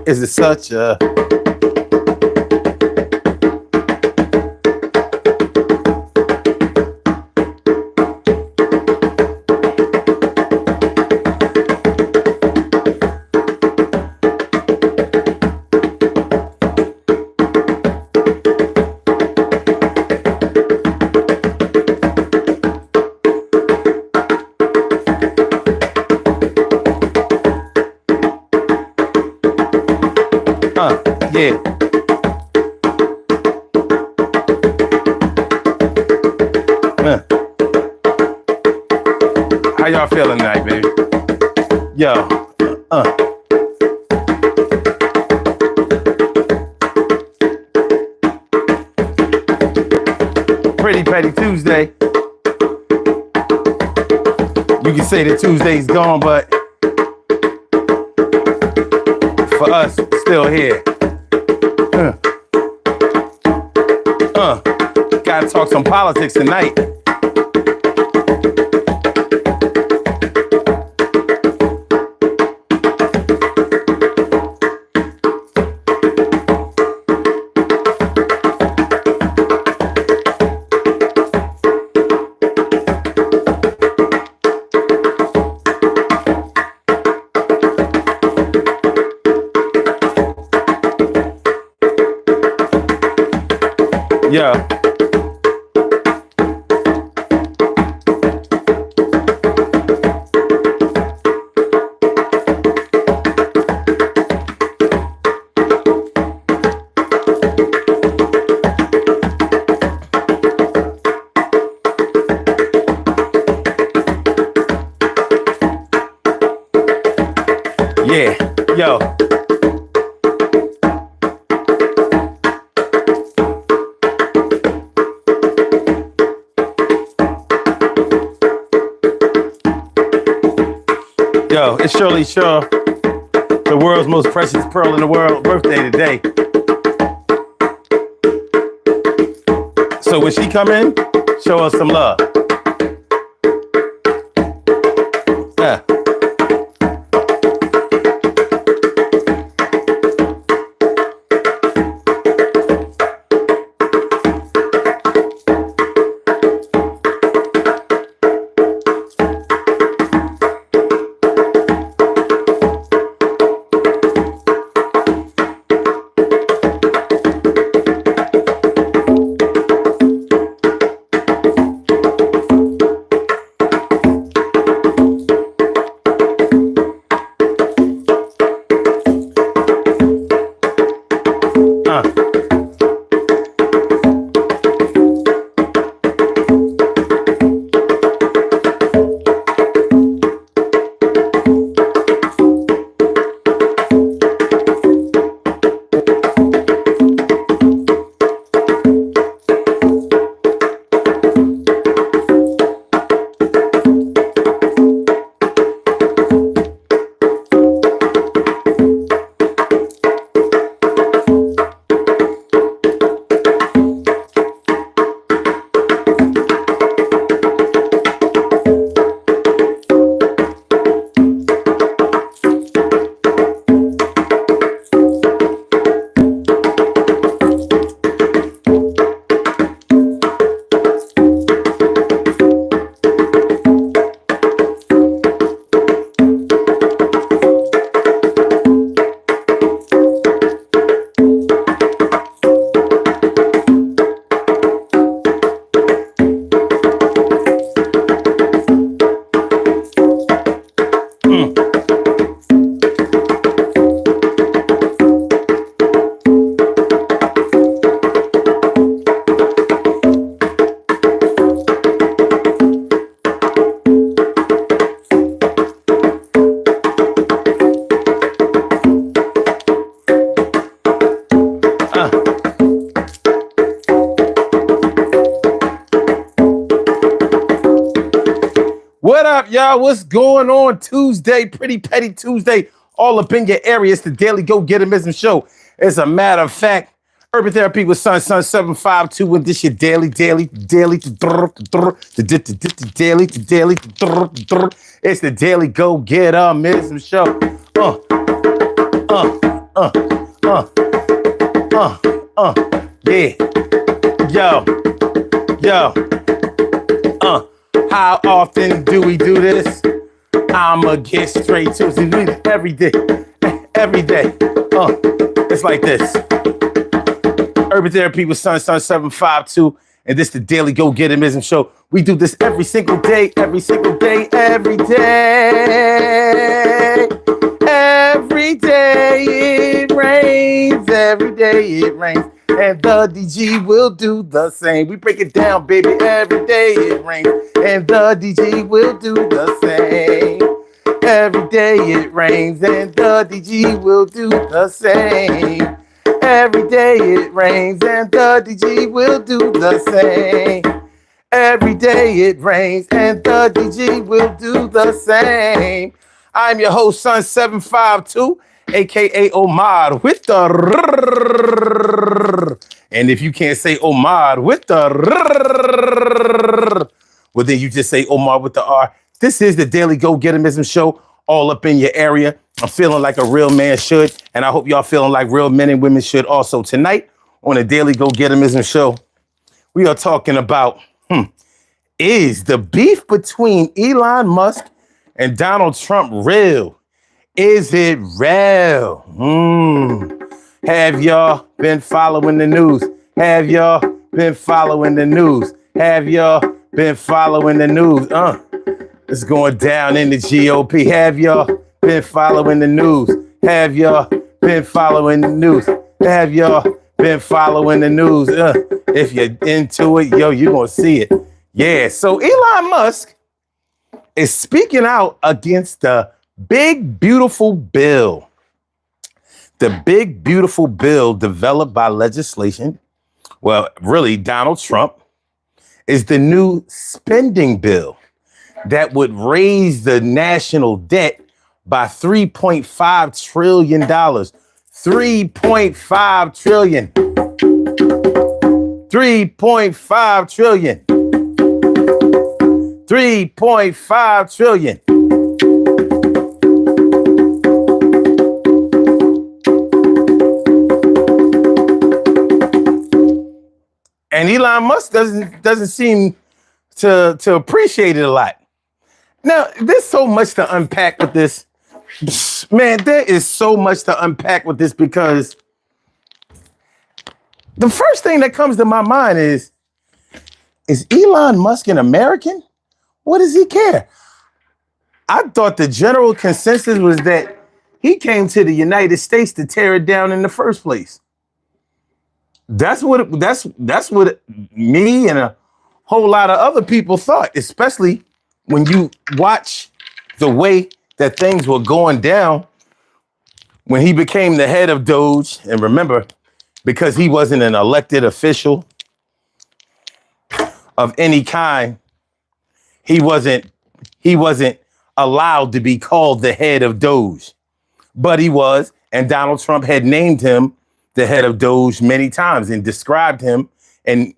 Is it such a yeah. How y'all feeling tonight, baby? Yo, Pretty Petty Tuesday. You can say that Tuesday's gone, but for us, it's still here. Gotta talk some politics tonight. Yeah. Yeah, yo. Yo, it's Shirley Shaw, the world's most precious pearl in the world, birthday today. So when she come in, show us some love. Yeah. What up, y'all? What's going on Tuesday? Pretty Petty Tuesday. All up in your area. It's the Daily Goetimism show. As a matter of fact, Urban Therapy with Sun 752, and this your daily. It's the Daily Go-Getism show. uh, uh, uh, uh, yeah, yo, yo, how often do we do this? I'ma get straight to it. We do it every day, every day. It's like this. Urban Therapy with Sun 752, and this is the Daily Goetimism show. We do this every single day, every single day, every day. Every day it rains, every day it rains, and the DG will do the same. We break it down, baby, every day it rains, and the DG will do the same. Every day it rains, and the DG will do the same. Every day it rains, and the DG will do the same. Every day it rains, and the DG will do the same. I'm your host, Sun 752, aka Omar with the rrrr. And if you can't say Omar with the rrrr, well, then you just say Omar with the R. This is the Daily Goetimism show, all up in your area. I'm feeling like a real man should, and I hope y'all feeling like real men and women should also. Tonight on the Daily Goetimism show, we are talking about, is the beef between Elon Musk and Donald Trump real? Is it real? Have y'all been following the news? Have y'all been following the news? Have y'all been following the news? It's going down in the GOP. Have y'all been following the news? Have y'all been following the news? Have y'all been following the news? If you're into it, yo, you're going to see it. Yeah, so Elon Musk is speaking out against the big, beautiful bill. The big, beautiful bill developed by legislation, well, really Donald Trump, is the new spending bill that would raise the national debt by $3.5 trillion. $3.5 trillion. $3.5 trillion. $3.5 trillion. And Elon Musk doesn't seem to appreciate it a lot. Now, there's so much to unpack with this. Man, there is so much to unpack with this because the first thing that comes to my mind is Elon Musk an American? What does he care? I thought the general consensus was that he came to the United States to tear it down in the first place. That's what me and a whole lot of other people thought, especially when you watch the way that things were going down when he became the head of DOGE. And remember, because he wasn't an elected official of any kind, he wasn't allowed to be called the head of DOGE, but he was, and Donald Trump had named him the head of DOGE many times and described him and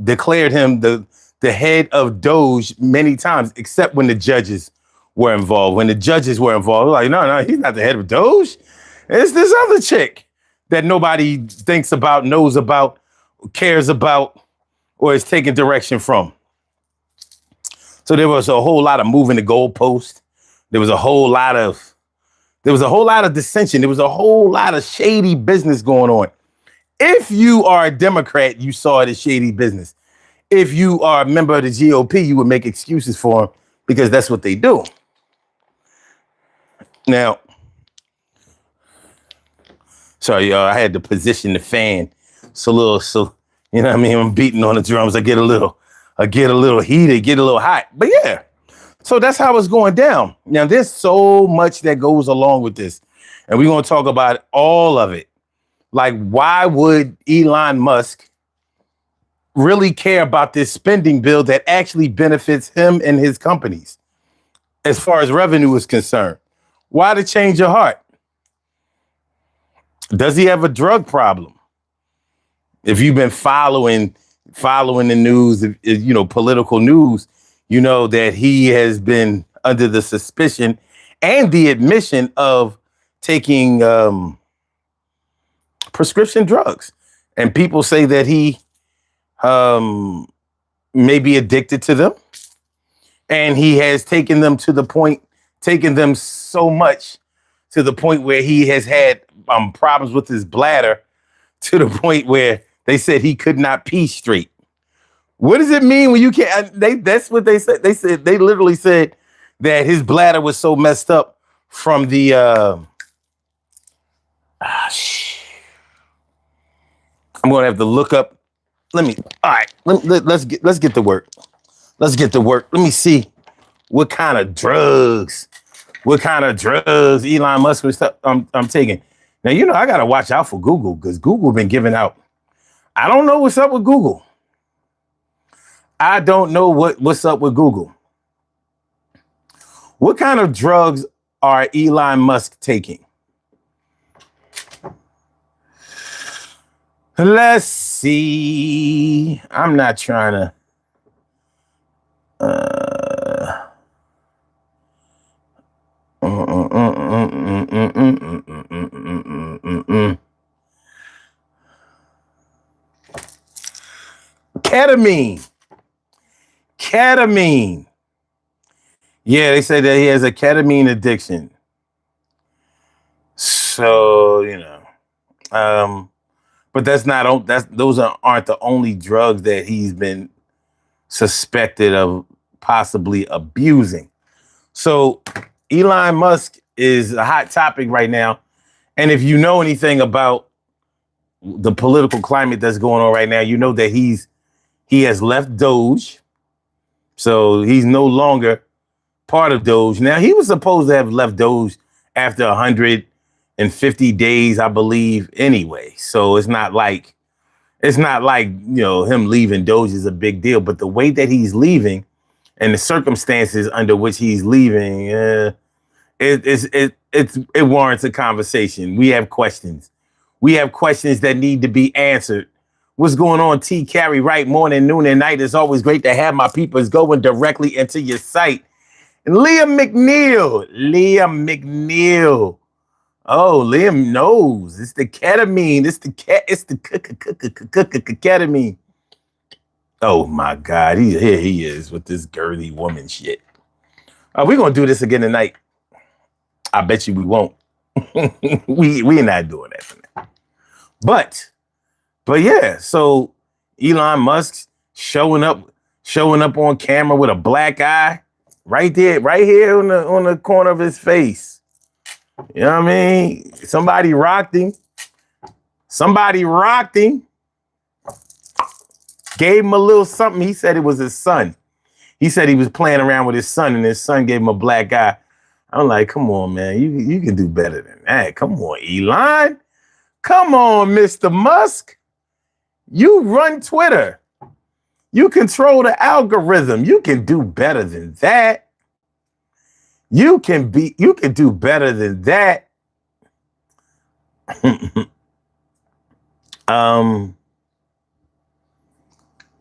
declared him the head of DOGE many times, except when the judges were involved. When the judges were involved, like, no, he's not the head of DOGE. It's this other chick that nobody thinks about, knows about, cares about, or is taking direction from. So there was a whole lot of moving the goalpost. There was a whole lot of dissension. There was a whole lot of shady business going on. If you are a Democrat, you saw it as shady business. If you are a member of the GOP, you would make excuses for them because that's what they do. Now, sorry, y'all, I had to position the fan so you know what I mean? I'm beating on the drums. I get a little heated, get a little hot. But yeah, so that's how it's going down. Now, there's so much that goes along with this, and we're going to talk about all of it. Like, why would Elon Musk really care about this spending bill that actually benefits him and his companies as far as revenue is concerned? Why the change of heart? Does he have a drug problem? If you've been following the news, political news, you know that he has been under the suspicion and the admission of taking prescription drugs. And people say that he may be addicted to them. And he has taken them so much to the point where he has had problems with his bladder, to the point where they said he could not pee straight. What does it mean when you can't? That's what they said. They literally said that his bladder was so messed up from the I'm gonna have to look up. Let's get to work. Let's get to work. Let me see what kind of drugs Elon Musk was I'm taking. Now, I gotta watch out for Google, because Google been giving out. I don't know what's up with Google. I don't know what's up with Google. What kind of drugs are Elon Musk taking? Let's see. I'm not trying to. Ketamine. Yeah, they say that he has a ketamine addiction. So, but those aren't the only drugs that he's been suspected of possibly abusing. So Elon Musk is a hot topic right now. And if you know anything about the political climate that's going on right now, you know that he has left DOGE. So he's no longer part of DOGE. Now, he was supposed to have left DOGE after 150 days, I believe, anyway. So it's not like him leaving DOGE is a big deal. But the way that he's leaving and the circumstances under which he's leaving, it warrants a conversation. We have questions. We have questions that need to be answered. What's going on, T. Carey? Right, morning, noon, and night. It's always great to have my peoples going directly into your site. And Liam McNeil. Oh, Liam knows. It's the ketamine. It's the ketamine. Oh my God, here he is with this girly woman shit. We're gonna do this again tonight. I bet you we won't. We're not doing that tonight. But yeah, so Elon Musk showing up on camera with a black eye right here on the corner of his face. You know what I mean? Somebody rocked him. Gave him a little something. He said it was his son. He said he was playing around with his son, and his son gave him a black eye. I'm like, come on, man. You can do better than that. Come on, Elon. Come on, Mr. Musk. You run Twitter. You control the algorithm. You can do better than that. You can do better than that.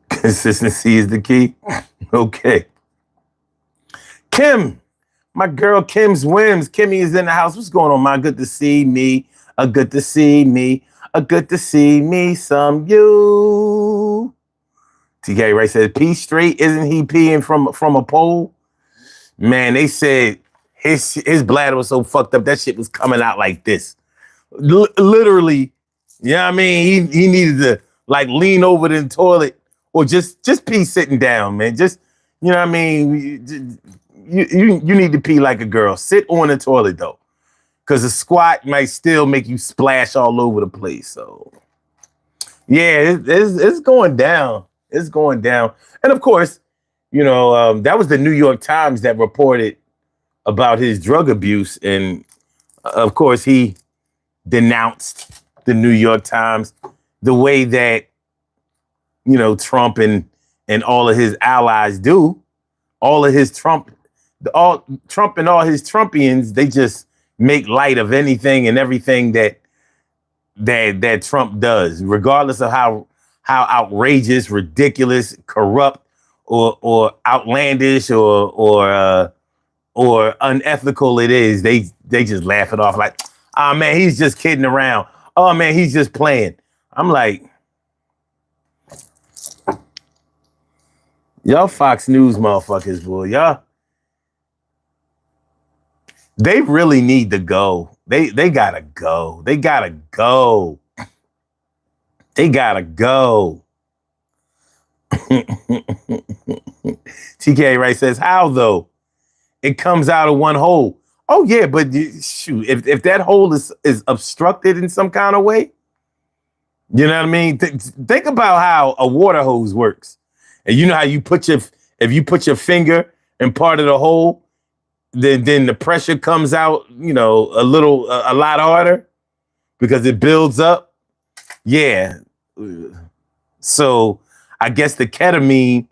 Consistency is the key. Okay. Kim, my girl Kim's Whims. Kimmy is in the house. What's going on, man? Good to see me. Good to see me. Good to see me some you. TK Ray said, pee straight. Isn't he peeing from a pole? Man, they said his bladder was so fucked up, that shit was coming out like this. Literally, you know what I mean? He needed to like lean over the toilet or just pee sitting down, man. Just, you know what I mean? You need to pee like a girl. Sit on the toilet though, because a squat might still make you splash all over the place. So yeah, it's going down. It's going down. And of course, that was the New York Times that reported about his drug abuse. And of course, he denounced the New York Times the way that, Trump and all of his allies do. Trump and all his Trumpians, they just make light of anything and everything that Trump does, regardless of how outrageous, ridiculous, corrupt, or outlandish, or or unethical it is, they just laugh it off like, oh man, he's just kidding around. Oh man, he's just playing. I'm like, y'all Fox News motherfuckers, boy, y'all, they really need to go. They gotta go. They gotta go. They gotta go. TK Wright says, how though? It comes out of one hole. Oh yeah, but shoot, if that hole is obstructed in some kind of way, you know what I mean? Think about how a water hose works. And you know how you if you put your finger in part of the hole, then the pressure comes out, you know, a lot harder because it builds up. Yeah. So I guess the ketamine,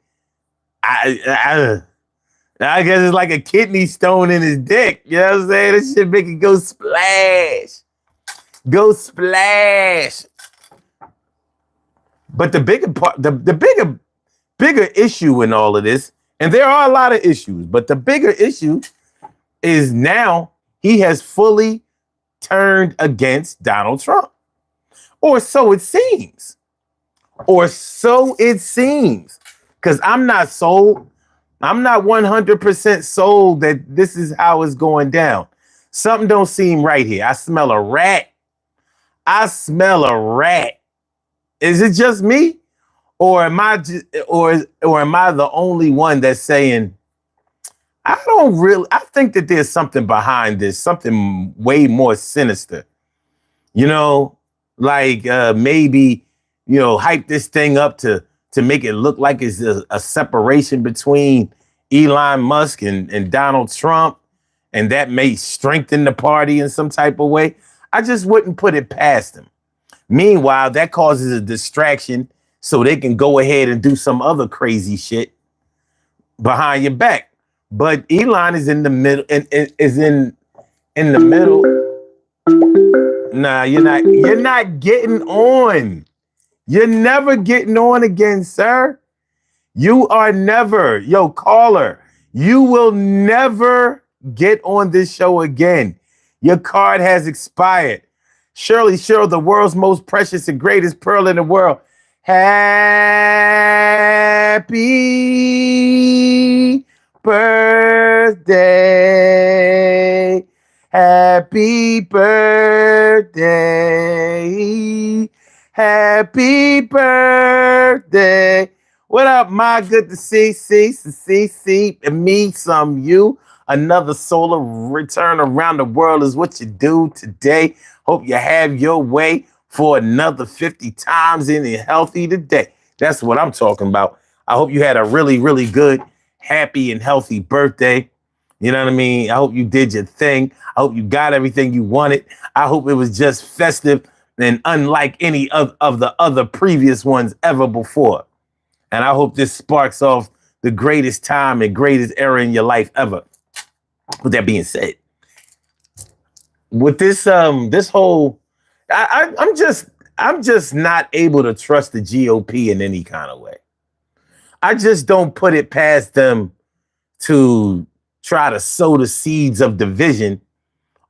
I guess it's like a kidney stone in his dick. You know what I'm saying? This shit make it go splash. Go splash. But the bigger part, the bigger issue in all of this, and there are a lot of issues, but the bigger issue is now he has fully turned against Donald Trump. Or so it seems. Or so it seems. Because I'm not sold. I'm not 100% sold that this is how it's going down. Something don't seem right here. I smell a rat. I smell a rat. Is it just me? Or am I the only one that's saying, I think that there's something behind this, something way more sinister. You know, like maybe, you know, hype this thing up to make it look like it's a separation between Elon Musk and Donald Trump, and that may strengthen the party in some type of way. I just wouldn't put it past them. Meanwhile, that causes a distraction so they can go ahead and do some other crazy shit behind your back. But Elon is in the middle, and is in the middle. Nah, you're not getting on. You're never getting on again, sir. You are never, yo, caller, you will never get on this show again. Your card has expired. Shirley Cheryl, the world's most precious and greatest pearl in the world. Happy birthday. Happy birthday. Happy birthday. What up, my good to see, and me, some you. Another solar return around the world is what you do today. Hope you have your way for another 50 times in and healthy today. That's what I'm talking about. I hope you had a really, really good, happy, and healthy birthday. You know what I mean? I hope you did your thing. I hope you got everything you wanted. I hope it was just festive and unlike any of the other previous ones ever before. And I hope this sparks off the greatest time and greatest era in your life ever. With that being said, with this whole, I'm just not able to trust the GOP in any kind of way. I just don't put it past them to try to sow the seeds of division,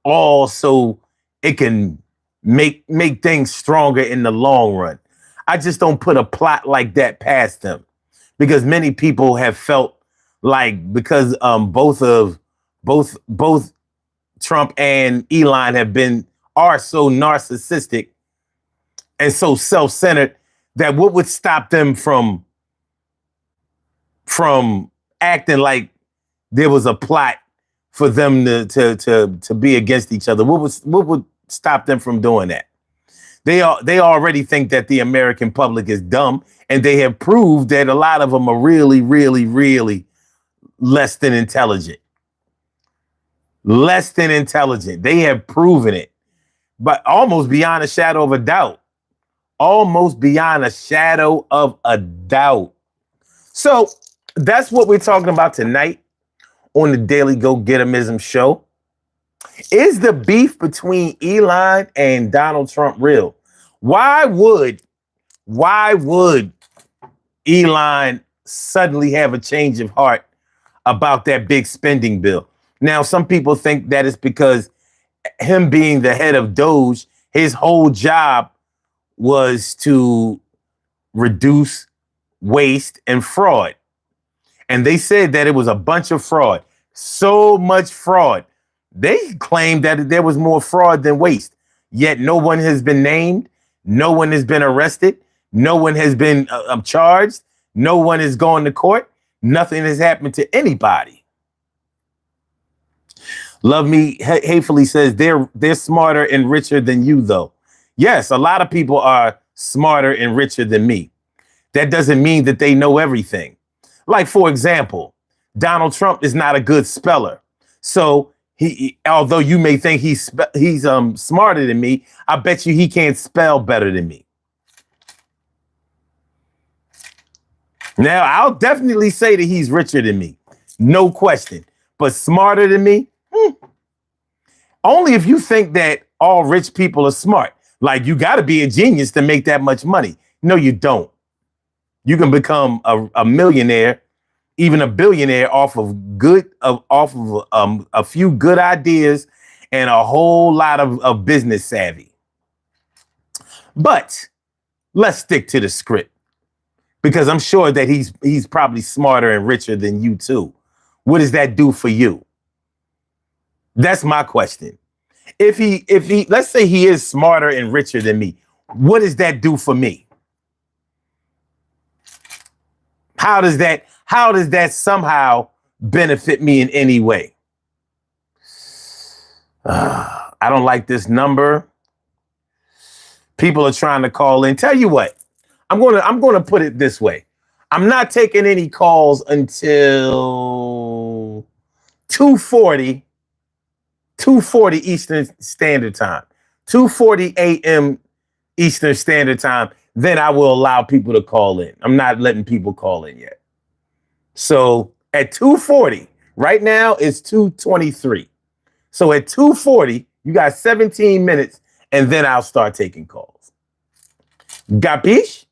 all so it can make things stronger in the long run. I just don't put a plot like that past them, because many people have felt like because both Trump and Elon are so narcissistic and so self-centered that what would stop them from acting like there was a plot for them to be against each other? What would stop them from doing that? They already think that the American public is dumb, and they have proved that a lot of them are really, really, really less than intelligent. Less than intelligent. They have proven it, but almost beyond a shadow of a doubt. Almost beyond a shadow of a doubt. So that's what we're talking about tonight on the Daily Goetimism show. Is the beef between Elon and Donald Trump real? Why would Elon suddenly have a change of heart about that big spending bill? Now, some people think that it's because him being the head of DOGE, his whole job was to reduce waste and fraud. And they said that it was a bunch of fraud. So much fraud. They claimed that there was more fraud than waste. Yet no one has been named. No one has been arrested. No one has been charged. No one is going to court. Nothing has happened to anybody. Lovey Hatefully says they're smarter and richer than you, though. Yes, a lot of people are smarter and richer than me. That doesn't mean that they know everything. Like, for example, Donald Trump is not a good speller. So although you may think he's smarter than me, I bet you he can't spell better than me. Now, I'll definitely say that he's richer than me. No question. But smarter than me? Only if you think that all rich people are smart. Like, you got to be a genius to make that much money. No, you don't. You can become a millionaire, even a billionaire off of a few good ideas and a whole lot of business savvy. But let's stick to the script, because I'm sure that he's probably smarter and richer than you too. What does that do for you? That's my question. If he let's say he is smarter and richer than me, what does that do for me? How does that somehow benefit me in any way? I don't like this number. People are trying to call in. Tell you what, I'm gonna put it this way. I'm not taking any calls until 2:40 Eastern Standard Time. 2:40 a.m. Eastern Standard Time. Then I will allow people to call in. I'm not letting people call in yet. So at 2:40, right now it's 2:23. So at 2:40, you got 17 minutes, and then I'll start taking calls. Gapish?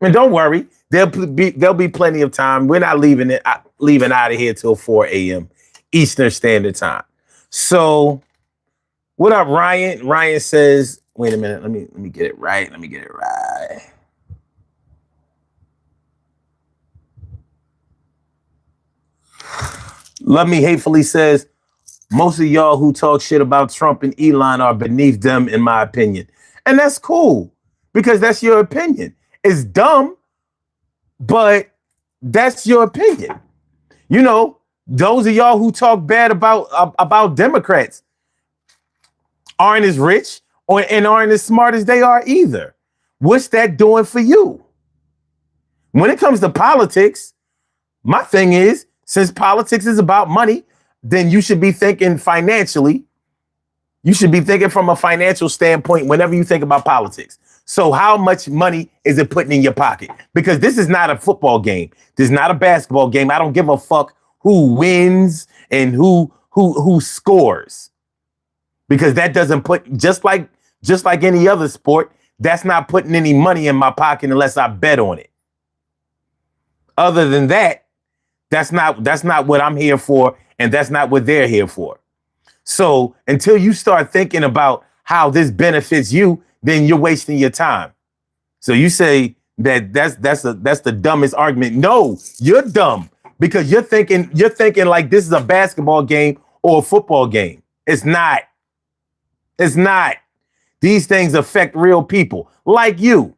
And don't worry, there'll be plenty of time. We're not leaving out of here till 4 a.m. Eastern Standard Time. So what up, Ryan? Ryan says, wait a minute, let me get it right. Let me get it right. Lovey Hatefully says, most of y'all who talk shit about Trump and Elon are beneath them, in my opinion. And that's cool, because that's your opinion. It's dumb, but that's your opinion. You know, those of y'all who talk bad about Democrats aren't as rich and aren't as smart as they are either. What's that doing for you? When it comes to politics, my thing is, since politics is about money, then you should be thinking financially. You should be thinking from a financial standpoint whenever you think about politics. So how much money is it putting in your pocket? Because this is not a football game. This is not a basketball game. I don't give a fuck who wins and who scores. Because that doesn't put, just like any other sport, that's not putting any money in my pocket unless I bet on it. Other than that, that's not what I'm here for, and that's not what they're here for. So until you start thinking about how this benefits you, then you're wasting your time. So you say that that's the dumbest argument. No, you're dumb, because you're thinking like this is a basketball game or a football game. It's not. It's not. These things affect real people like you.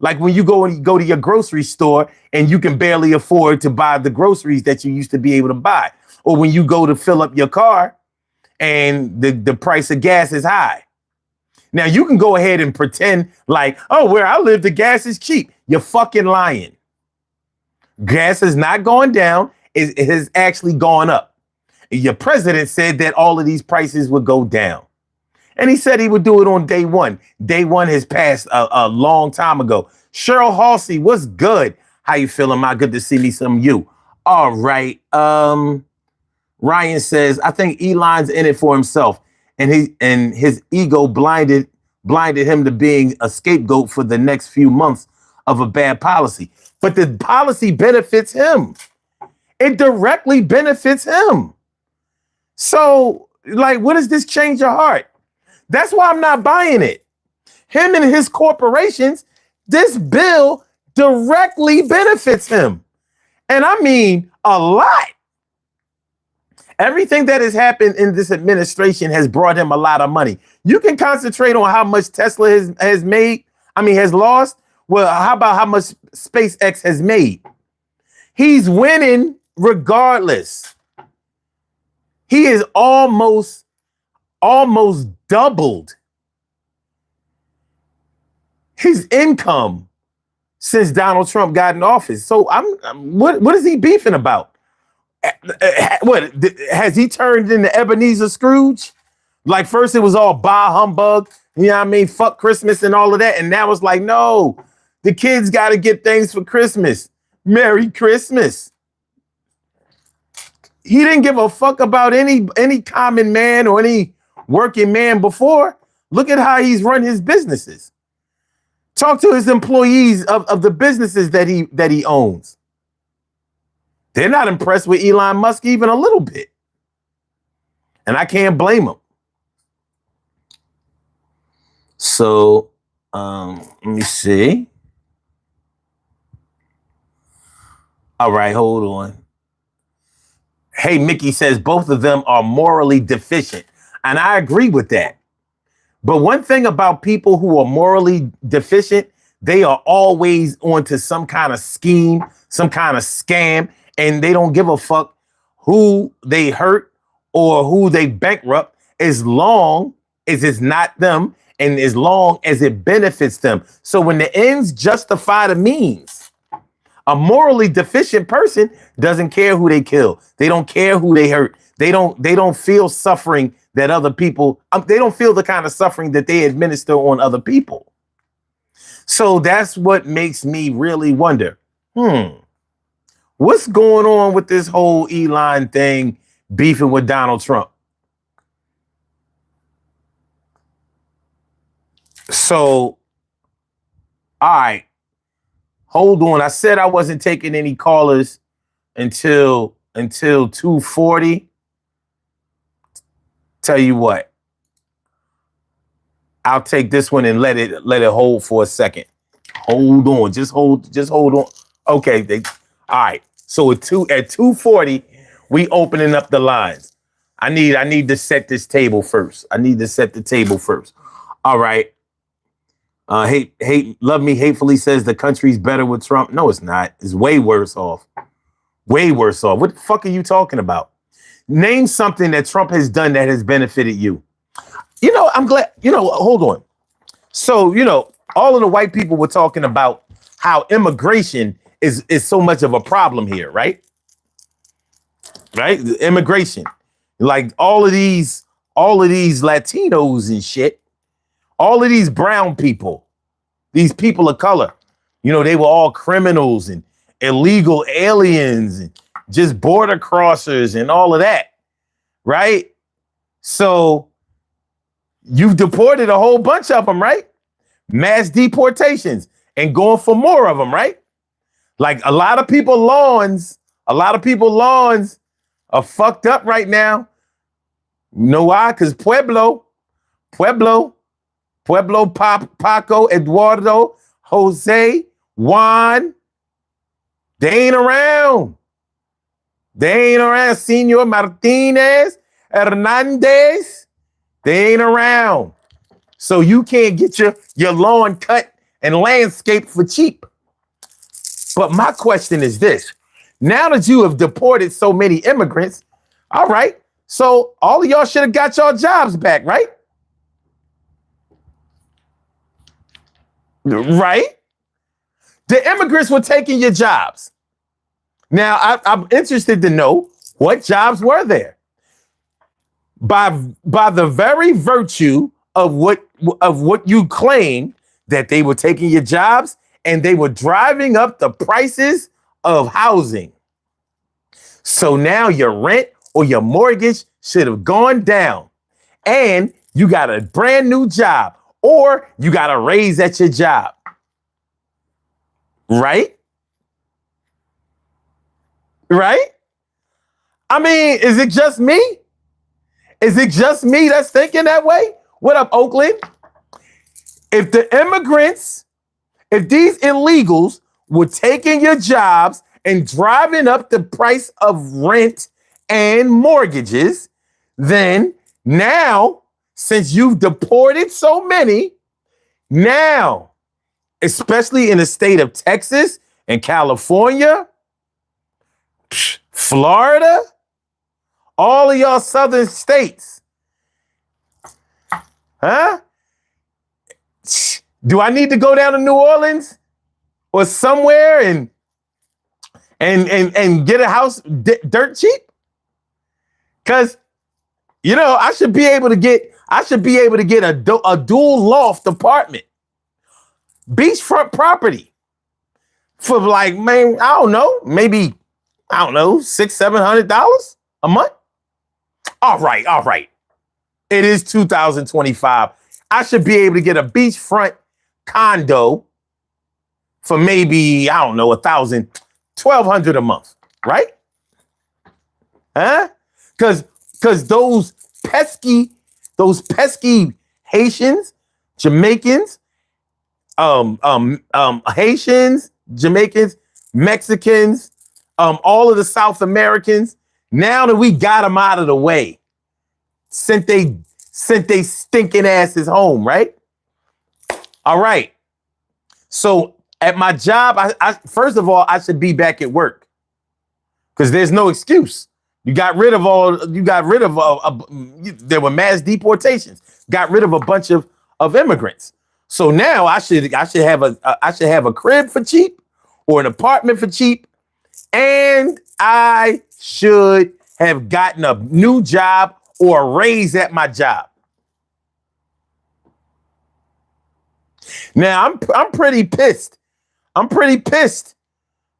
Like when you go to your grocery store and you can barely afford to buy the groceries that you used to be able to buy. Or when you go to fill up your car and the price of gas is high. Now you can go ahead and pretend like, oh, where I live, the gas is cheap. You're fucking lying. Gas is not going down. It has actually gone up. Your president said that all of these prices would go down. And he said he would do it on day one. Day one has passed a long time ago. Cheryl Halsey, what's good? How you feeling, ma? Good to see me some you. All right. Ryan says, I think Elon's in it for himself, and his ego blinded him to being a scapegoat for the next few months of a bad policy. But the policy benefits him. It directly benefits him. So, like, what does this change your heart? That's why I'm not buying it. Him and his corporations, this bill directly benefits him. And I mean a lot. Everything that has happened in this administration has brought him a lot of money. You can concentrate on how much Tesla has lost. Well, how about how much SpaceX has made? He's winning regardless. He is almost doubled his income since Donald Trump got in office. So what is he beefing about? What has he turned into Ebenezer Scrooge? Like first it was all bah humbug, you know what I mean? Fuck Christmas and all of that. And now it's like, no, the kids got to get things for Christmas. Merry Christmas. He didn't give a fuck about any common man or any working man before. Look at how he's run his businesses. Talk to his employees of the businesses that he owns. They're not impressed with Elon Musk even a little bit. And I can't blame them. So, let me see. All right, hold on. Hey, Mickey says both of them are morally deficient. And I agree with that. But one thing about people who are morally deficient, they are always onto some kind of scheme, some kind of scam, and they don't give a fuck who they hurt or who they bankrupt as long as it's not them and as long as it benefits them. So when the ends justify the means, a morally deficient person doesn't care who they kill. They don't care who they hurt. They don't feel suffering that other people, they don't feel the kind of suffering that they administer on other people. So that's what makes me really wonder, what's going on with this whole Elon thing beefing with Donald Trump? So, all right, hold on. I said I wasn't taking any callers until 2:40. Tell you what, I'll take this one and let it hold for a second. Hold on, just hold on. Okay, all right. So at 2:40, we opening up the lines. I need to set this table first. I need to set the table first. All right. Lovey Hatefully says the country's better with Trump. No, it's not. It's way worse off. Way worse off. What the fuck are you talking about? Name something that Trump has done that has benefited you. You know, I'm glad, hold on. So, all of the white people were talking about how immigration is so much of a problem here, right? Right? The immigration. Like all of these Latinos and shit, all of these brown people, these people of color, they were all criminals and illegal aliens and just border crossers and all of that, right? So you've deported a whole bunch of them, right? Mass deportations and going for more of them, right? Like a lot of people's lawns are fucked up right now. You know why? Because Pueblo, Paco, Eduardo, Jose, Juan, they ain't around. Senor Martinez, Hernandez, they ain't around. So you can't get your lawn cut and landscaped for cheap. But my question is this. Now that you have deported so many immigrants, all right, so all of y'all should have got your jobs back, right? Right? The immigrants were taking your jobs. Now, I'm interested to know what jobs were there. By the very virtue of what you claim that they were taking your jobs and they were driving up the prices of housing. So now your rent or your mortgage should have gone down and you got a brand new job or you got a raise at your job. Right? Right? I mean, is it just me? Is it just me that's thinking that way? What up, Oakland? If the immigrants, if these illegals were taking your jobs and driving up the price of rent and mortgages, then now, since you've deported so many, now, especially in the state of Texas and California, Florida, all of y'all southern states, huh? Do I need to go down to New Orleans or somewhere and get a house dirt cheap? Because, you know, I should be able to get a dual loft apartment, beachfront property for like, man, I don't know, maybe, I don't know, $600-700 a month. All right. It is 2025. I should be able to get a beachfront condo for maybe, I don't know, $1,000, $1,200 a month, right? Huh? Because those pesky Haitians, Jamaicans, Haitians, Jamaicans, Mexicans, all of the South Americans, now that we got them out of the way, sent they stinking asses home, right? All right. So at my job, I first of all, I should be back at work because there's no excuse. There were mass deportations, got rid of a bunch of immigrants. So now I should have a crib for cheap or an apartment for cheap. And I should have gotten a new job or a raise at my job. Now I'm pretty pissed. I'm pretty pissed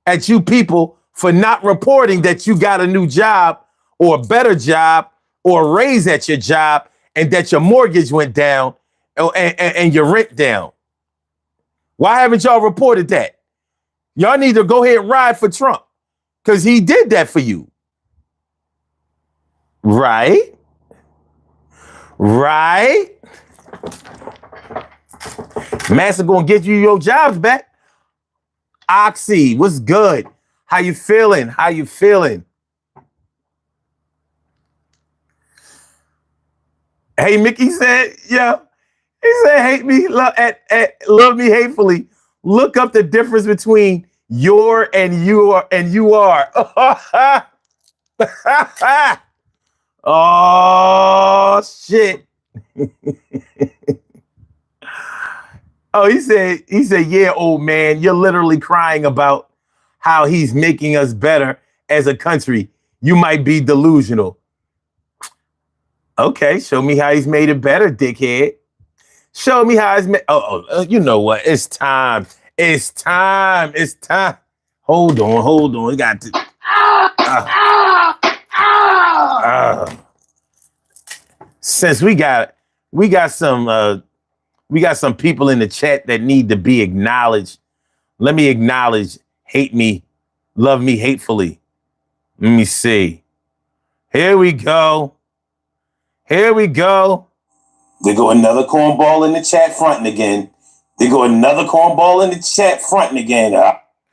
at you people for not reporting that you got a new job or a better job or a raise at your job and that your mortgage went down and your rent down. Why haven't y'all reported that? Y'all need to go ahead and ride for Trump because he did that for you. Right? Massa gonna get you your jobs back. Oxy, what's good? How you feeling? Hey, Mickey said, yeah. He said, hate me, love me hatefully. Look up the difference between your and you are. Oh shit. Oh, he said, yeah, old man, you're literally crying about how he's making us better as a country. You might be delusional. Okay, show me how he's made it better, dickhead. Show me how he's made. You know what? It's time. Hold on. We got to. Since we got some people in the chat that need to be acknowledged. Let me acknowledge Hate Me, Love Me Hatefully. Let me see. Here we go. There go another cornball in the chat fronting again. Cornball in the chat fronting again.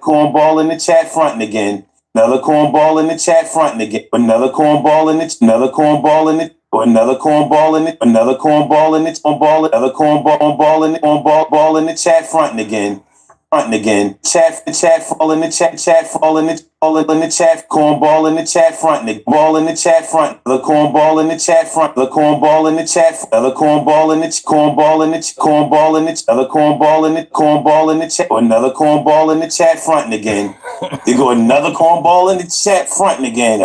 Cornball in the chat fronting again. Another cornball in the chat fronting again. Another cornball in the another cornball in the another cornball in the another cornball in the cornball another cornball in the cornball in the chat fronting again. Chat fall in the chat fall in the chat cornball in the chat fronting ball in the chat front the cornball in the chat front the cornball in the chat the cornball in the cornball in the cornball in the other cornball in the cornball in the chat another cornball in the chat fronting again. They go another cornball in the chat fronting again.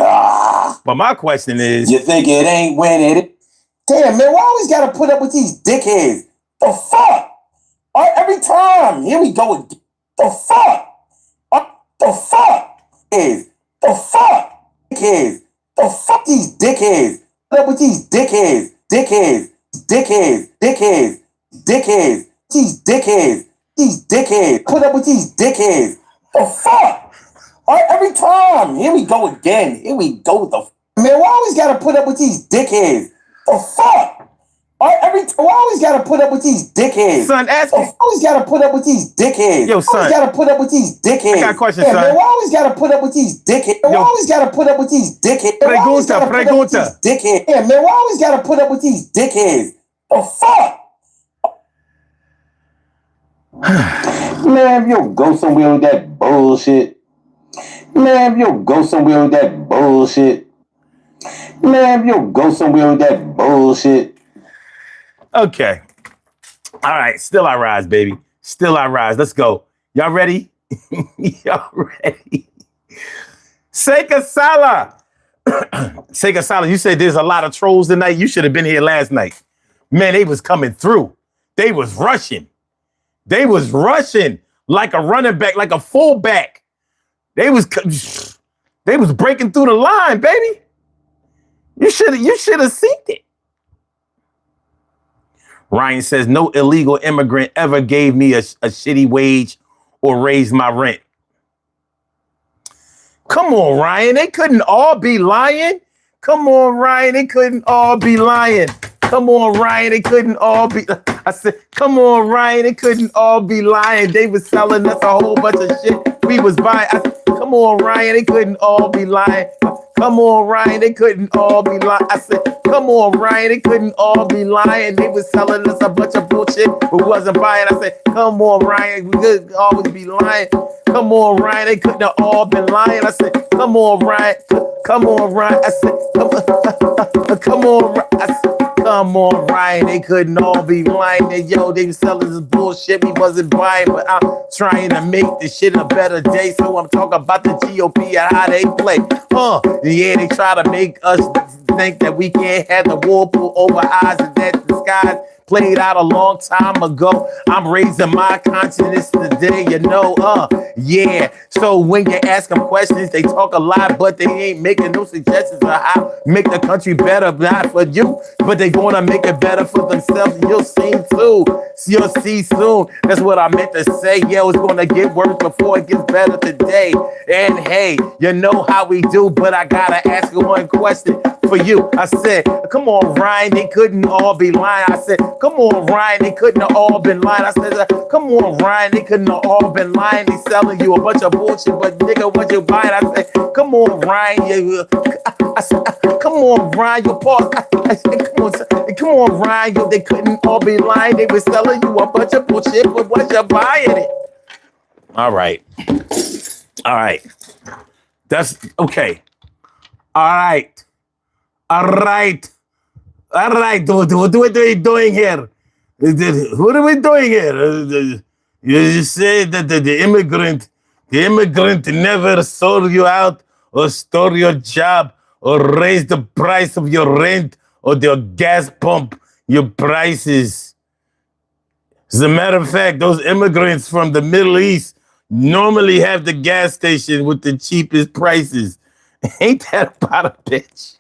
But my question is, you think it ain't winning? Damn, man, why always gotta put up with these dickheads? The fuck? Every time, here we go. The fuck? The fuck is the fuck is the fuck these dickheads? Put up with these dickheads, these dickheads. Put up with these dickheads. The fuck? Every time, here we go again. Here we go with the man. Why always gotta put up with these dickheads? The fuck? I always gotta put up with these dickheads. Son, ask me. I always gotta put up with these dickheads. Yo, son. I always gotta put up with these dickheads. I got a question, son. Man, I always gotta put up with these dickheads. I always gotta put up with these dickheads. Pregunta. Dickheads. Yeah, man, I always gotta put up with these dickheads. The fuck? Man, if you go somewhere with that bullshit. Man, if you go somewhere with that bullshit. Man, if you go somewhere with that bullshit. Okay. All right. Still I rise, baby. Still I rise. Let's go. Y'all ready? Y'all ready? Seka Sala. Seka Sala, you said there's a lot of trolls tonight. You should have been here last night. Man, they was coming through. They was rushing. They was rushing like a running back, like a fullback. They was breaking through the line, baby. You should have seen it. Ryan says, no illegal immigrant ever gave me a shitty wage or raised my rent. Come on, Ryan. They couldn't all be lying. Come on, Ryan. They couldn't all be lying. Come on, Ryan. They couldn't all be. I said, come on, Ryan. They couldn't all be lying. They was selling us a whole bunch of shit we was buying. I said, come on, Ryan. They couldn't all be lying. Come on, Ryan. They couldn't all be lying. I said, come on, Ryan. They couldn't all be lying. They was selling us a bunch of bullshit we wasn't buying. I said, come on, Ryan. We could always be lying. Come on, Ryan. They couldn't have all been lying. I said, come on, Ryan. Come on, Ryan. I said, come on, Ryan. I said, come on, Ryan. They couldn't all be lying. They was selling this bullshit we wasn't buying. But I'm trying to make this shit a better day. So I'm talking about the GOP and how they play. Yeah, they try to make us think that we can't have the whirlpool over eyes and that the skies played out a long time ago. I'm raising my consciousness today, yeah. So when you ask them questions, they talk a lot, but they ain't making no suggestions on how to make the country better, not for you, but they gonna make it better for themselves. You'll see too. You'll see soon. That's what I meant to say. Yeah, it's gonna get worse before it gets better today. And hey, you know how we do, but I gotta ask you one question for you. I said, come on, Ryan, they couldn't all be lying. I said, come on, Ryan, they couldn't have all been lying. I said, come on, Ryan, they couldn't have all been lying. They selling you a bunch of bullshit, but nigga, what you buying? I said, come on, Ryan. I said, come on, Ryan, you pause. I said, come on, Ryan, they couldn't all be lying. They were selling you a bunch of bullshit, but what you buying it? All right. That's okay. All right. What are we doing here? What are we doing here? You just said that the immigrant never sold you out or stole your job or raised the price of your rent or your gas pump, your prices. As a matter of fact, those immigrants from the Middle East normally have the gas station with the cheapest prices. Ain't that about a bitch?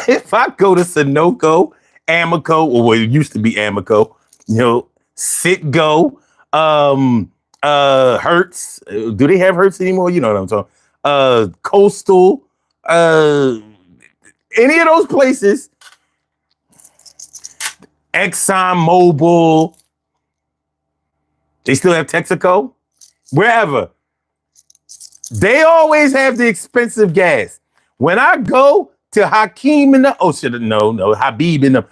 If I go to Sunoco, Amoco, or what it used to be Amoco, Citgo, Hertz. Do they have Hertz anymore? You know what I'm talking. Coastal, any of those places. Exxon Mobil. They still have Texaco. Wherever. They always have the expensive gas. When I go to Hakeem and Habib and them,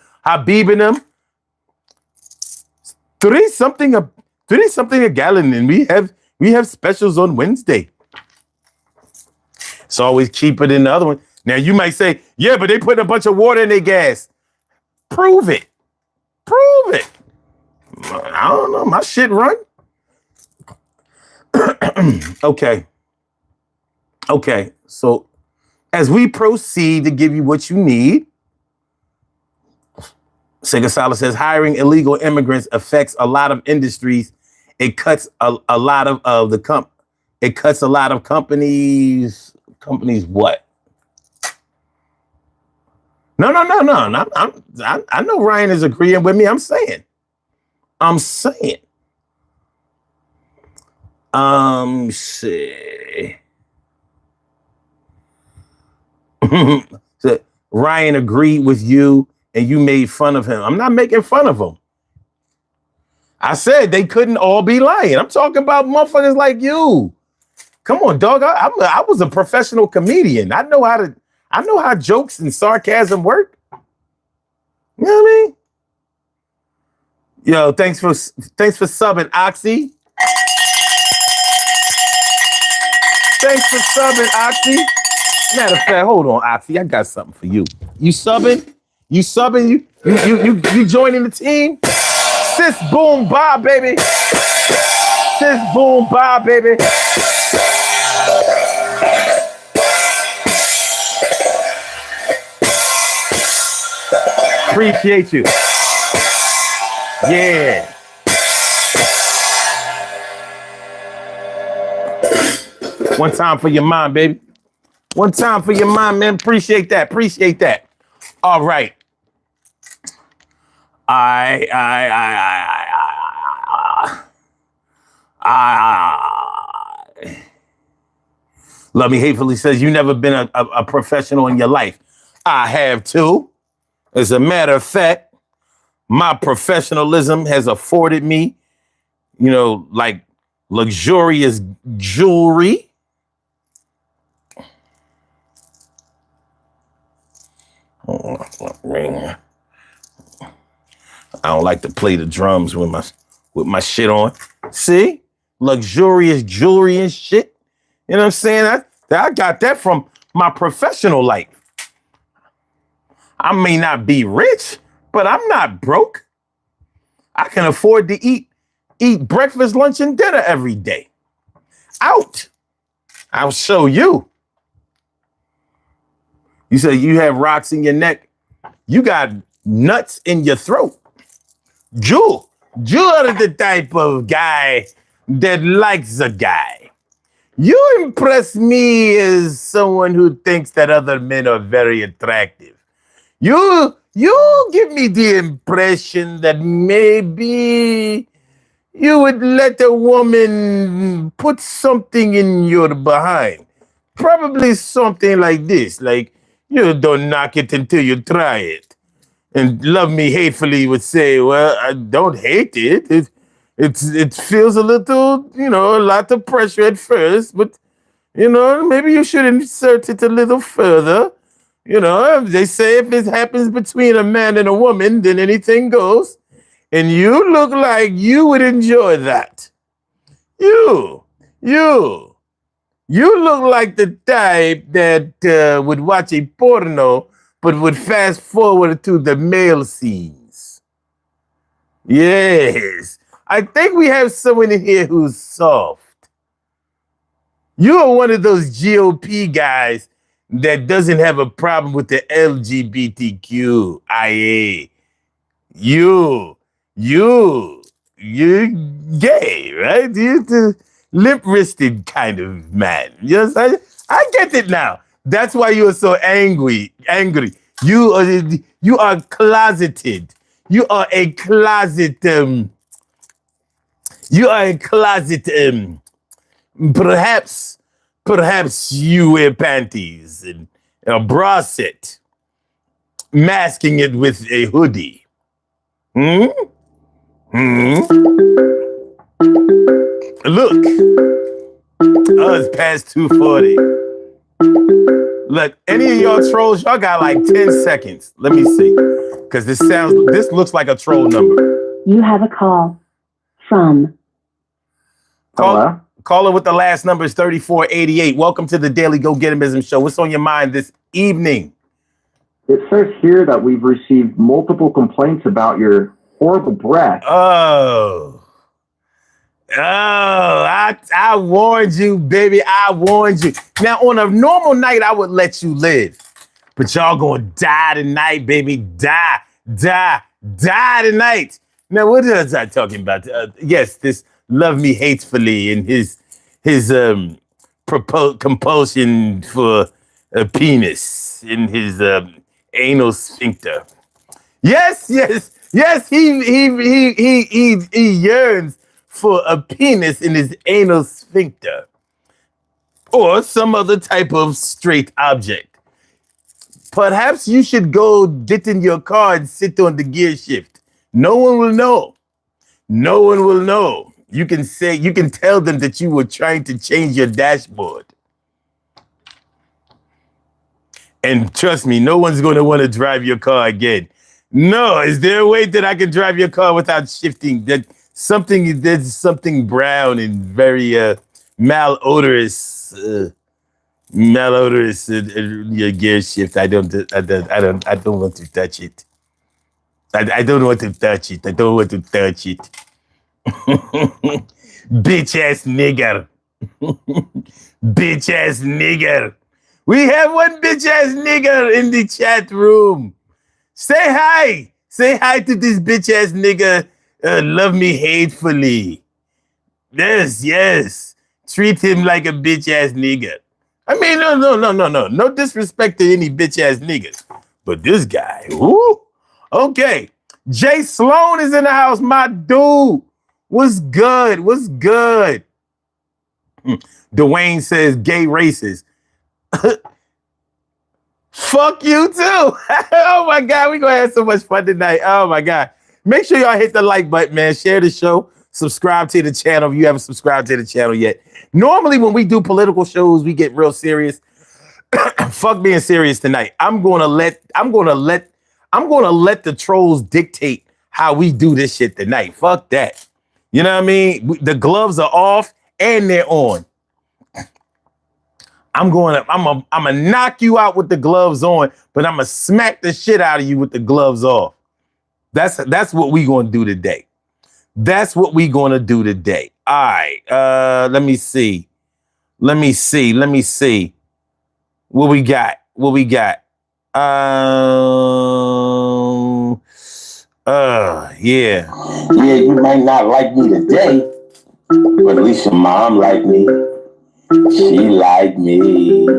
$3 something a gallon, and we have specials on Wednesday. It's always cheaper than the other one. Now you might say, yeah, but they put a bunch of water in their gas. Prove it. I don't know. My shit run. Okay. So as we proceed to give you what you need, Segasala says hiring illegal immigrants affects a lot of industries. It cuts a lot of it cuts a lot of companies. Companies what? No. I know Ryan is agreeing with me. I'm saying. See. Ryan agreed with you and you made fun of him. I'm not making fun of him. I said they couldn't all be lying. I'm talking about motherfuckers like you. Come on, dog. I was a professional comedian. I know how jokes and sarcasm work. You know what I mean? Yo, thanks for subbing, Oxy. Thanks for subbing, Oxy. Matter of fact, hold on, Oxy. I got something for you. You subbing? You subbing? You joining the team? Sis boom bye, baby. Sis boom bye, baby. Appreciate you. Yeah. One time for your mind, baby. One time for your mind, man. Appreciate that. Appreciate that. All right. Lovey Hatefully says, you never been a professional in your life. I have too. As a matter of fact, my professionalism has afforded me, like luxurious jewelry. I don't like to play the drums with my shit on. See? Luxurious jewelry and shit. You know what I'm saying? I got that from my professional life. I may not be rich, but I'm not broke. I can afford to eat breakfast, lunch, and dinner every day. Out. I'll show you. You say you have rocks in your neck. You got nuts in your throat. Jewel is the type of guy that likes a guy. You impress me as someone who thinks that other men are very attractive. You give me the impression that maybe you would let a woman put something in your behind. Probably something like this, like, you don't knock it until you try it. And Love Me Hatefully would say, well, I don't hate it. It feels a little, a lot of pressure at first, but, maybe you should insert it a little further. They say if it happens between a man and a woman, then anything goes. And you look like you would enjoy that. You look like the type that would watch a porno, but would fast forward to the male scenes. Yes. I think we have someone in here who's soft. You are one of those GOP guys that doesn't have a problem with the LGBTQIA. You're gay, right? You're the limp-wristed kind of man. Yes, I get it now. That's why you are so angry. You are closeted. You are a closet. Perhaps you wear panties and a bra set, masking it with a hoodie. Look, it's past 2:40. Look, any of y'all trolls, y'all got like 10 seconds. Let me see, because this looks like a troll number. You have a call from. Hello? Caller with the last number is 3488. Welcome to the Daily Goetimism Show. What's on your mind this evening? It says here that we've received multiple complaints about your horrible breath. Oh, I warned you, baby. I warned you. Now, on a normal night, I would let you live. But y'all gonna die tonight, baby. Die tonight. Now, what is I talking about? Yes, this Love Me Hatefully and his compulsion for a penis in his anal sphincter. Yes, he yearns for a penis in his anal sphincter or some other type of straight object. Perhaps you should go get in your car and sit on the gear shift. No one will know. No one will know. You can tell them that you were trying to change your dashboard. And trust me, no one's going to want to drive your car again. No, is there a way that I can drive your car without shifting? There's something brown and very malodorous in your gear shift. I don't want to touch it. I don't want to touch it. I don't want to touch it. Bitch ass nigger. Bitch ass nigger. We have one bitch ass nigger in the chat room. Say hi. Say hi to this bitch ass nigger. Love me hatefully. Yes. Treat him like a bitch ass nigger. I mean, no. No disrespect to any bitch ass niggas. But this guy, woo. Okay. Jay Sloan is in the house, my dude. What's good? Dwayne says gay racist. Fuck you too. Oh my God, we're gonna have so much fun tonight. Oh my God. Make sure y'all hit the like button, man. Share the show. Subscribe to the channel if you haven't subscribed to the channel yet. Normally when we do political shows, we get real serious. Fuck being serious tonight. I'm gonna let the trolls dictate how we do this shit tonight. Fuck that. You know what I mean? The gloves are off and they're on. I'm gonna knock you out with the gloves on, but I'm gonna smack the shit out of you with the gloves off. That's what we gonna do today. That's what we gonna do today. All right. Let me see. What we got? Yeah. Yeah, you might not like me today, but at least your mom liked me. She liked me.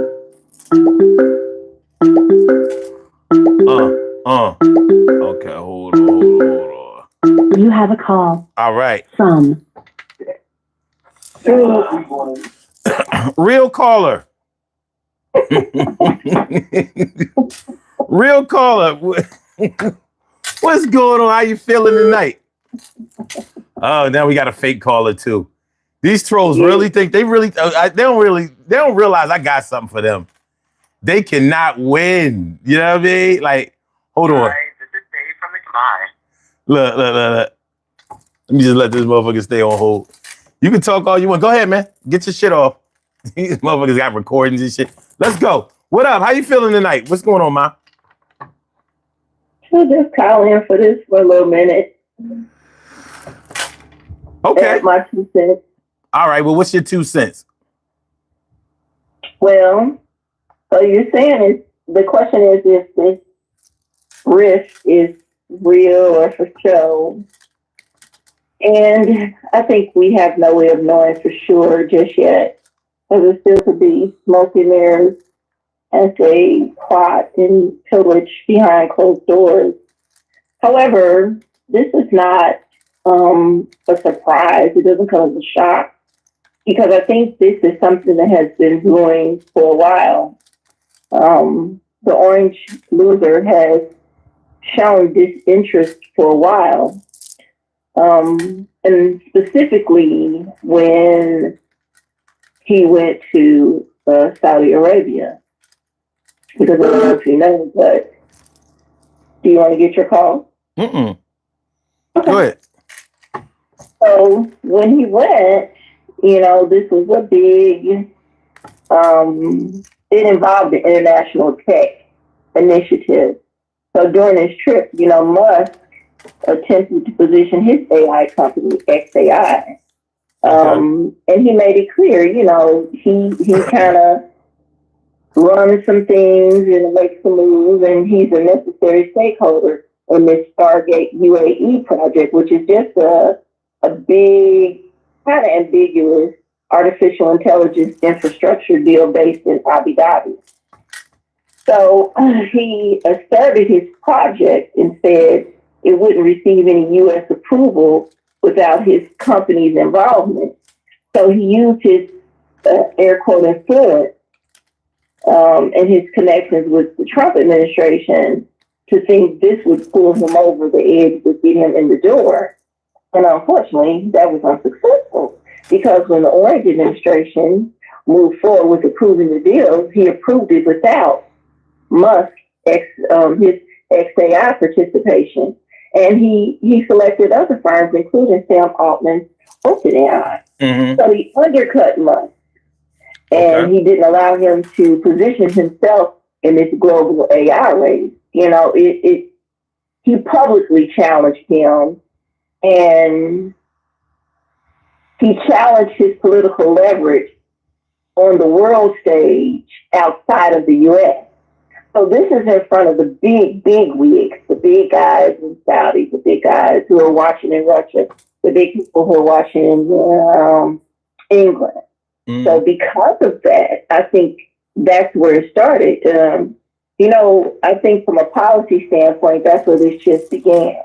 Okay, hold on. You have a call. All right. From Real caller. Real caller. What's going on? How you feeling tonight? Oh, now we got a fake caller too. These trolls really think they don't realize I got something for them. They cannot win. You know what I mean? Like, hold on. Hi, this is Dave from the Goodbye. Look. Let me just let this motherfucker stay on hold. You can talk all you want. Go ahead, man. Get your shit off. These motherfuckers got recordings and shit. Let's go. What up? How you feeling tonight? What's going on, Ma? I'll just call in for this for a little minute. Okay. That's my 2 cents. All right. Well, what's your 2 cents? Well, so you're saying the question is if this risk is real or for show. And I think we have no way of knowing for sure just yet. Because it still could be smoke and mirrors as they plot and pillage behind closed doors. However, this is not a surprise. It doesn't come as a shock. Because I think this is something that has been brewing for a while. The orange loser has shown disinterest for a while. And specifically when he went to Saudi Arabia. Because I don't know if you know, but do you want to get your call? Mm-mm. Okay. Go ahead. So when he went, this was a big, it involved the international tech initiative. So during his trip, Musk attempted to position his AI company, XAI. And he made it clear, he kind of runs some things and makes some moves, and he's a necessary stakeholder in this Stargate UAE project, which is just a big, kind of ambiguous artificial intelligence infrastructure deal based in Abu Dhabi. So he asserted his project and said it wouldn't receive any U.S. approval without his company's involvement. So he used his air quote influence and his connections with the Trump administration to think this would pull him over the edge, would get him in the door. And unfortunately, that was unsuccessful because when the Orange administration moved forward with approving the deals, he approved it without Musk, his XAI participation. And he selected other firms, including Sam Altman's OpenAI. Mm-hmm. So he undercut Musk. And he didn't allow him to position himself in this global AI race. You know, he publicly challenged him, and he challenged his political leverage on the world stage outside of the U.S. So this is in front of the big wigs, the big guys in Saudi, the big guys who are watching in Russia, the big people who are watching in England. So because of that, I think that's where it started. You know, I think from a policy standpoint, that's where this just began.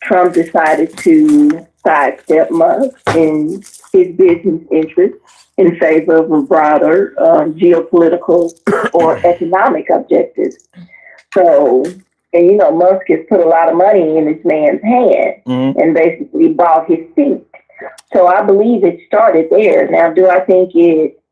Trump decided to sidestep Musk in his business interests in favor of a broader geopolitical or economic objectives. So, and you know, Musk has put a lot of money in this man's hand and basically bought his seat. So I believe it started there. Now, do I think it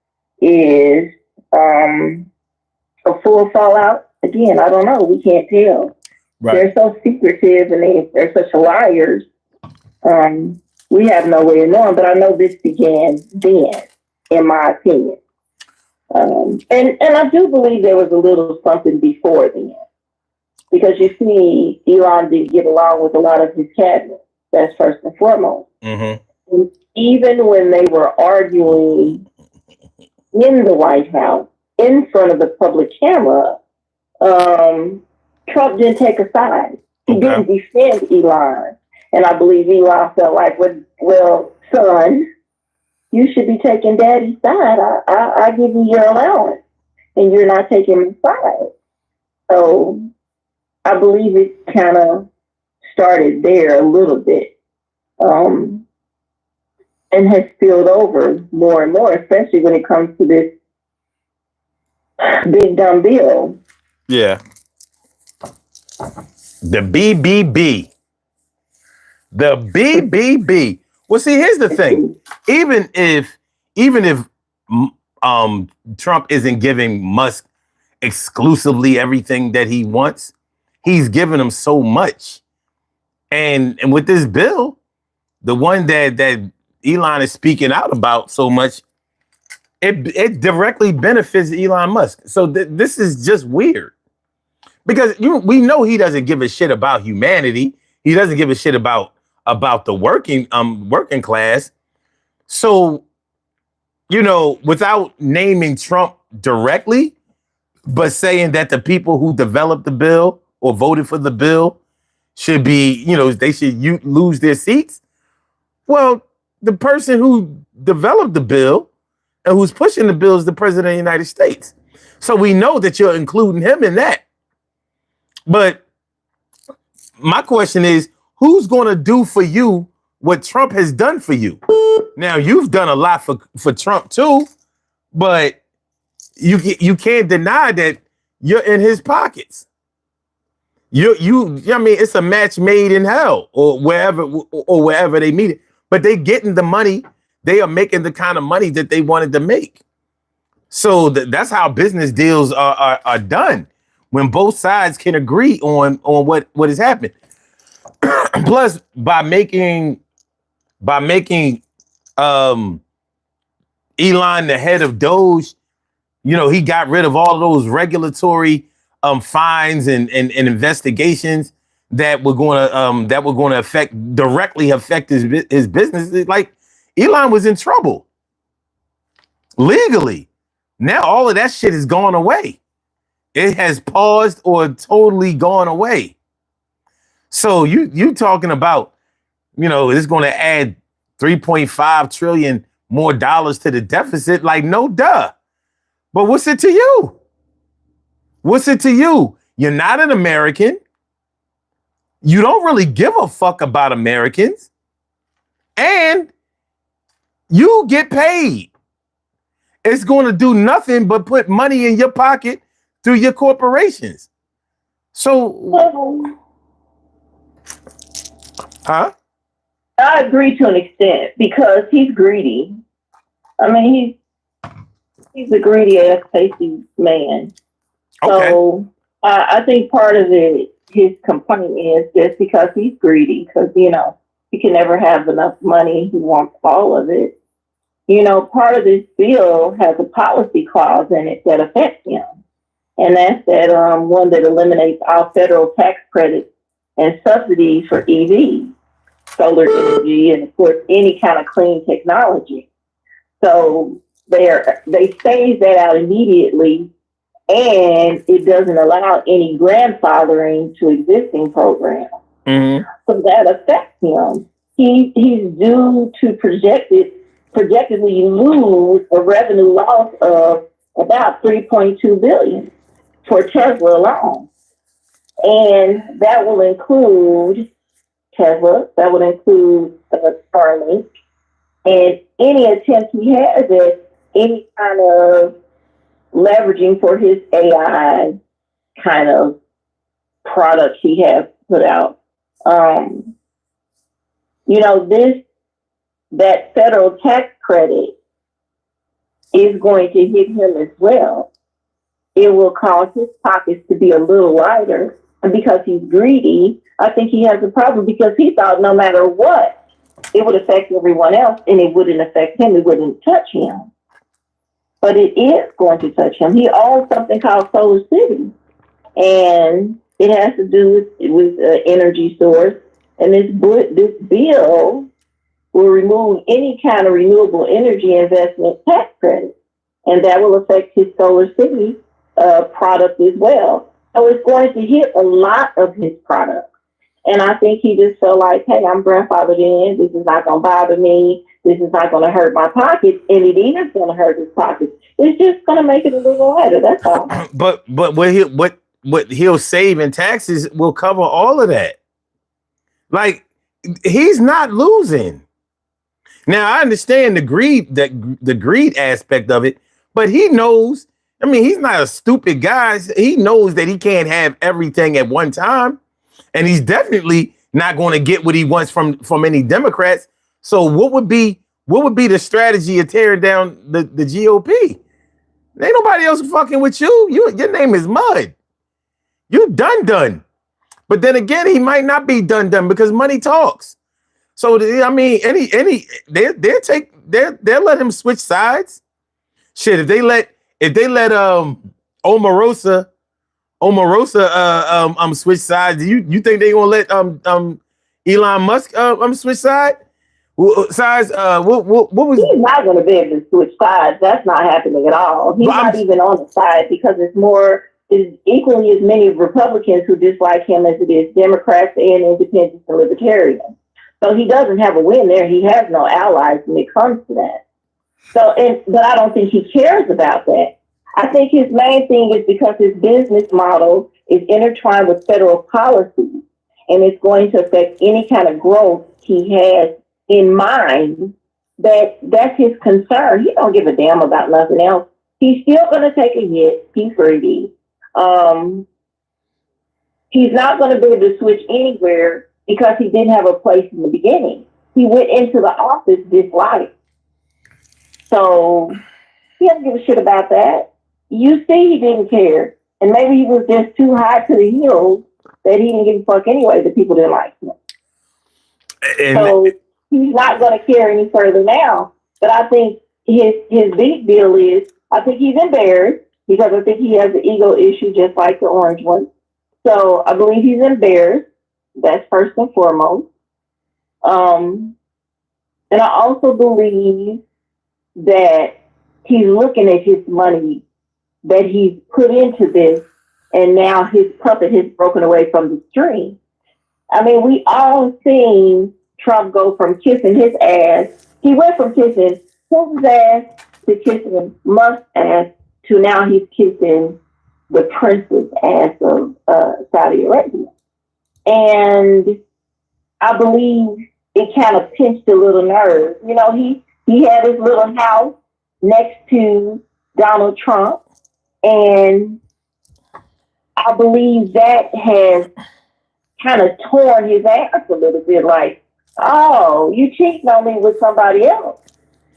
is a full fallout? Again, I don't know. We can't tell. Right. They're so secretive and they're such liars. We have no way of knowing, but I know this began then, in my opinion. And I do believe there was a little something before then. Because you see, Elon did get along with a lot of his cabinet. That's first and foremost. Mm-hmm. And even when they were arguing in the White House, in front of the public camera, Trump didn't take a side. He didn't defend Elon. And I believe Elon felt like, well, son, you should be taking daddy's side. I give you your allowance, and you're not taking my side. So I believe it kind of started there a little bit. And has spilled over more and more, especially when it comes to this big dumb bill. Yeah. The BBB. The BBB. Well, see, here's the thing. Even if Trump isn't giving Musk exclusively everything that he wants, he's giving him so much. And with this bill, the one that Elon is speaking out about so much, it directly benefits Elon Musk. So this is just weird. Because we know he doesn't give a shit about humanity. He doesn't give a shit about the working class. So, you know, without naming Trump directly, but saying that the people who developed the bill or voted for the bill should be, you know, they should lose their seats. Well, the person who developed the bill and who's pushing the bill is the president of the United States. So we know that you're including him in that. But my question is, who's going to do for you what Trump has done for you? Now, you've done a lot for Trump too, but you can't deny that you're in his pockets. I mean, it's a match made in hell or wherever they meet it. But they getting the money. They are making the kind of money that they wanted to make. So that's how business deals are done, when both sides can agree on what has happened. Plus, by making Elon the head of DOGE, you know, he got rid of all of those regulatory fines and investigations that were going to directly affect his business. Like, Elon was in trouble legally. Now all of that shit has gone away. It has paused or totally gone away. So you talking about, you know, it's going to add 3.5 trillion more dollars to the deficit? Like, no duh. But what's it to you? What's it to you? You're not an American. You don't really give a fuck about Americans. And you get paid. it's going to do nothing but put money in your pocket through your corporations. So, huh? I agree to an extent because he's greedy. I mean, he's a greedy ass pasty man. Okay. So I think part of it, his complaint is just because he's greedy, because he can never have enough money. He wants all of it. Part of this bill has a policy clause in it that affects him, and that's that one that eliminates all federal tax credits and subsidies for EV, solar energy, and of course any kind of clean technology. So they phase that out immediately, and it doesn't allow any grandfathering to existing programs. Mm-hmm. So that affects him. He's due to projectedly lose a revenue loss of about $3.2 billion for Tesla alone. And that will include Tesla, that would include Starlink, and any attempt he has at any kind of leveraging for his AI kind of products he has put out. That federal tax credit is going to hit him as well. It will cause his pockets to be a little lighter. And because he's greedy, I think he has a problem because he thought no matter what, it would affect everyone else and it wouldn't affect him. It wouldn't touch him. But it is going to touch him. He owns something called Solar City, and it has to do with energy source. And this bill will remove any kind of renewable energy investment tax credit, and that will affect his Solar City product as well. So it's going to hit a lot of his products. And I think he just felt like, hey, I'm grandfathered in. This is not going to bother me. This is not going to hurt my pockets. And it is going to hurt his pockets. It's just going to make it a little lighter. That's all. But what he'll save in taxes will cover all of that. Like, he's not losing. Now, I understand the greed aspect of it, but he knows. I mean, he's not a stupid guy. He knows that he can't have everything at one time, and he's definitely not going to get what he wants from any Democrats. So, what would be the strategy of tearing down the GOP? Ain't nobody else fucking with you. Your name is Mud. You done. But then again, he might not be done because money talks. So I mean, they'll let him switch sides. Shit, if they let Omarosa switch sides, do you think they gonna let Elon Musk switch sides? What was? He's not going to be able to switch sides. That's not happening at all. He's not even on the side because it's equally as many Republicans who dislike him as it is Democrats and independents and libertarians. So he doesn't have a win there. He has no allies when it comes to that. But I don't think he cares about that. I think his main thing is because his business model is intertwined with federal policy, and it's going to affect any kind of growth he has in mind. That's his concern. He don't give a damn about nothing else. He's still going to take a hit. He's greedy. He's not going to be able to switch anywhere because he didn't have a place in the beginning. He went into the office disliked. So he doesn't give a shit about that. You see he didn't care. And maybe he was just too high to the hills that he didn't give a fuck anyway that people didn't like him. So he's not going to care any further now. But I think his big deal is, I think he's embarrassed because I think he has an ego issue just like the orange one. So I believe he's embarrassed. That's first and foremost. And I also believe that he's looking at his money that he's put into this, and now his puppet has broken away from the string. I mean, we all seen Trump go from kissing his ass. He went from kissing Putin's ass to kissing Musk's ass to now he's kissing the prince's ass of Saudi Arabia. And I believe it kind of pinched a little nerve. You know, he had his little house next to Donald Trump. And I believe that has kind of torn his ass a little bit, like, oh, you cheating on me with somebody else.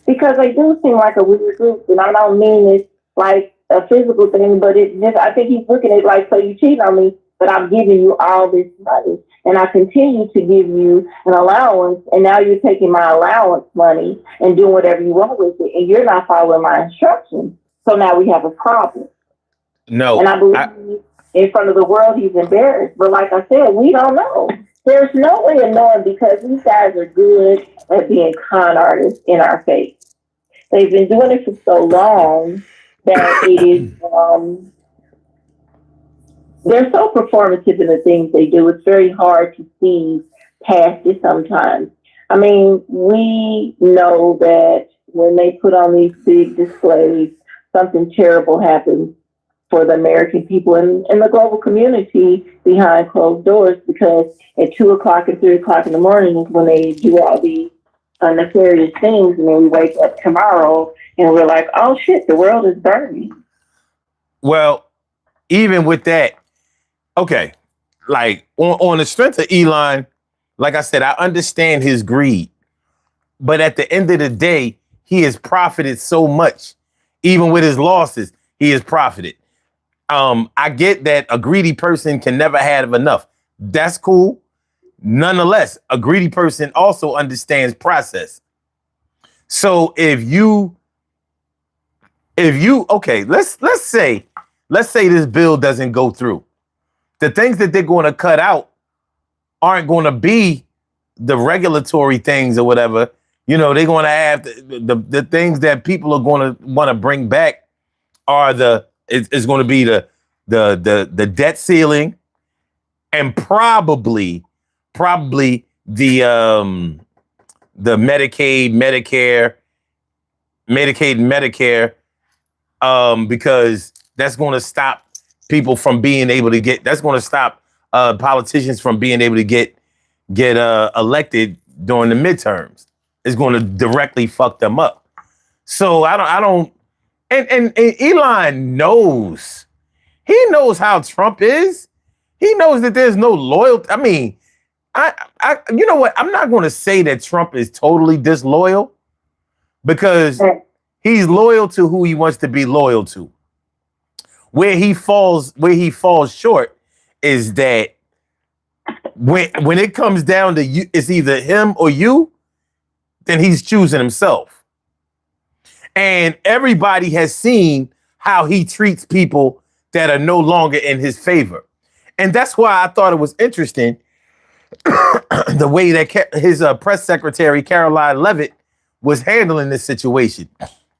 Because they do seem like a weird group, and I don't mean it like a physical thing, but it just, I think he's looking at it like, so you cheating on me, but I'm giving you all this money, and I continue to give you an allowance, and now you're taking my allowance money and doing whatever you want with it, and you're not following my instructions. So now we have a problem. No. And I believe in front of the world he's embarrassed. But like I said, we don't know. There's no way of knowing because these guys are good at being con artists in our face. They've been doing it for so long that it is, they're so performative in the things they do. It's very hard to see past it sometimes. I mean, we know that when they put on these big displays, something terrible happens for the American people and the global community behind closed doors, because at 2 o'clock and 3 o'clock in the morning is when they do all these nefarious things, and then we wake up tomorrow and we're like, oh shit, the world is burning. Well, even with that, okay, like on the strength of Elon, like I said, I understand his greed, but at the end of the day, he has profited so much. Even with his losses, he has profited. I get that a greedy person can never have enough. That's cool. Nonetheless, a greedy person also understands process. So if you okay, let's say this bill doesn't go through. The things that they're going to cut out aren't going to be the regulatory things or whatever. You know, they're going to have the things that people are going to want to bring back are it's going to be the debt ceiling and probably the Medicaid, Medicare, because that's going to stop people from being able to that's going to stop politicians from being able to get elected during the midterms. It's going to directly fuck them up. So I don't, and Elon knows. He knows how Trump is. He knows that there's no loyalty. I mean, you know what? I'm not going to say that Trump is totally disloyal, because he's loyal to who he wants to be loyal to. Where he falls short is that when it comes down to you, it's either him or you, then he's choosing himself. And everybody has seen how he treats people that are no longer in his favor. And that's why I thought it was interesting the way that his press secretary, Caroline Levitt, was handling this situation.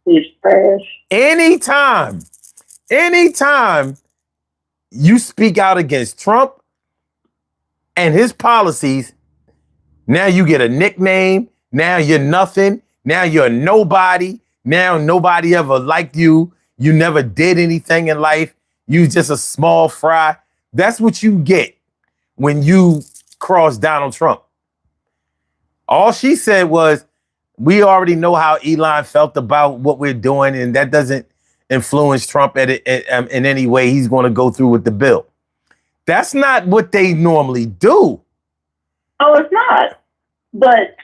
He's trash. Anytime you speak out against Trump and his policies, now you get a nickname. Now you're nothing. Now you're nobody. Now nobody ever liked you. You never did anything in life. You just a small fry. That's what you get when you cross Donald Trump. All she said was, we already know how Elon felt about what we're doing, and that doesn't influence Trump in any way. He's going to go through with the bill. That's not what they normally do. Oh, it's not. But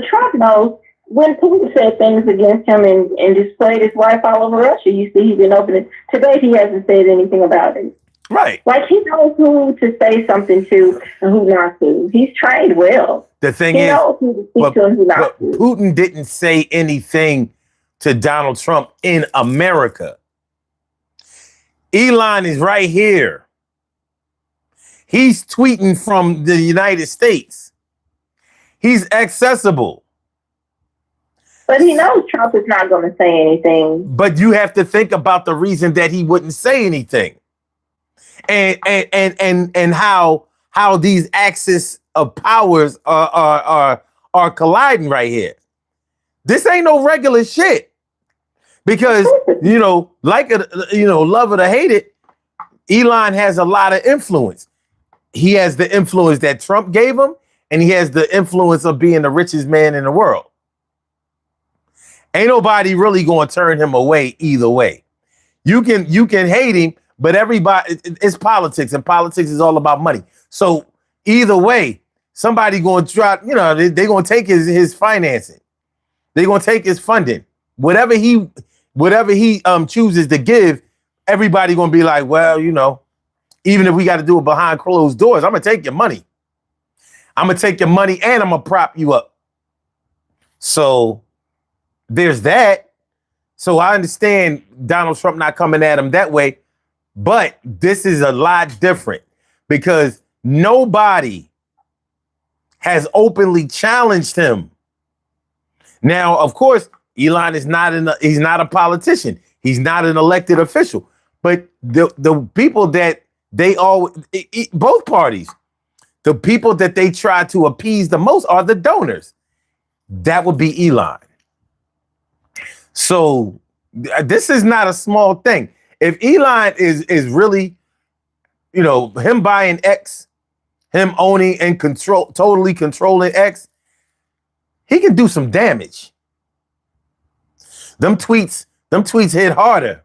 Trump knows when Putin said things against him and displayed his wife all over Russia. You see, he's been opening. Today, he hasn't said anything about it. Right. Like, he knows who to say something to and who not to. He's trained well. The thing he is, knows who to speak to and who not to. Putin didn't say anything to Donald Trump in America. Elon is right here. He's tweeting from the United States. He's accessible. But he knows Trump is not going to say anything. But you have to think about the reason that he wouldn't say anything. And how these axes of powers are colliding right here. This ain't no regular shit. Because, you know, love it or hate it, Elon has a lot of influence. He has the influence that Trump gave him, and he has the influence of being the richest man in the world. Ain't nobody really gonna turn him away either way. You can hate him, but everybody, it's politics, and politics is all about money. So either way, somebody gonna try, they gonna take his financing. They're gonna take his funding. Whatever he chooses to give, everybody gonna be like, well, even if we got to do it behind closed doors, I'm gonna take your money. I'm gonna take your money and I'm gonna prop you up. So there's that. So I understand Donald Trump not coming at him that way, but this is a lot different because nobody has openly challenged him. Now, of course, Elon is he's not a politician. He's not an elected official. But the people that both parties, the people that they try to appease the most are the donors. That would be Elon. So this is not a small thing. If Elon is really, him buying X, him owning and totally controlling X, he can do some damage. Them tweets hit harder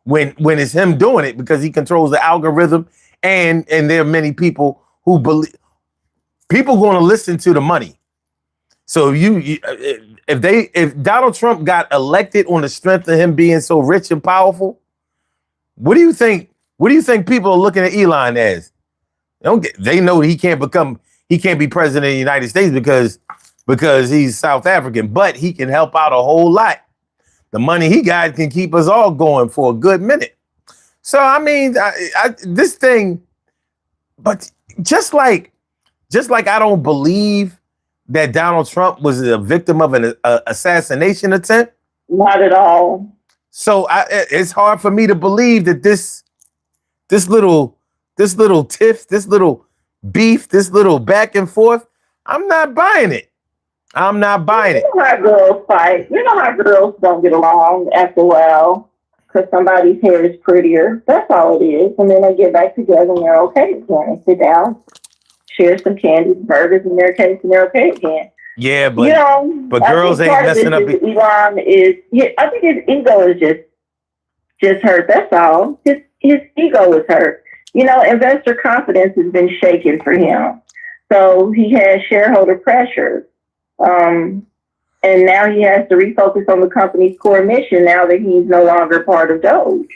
when it's him doing it because he controls the algorithm, and there are many people who believe people going to listen to the money. So if Donald Trump got elected on the strength of him being so rich and powerful, what do you think people are looking at Elon as? They know he can't be president of the United States because he's South African, but he can help out a whole lot. The money he got can keep us all going for a good minute. So I mean, this thing, but just like I don't believe that Donald Trump was a victim of an assassination attempt. Not at all. So it's hard for me to believe that this little tiff, this little beef, this little back and forth, I'm not buying it. I'm not buying it. You know how girls fight. You know how girls don't get along after a while because somebody's hair is prettier. That's all it is. And then they get back together and they're okay again. Sit down, share some candy, burgers in their case, and they're okay again. Yeah, but girls ain't messing up. Elon I think his ego is just hurt. That's all. His ego is hurt. Investor confidence has been shaken for him. So he has shareholder pressure. And now he has to refocus on the company's core mission now that he's no longer part of DOGE.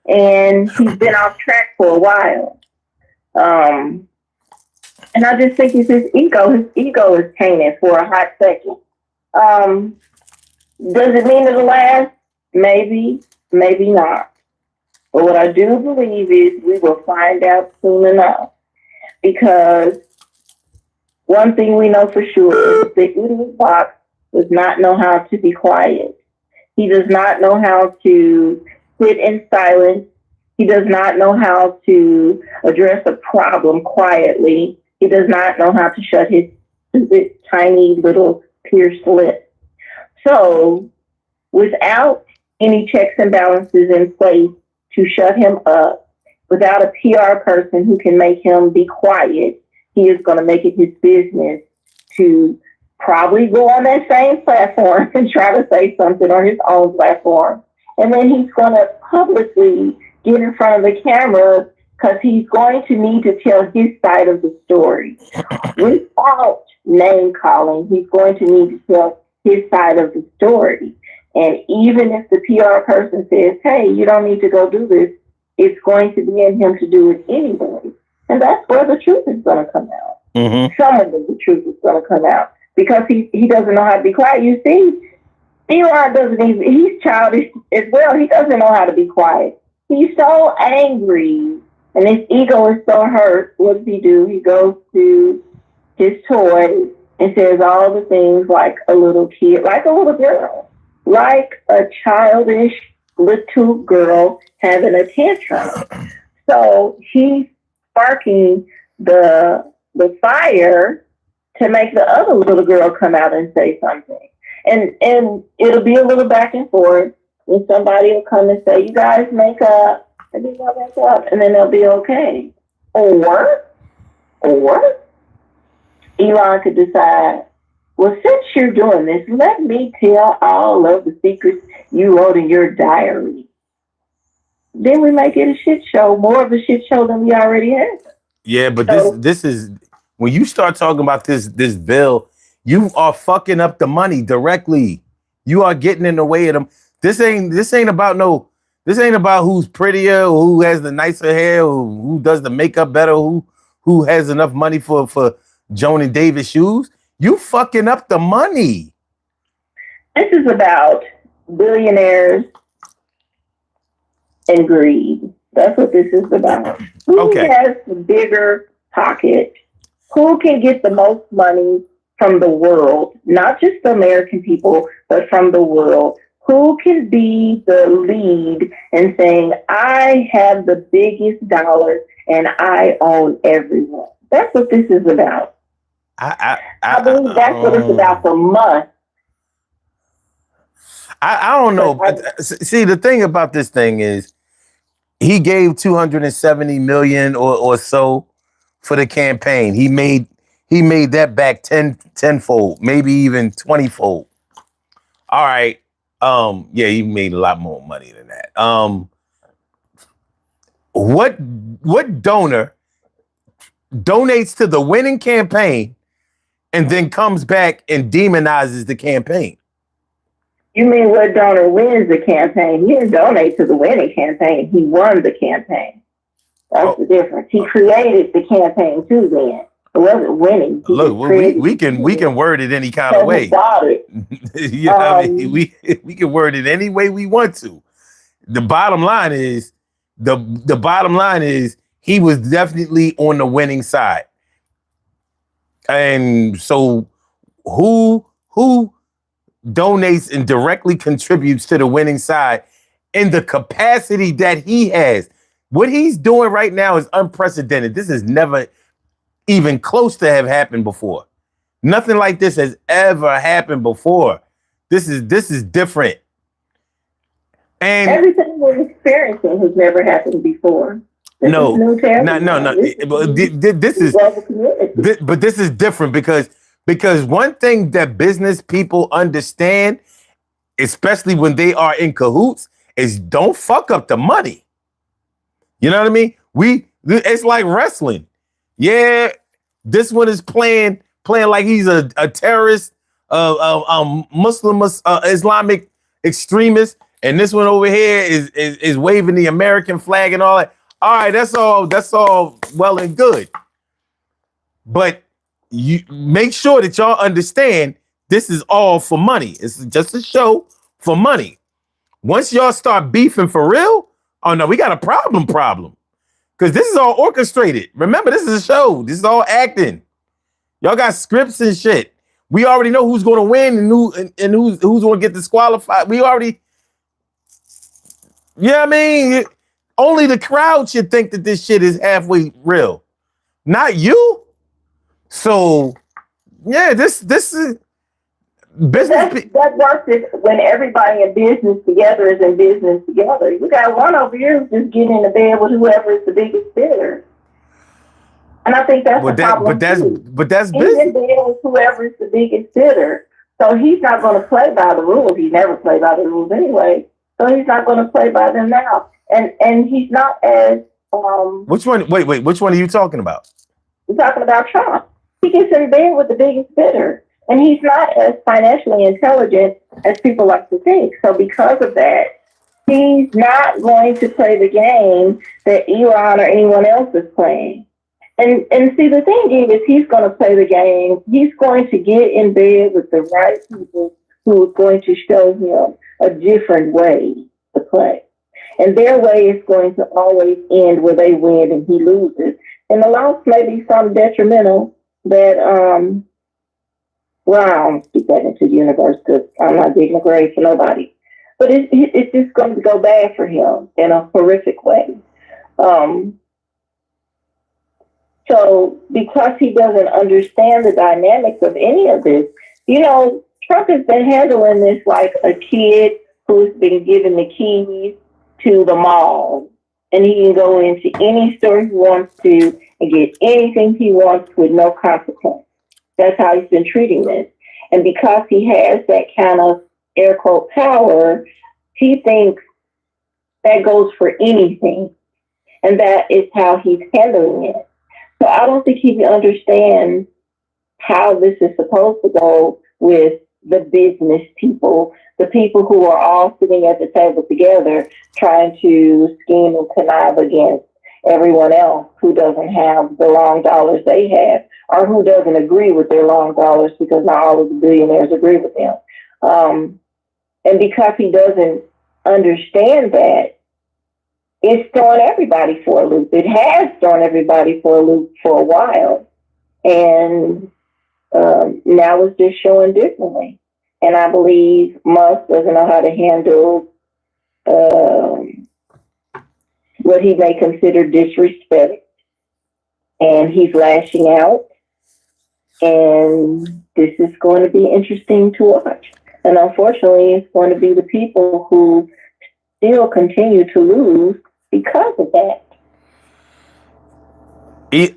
And he's been off track for a while. And I just think it's his ego. His ego is tainted for a hot second. Does it mean it'll last? Maybe, maybe not. But what I do believe is we will find out soon enough. Because one thing we know for sure is that Goetimism Fox does not know how to be quiet. He does not know how to sit in silence. He does not know how to address a problem quietly. He does not know how to shut his stupid, tiny little pierced lips. So, without any checks and balances in place to shut him up, without a PR person who can make him be quiet, he is going to make it his business to probably go on that same platform and try to say something on his own platform. And then he's going to publicly get in front of the camera because he's going to need to tell his side of the story. Without name calling, he's going to need to tell his side of the story. And even if the PR person says, hey, you don't need to go do this, it's going to be in him to do it anyway. And that's where the truth is going to come out. Mm-hmm. Some of the truth is going to come out because he doesn't know how to be quiet. You see, Elon doesn't even, he's childish as well. He doesn't know how to be quiet. He's so angry and his ego is so hurt. What does he do? He goes to his toy and says all the things like a little kid, like a little girl, like a childish little girl having a tantrum. So he's sparking the fire to make the other little girl come out and say something. And it'll be a little back and forth. And somebody will come and say, you guys make up. And then they'll make up. And then they'll be okay. Or Elon could decide, well, since you're doing this, let me tell all of the secrets you wrote in your diary. Then we might get a shit show, more of a shit show than we already have. Yeah, but So- this is when you start talking about this bill, you are fucking up the money directly. You are getting in the way of them. This ain't about who's prettier, or who has the nicer hair, or who does the makeup better, who has enough money for Joan and David shoes. You fucking up the money. This is about billionaires and greed. That's what this is about. Who has the bigger pocket? Who can get the most money from the world? Not just the American people, but from the world. Who can be the lead in saying, I have the biggest dollars and I own everyone? That's what this is about. I believe that's what it's about for Musk. I don't know. See, the thing about this thing is he gave 270 million or so for the campaign. He made that back tenfold, maybe even 20-fold. All right. Yeah, he made a lot more money than that. What donor donates to the winning campaign and then comes back and demonizes the campaign? You mean what donor wins the campaign? He didn't donate to the winning campaign. He won the campaign. That's the difference. He created the campaign too then. It wasn't winning. Look, we can word it any kind of way. You know what I mean? We can word it any way we want to. The bottom line is he was definitely on the winning side. And so who donates and directly contributes to the winning side in the capacity that he has? What he's doing right now is unprecedented. This has never even close to have happened before. Nothing like this has ever happened before. This is different. And everything we're experiencing has never happened before. No. This is different because one thing that business people understand, especially when they are in cahoots, is don't fuck up the money. You know what I mean? It's like wrestling. Yeah, this one is playing like he's a terrorist, Muslim, Islamic extremist, and this one over here is waving the American flag and all that. All right, that's all well and good, but you make sure that y'all understand this is all for money. It's just a show for money. Once y'all start beefing for real, oh no, we got a problem. Because this is all orchestrated. Remember, this is a show. This is all acting. Y'all got scripts and shit. We already know who's going to win and who's going to get disqualified. We already, you know what I mean? Only the crowd should think that this shit is halfway real, not you. So, yeah, this is business. That works when everybody in business together is in business together. You got one over here who's just getting into bed with whoever is the biggest bidder. And I think that's the problem. But that's he's business. in bed with whoever is the biggest bidder. So he's not going to play by the rules. He never played by the rules anyway. So he's not going to play by them now. And he's not as Which one? Wait. Which one are you talking about? I'm talking about Trump. He gets in bed with the biggest bidder. And he's not as financially intelligent as people like to think. So because of that, he's not going to play the game that Elon or anyone else is playing. And see, the thing is, he's going to play the game. He's going to get in bed with the right people who are going to show him a different way to play. And their way is going to always end where they win and he loses. And the loss may be some detrimental that, well, I don't speak that into the universe because I'm not digging a grave for nobody. But it's just going to go bad for him in a horrific way. So because he doesn't understand the dynamics of any of this, you know, Trump has been handling this like a kid who's been given the keys to the mall. And he can go into any store he wants to and get anything he wants with no consequence. That's how he's been treating this. And because he has that kind of air quote power, he thinks that goes for anything. And that is how he's handling it. So I don't think he understands how this is supposed to go with the business people, the people who are all sitting at the table together trying to scheme and connive against everyone else who doesn't have the long dollars they have, or who doesn't agree with their long dollars, because not all of the billionaires agree with them. And because he doesn't understand that, it's throwing everybody for a loop. It has thrown everybody for a loop for a while. And now it's just showing differently. And I believe Musk doesn't know how to handle what he may consider disrespect. And he's lashing out. And this is going to be interesting to watch. And unfortunately, it's going to be the people who still continue to lose because of that.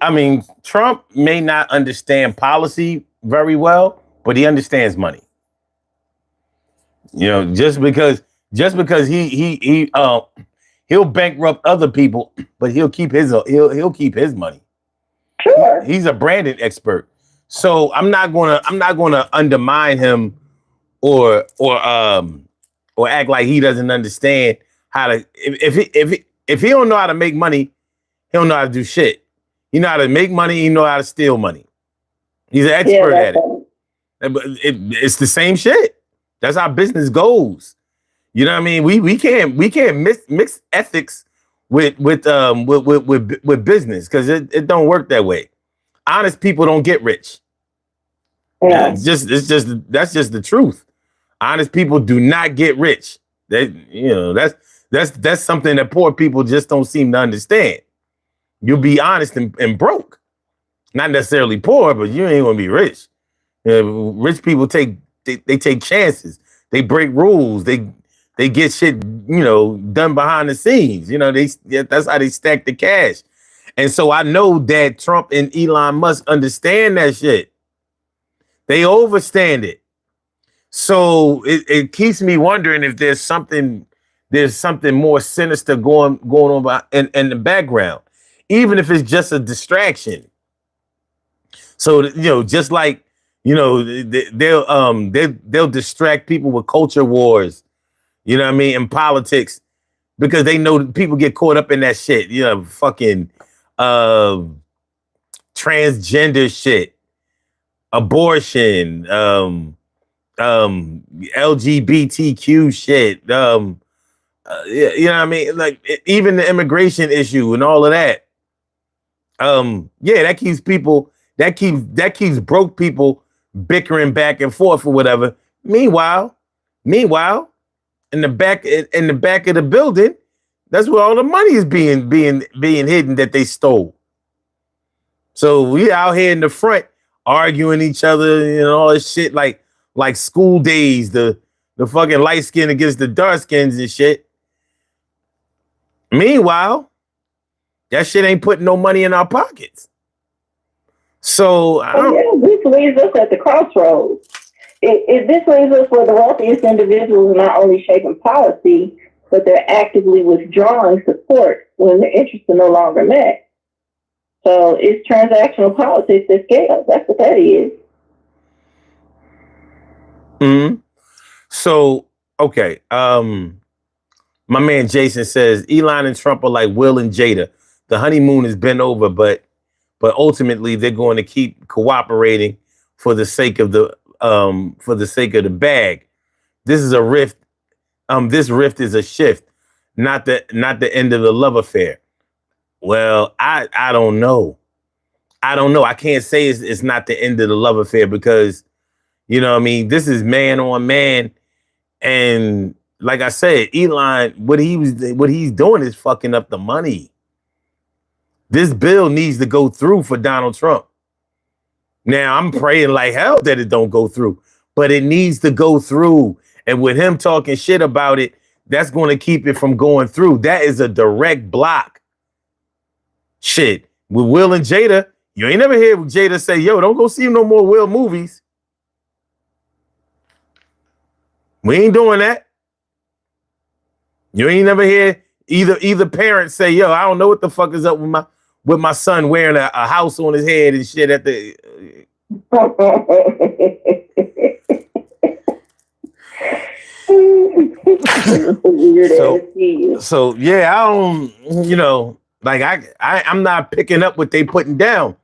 I mean, Trump may not understand policy very well, but he understands money. You know, just because he'll bankrupt other people, but he'll keep his money. Sure. He's a branding expert. So I'm not gonna undermine him or act like he doesn't understand how to. If he don't know how to make money, he don't know how to do shit. He know how to make money. He know how to steal money. He's an expert at it. It's the same shit. That's how business goes. You know what I mean? We can't mix ethics with business, because it don't work that way. Honest people don't get rich. Yeah. That's just the truth. Honest people do not get rich. That's something that poor people just don't seem to understand. You'll be honest and broke. Not necessarily poor, but you ain't gonna be rich. Rich people take chances. They break rules. They get shit, done behind the scenes. That's how they stack the cash. And so I know that Trump and Elon Musk understand that shit. They overstand it. So it keeps me wondering if there's something more sinister going on in the background, even if it's just a distraction. So just like they'll distract people with culture wars, and politics, because they know that people get caught up in that shit. Fucking transgender shit, abortion, LGBTQ shit. You know what I mean? Like even the immigration issue and all of that. That keeps people. That keeps broke people bickering back and forth or whatever. Meanwhile, in the back of the building, that's where all the money is being hidden that they stole. So we out here in the front arguing each other and all this shit like school days, the fucking light skin against the dark skins and shit. Meanwhile, that shit ain't putting no money in our pockets. So this leaves us at the crossroads. This leaves us where the wealthiest individuals are not only shaping policy, but they're actively withdrawing support when their interests are no longer met. So it's transactional politics that scales. That's what that is. Mm-hmm. So, okay. My man Jason says Elon and Trump are like Will and Jada. The honeymoon has been over, but ultimately they're going to keep cooperating for the sake of the bag. This is a rift. This rift is a shift, not the end of the love affair. Well, I don't know. I can't say it's not the end of the love affair, because this is man on man, and like I said, Elon, what he's doing is fucking up the money. This bill needs to go through for Donald Trump. Now, I'm praying like hell that it don't go through, but it needs to go through. And with him talking shit about it, that's going to keep it from going through. That is a direct block. Shit. With Will and Jada, you ain't never heard Jada say, yo, don't go see no more Will movies. We ain't doing that. You ain't never hear either parent say, yo, I don't know what the fuck is up with my son wearing a house on his head and shit at the so yeah, I don't, like I'm not picking up what they putting down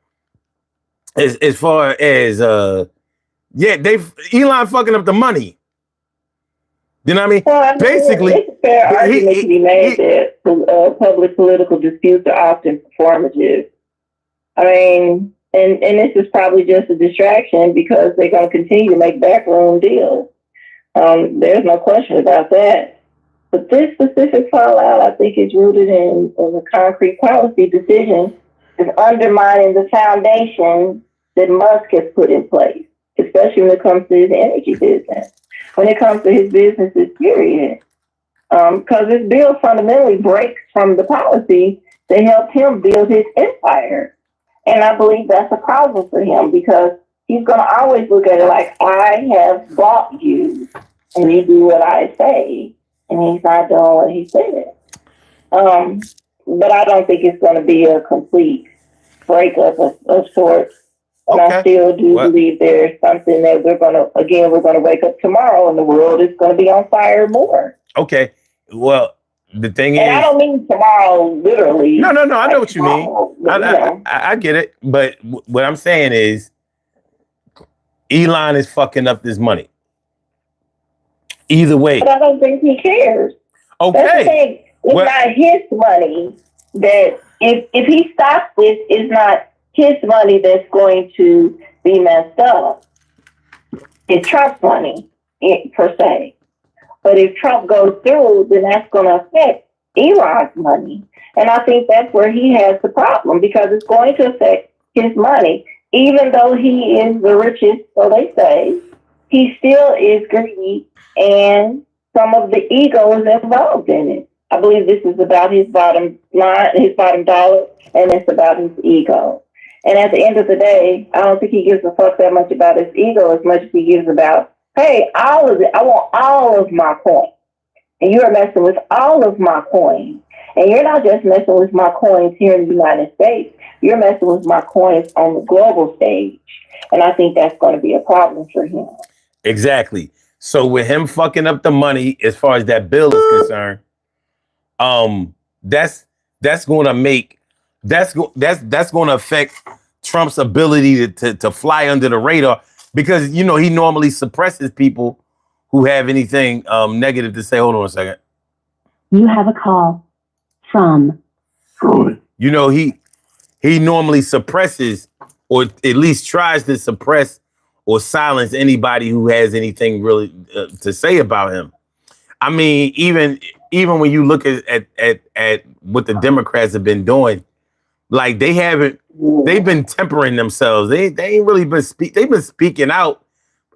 as far as Elon fucking up the money. You know what I mean? Well, Basically, it's a fair argument to be made that public political disputes are often performative. I mean, and this is probably just a distraction because they're going to continue to make backroom deals. There's no question about that. But this specific fallout, I think, is rooted in a concrete policy decision is undermining the foundation that Musk has put in place, especially when it comes to his energy business. When it comes to his businesses, period. Because this bill fundamentally breaks from the policy that helped him build his empire. And I believe that's a problem for him because he's going to always look at it like, I have bought you and you do what I say. And he's not doing what he said. But I don't think it's going to be a complete breakup of sorts. And I still do believe there's something that we're going to wake up tomorrow and the world is going to be on fire more. Okay. Well, the thing is, I don't mean tomorrow literally. No. I know what you mean. I get it. But what I'm saying is Elon is fucking up this money. Either way. But I don't think he cares. Okay. That's the thing. It's not his money that if he stops this, it's not his money that's going to be messed up. It's Trump's money, per se. But if Trump goes through, then that's going to affect Elon's money. And I think that's where he has the problem because it's going to affect his money. Even though he is the richest, so they say, he still is greedy and some of the ego is involved in it. I believe this is about his bottom line, his bottom dollar, and it's about his ego. And at the end of the day, I don't think he gives a fuck that much about his ego as much as he gives about, hey, all of it, I want all of my coins. And you are messing with all of my coins. And you're not just messing with my coins here in the United States. You're messing with my coins on the global stage. And I think that's going to be a problem for him. Exactly. So with him fucking up the money, as far as that bill is concerned, that's going to make that's going to affect Trump's ability to fly under the radar because he normally suppresses people who have anything negative to say. Hold on a second. You have a call from. He normally suppresses or at least tries to suppress or silence anybody who has anything really to say about him. I mean, even when you look at what the Democrats have been doing, like they've been tempering themselves. They ain't really been they've been speaking out.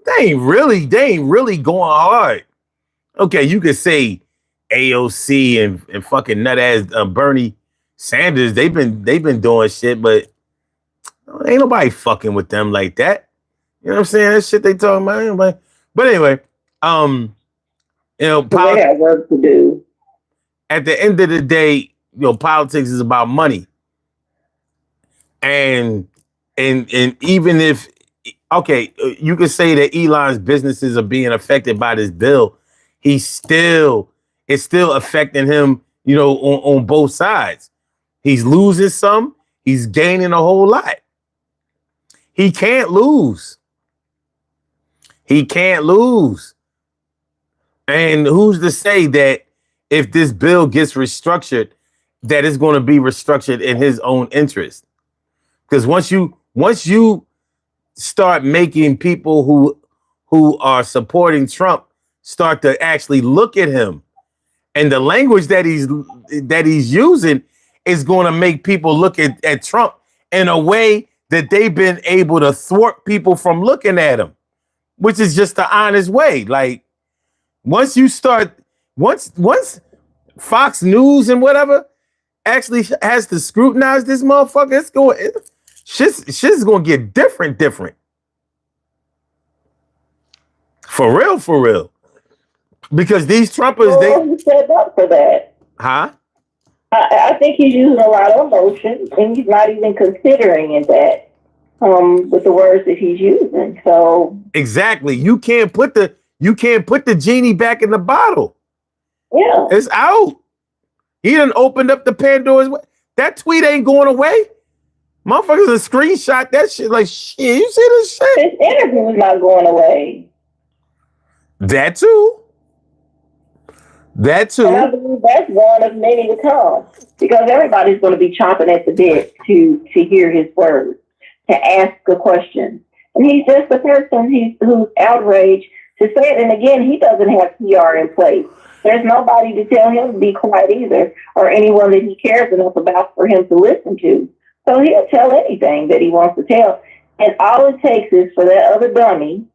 They ain't really going hard. Okay, you could say AOC and fucking nut ass Bernie Sanders. They've been doing shit, but ain't nobody fucking with them like that. You know what I'm saying? That shit they talking about. Anybody. But anyway, they have work to do. At the end of the day, politics is about money. And even if, you could say that Elon's businesses are being affected by this bill, it's still affecting him, on both sides. He's losing some, he's gaining a whole lot. He can't lose. And who's to say that if this bill gets restructured, that it's going to be restructured in his own interest? Because once you start making people who are supporting Trump start to actually look at him, and the language that he's using is going to make people look at Trump in a way that they've been able to thwart people from looking at him, which is just the honest way. Like once Fox News and whatever actually has to scrutinize this motherfucker, shit's gonna get different. For real. Because these Trumpers, Well, he set up for that. huh? I think he's using a lot of emotion, and he's not even considering it that with the words that he's using. So Exactly. You can't put the genie back in the bottle. yeah, It's out. He done opened up the Pandora's. That tweet ain't going away. Motherfuckers a screenshot that shit like shit. You see this shit? his interview is not going away. That too. That And I too. believe that's one of many to come, because everybody's going to be chomping at the bit to hear his words, to ask a question. And he's just the person who's outraged to say it. And again, he doesn't have PR in place. There's nobody to tell him to be quiet either, or anyone that he cares enough about for him to listen to. So he'll tell anything that he wants to tell. And all it takes is for that other dummy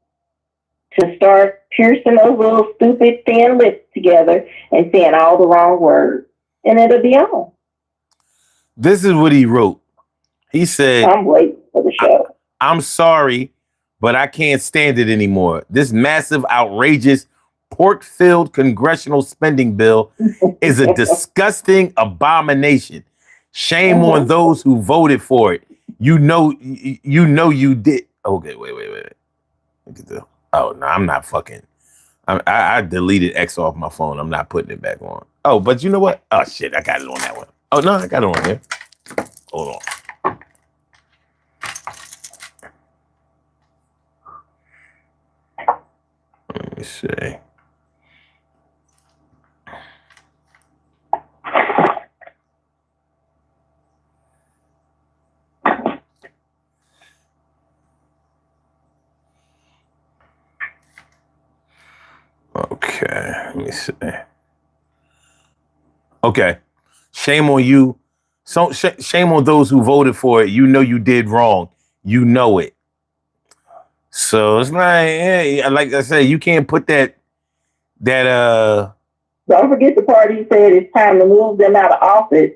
to start piercing those little stupid thin lips together and saying all the wrong words. And it'll be on. This is what he wrote. He said, I'm waiting for the show. I'm sorry, but I can't stand it anymore. This massive, outrageous, pork-filled congressional spending bill is a disgusting abomination. Shame on those who voted for it. You know you did. Okay, wait. Look at this. Oh, no, I'm not fucking. I deleted X off my phone. I'm not putting it back on. Oh, but you know what? Oh, shit, I got it on that one. Oh, no, I got it on here. Hold on. Let me see. Okay, let me see. Okay, shame on you. So shame on those who voted for it. You know you did wrong. You know it. So it's like, hey, like I said, you can't put that. Don't forget the part he said it's time to move them out of office.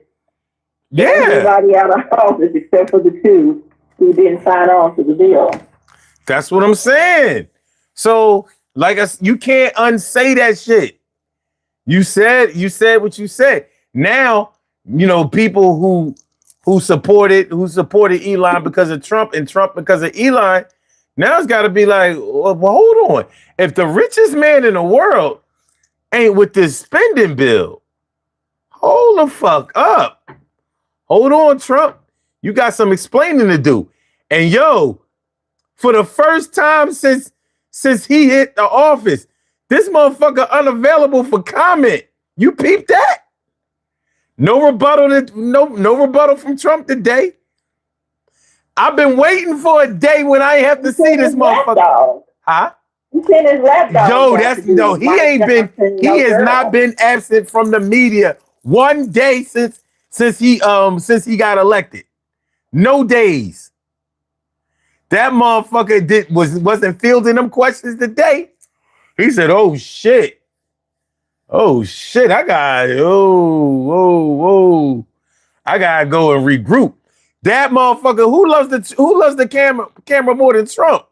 Yeah. Everybody out of office except for the two who didn't sign on to the bill. That's what I'm saying. So, like you can't unsay that shit. You said what you said. Now, you know, people who supported Elon because of Trump and Trump because of Elon, now it's got to be like, well, hold on. If the richest man in the world ain't with this spending bill, hold the fuck up. Hold on, Trump. You got some explaining to do. And yo, for the first time since he hit the office, this motherfucker unavailable for comment. You peeped that? No rebuttal. No rebuttal from Trump today. I've been waiting for a day when I have to see this motherfucker. Huh? He sent his lapdog. Yo, he has not been absent from the media one day since he got elected. No days. That motherfucker wasn't fielding them questions today. He said, "Oh shit, I gotta go and regroup." That motherfucker who loves the camera more than Trump.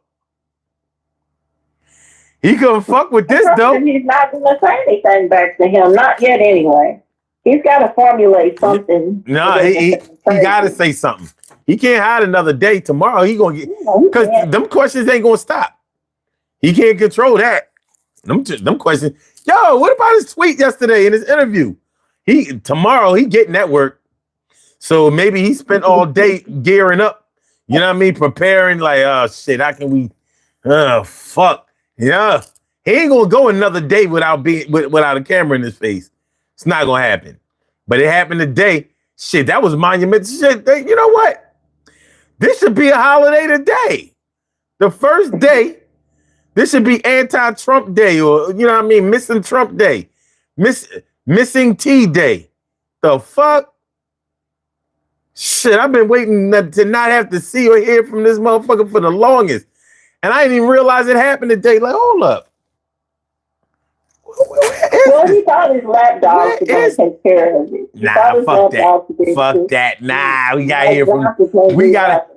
He couldn't fuck with this though. He's not gonna say anything back to him, not yet anyway. He's got to formulate something. No, he got to say something. He can't hide another day. Tomorrow he gonna get, because them questions ain't gonna stop. He can't control that. Them questions. Yo, what about his tweet yesterday in his interview? Tomorrow he getting that work. So maybe he spent all day gearing up. You know what I mean? Preparing like, oh shit, how can we? Oh fuck, yeah. He ain't gonna go another day without a camera in his face. It's not gonna happen. But it happened today. Shit, that was monumental shit. You know what? This should be a holiday today. The first day. This should be anti-Trump day, or you know what I mean, missing Trump day, missing T day. The fuck? Shit, I've been waiting to not have to see or hear from this motherfucker for the longest, and I didn't even realize it happened today. Like, hold up. Well, he thought his lapdog was going to take care of it. Nah, fuck that. Fuck that. Nah, we got to hear from.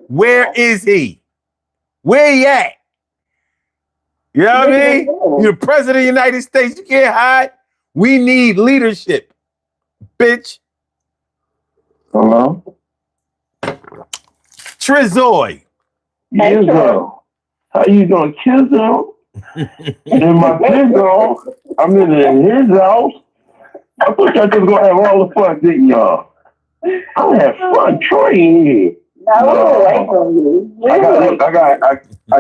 Where is he? Where he at? You know what I mean? You're the president of the United States. You can't hide. We need leadership, bitch. Hello? Trezoy. Yizzo. How you doing, Kizzo? In my Kizzo, I'm in his house. I thought y'all just gonna have all the fun, didn't y'all? I had fun training here. I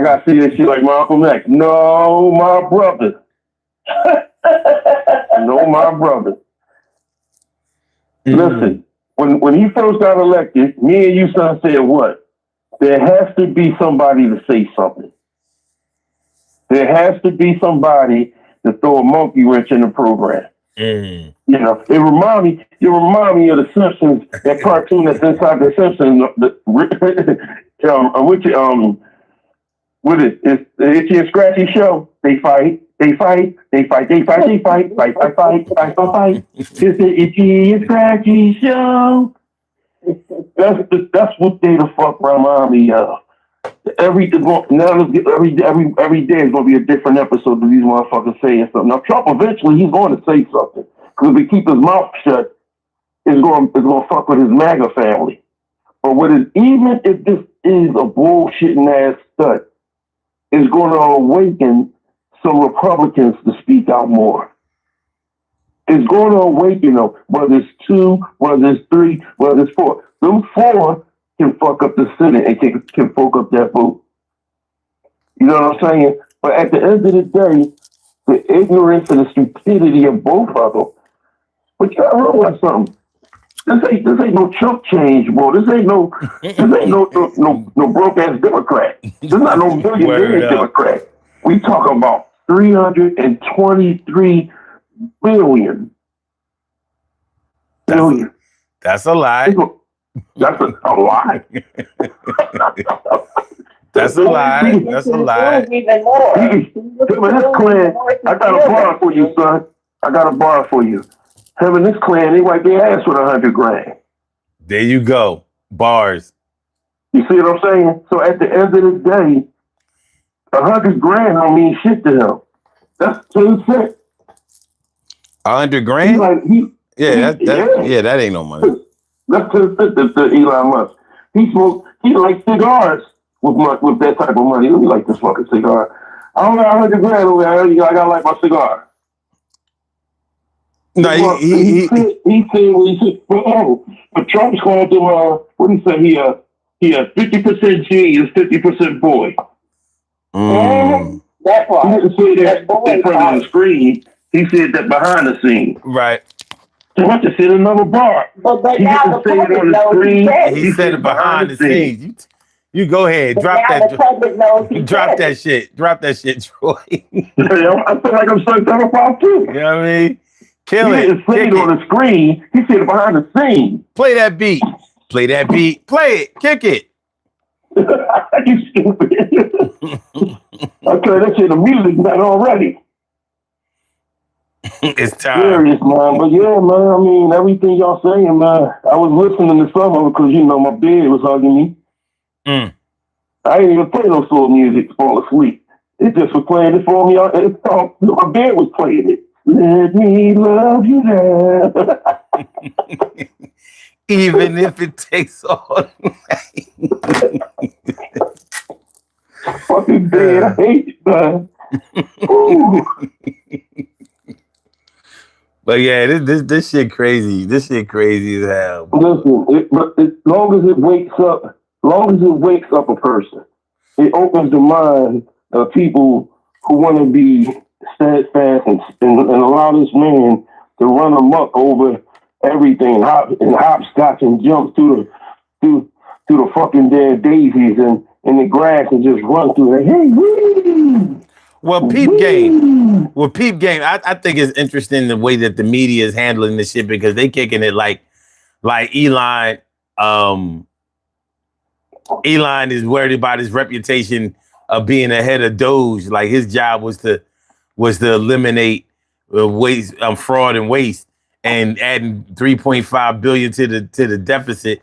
got to see this shit like Malcolm X. No, my brother. No, my brother. Listen, when he first got elected, me and you son said what? There has to be somebody to say something. There has to be somebody to throw a monkey wrench in the program. You know, it remind me of the Simpsons, that cartoon that's inside the Simpsons. What is it? The Itchy and Scratchy show. They fight. It's the Itchy and Scratchy show. That's what they the fuck remind me of. Every day is gonna be a different episode of these motherfuckers saying something. Now Trump eventually he's going to say something, because if he keep his mouth shut, it's going to fuck with his MAGA family. But even if this is a bullshitting ass stunt, it's going to awaken some Republicans to speak out more. It's going to awaken them, whether it's 2, whether it's 3, whether it's 4. Those 4 can fuck up the Senate and can fuck up that vote. You know what I'm saying? But at the end of the day, the ignorance and the stupidity of both of them. But you gotta realize something. This ain't no chump change, bro. This ain't no broke ass Democrat. This not no million Democrat. We talking about 323 billion. That's a lie. That's a lie. That's a lie. That's a lie. Even more. This clan, I got a bar for you, son. I got a bar for you. Him and this clan, they wipe their ass with $100,000. There you go. Bars. You see what I'm saying? So at the end of the day, $100,000 don't mean shit to him. That's 10 cents. $100,000? That ain't no money. That's 10 cents to Elon Musk. He likes cigars with that type of money. Let me like this fucking cigar. I don't got $100,000 over there. I gotta like my cigar. No, he said what he said. But Trump's called him, what did he say? He a 50% genius, 50% boy. That part. He didn't say that in front of the screen. He said that behind the scene. Right. So I just said another bar. But he now didn't say it on the screen. He said it behind the scenes. You go ahead. Drop that. Drop that shit. Drop that shit, Troy. I feel like I'm sucked up about too. You know what I mean? Kill he it. didn't say it on the screen. He said it behind the scene. Play that beat. Play that beat. Play it. Kick it. You stupid. Okay, that shit the music not already. It's time. Serious, man. But yeah, man, I mean, everything y'all saying, man. I was listening to some of it because, my bed was hugging me. I didn't even play no soul music to fall asleep. It just was playing it for me. My bed was playing it. Let me love you now. Even if it takes all night. Fucking bed. I hate it, man. Ooh. But yeah, this shit crazy. This shit crazy as hell. Listen, as long as it wakes up a person, it opens the mind of people who want to be steadfast and allow this man to run amok over everything and hopscotch and jump through the fucking dead daisies and the grass and just run through it. Hey, woo! Well, peep game. I think it's interesting the way that the media is handling this shit, because they kicking it like Elon. Elon is worried about his reputation of being ahead of DOGE. Like his job was to eliminate waste, fraud and waste, and adding 3.5 billion to the deficit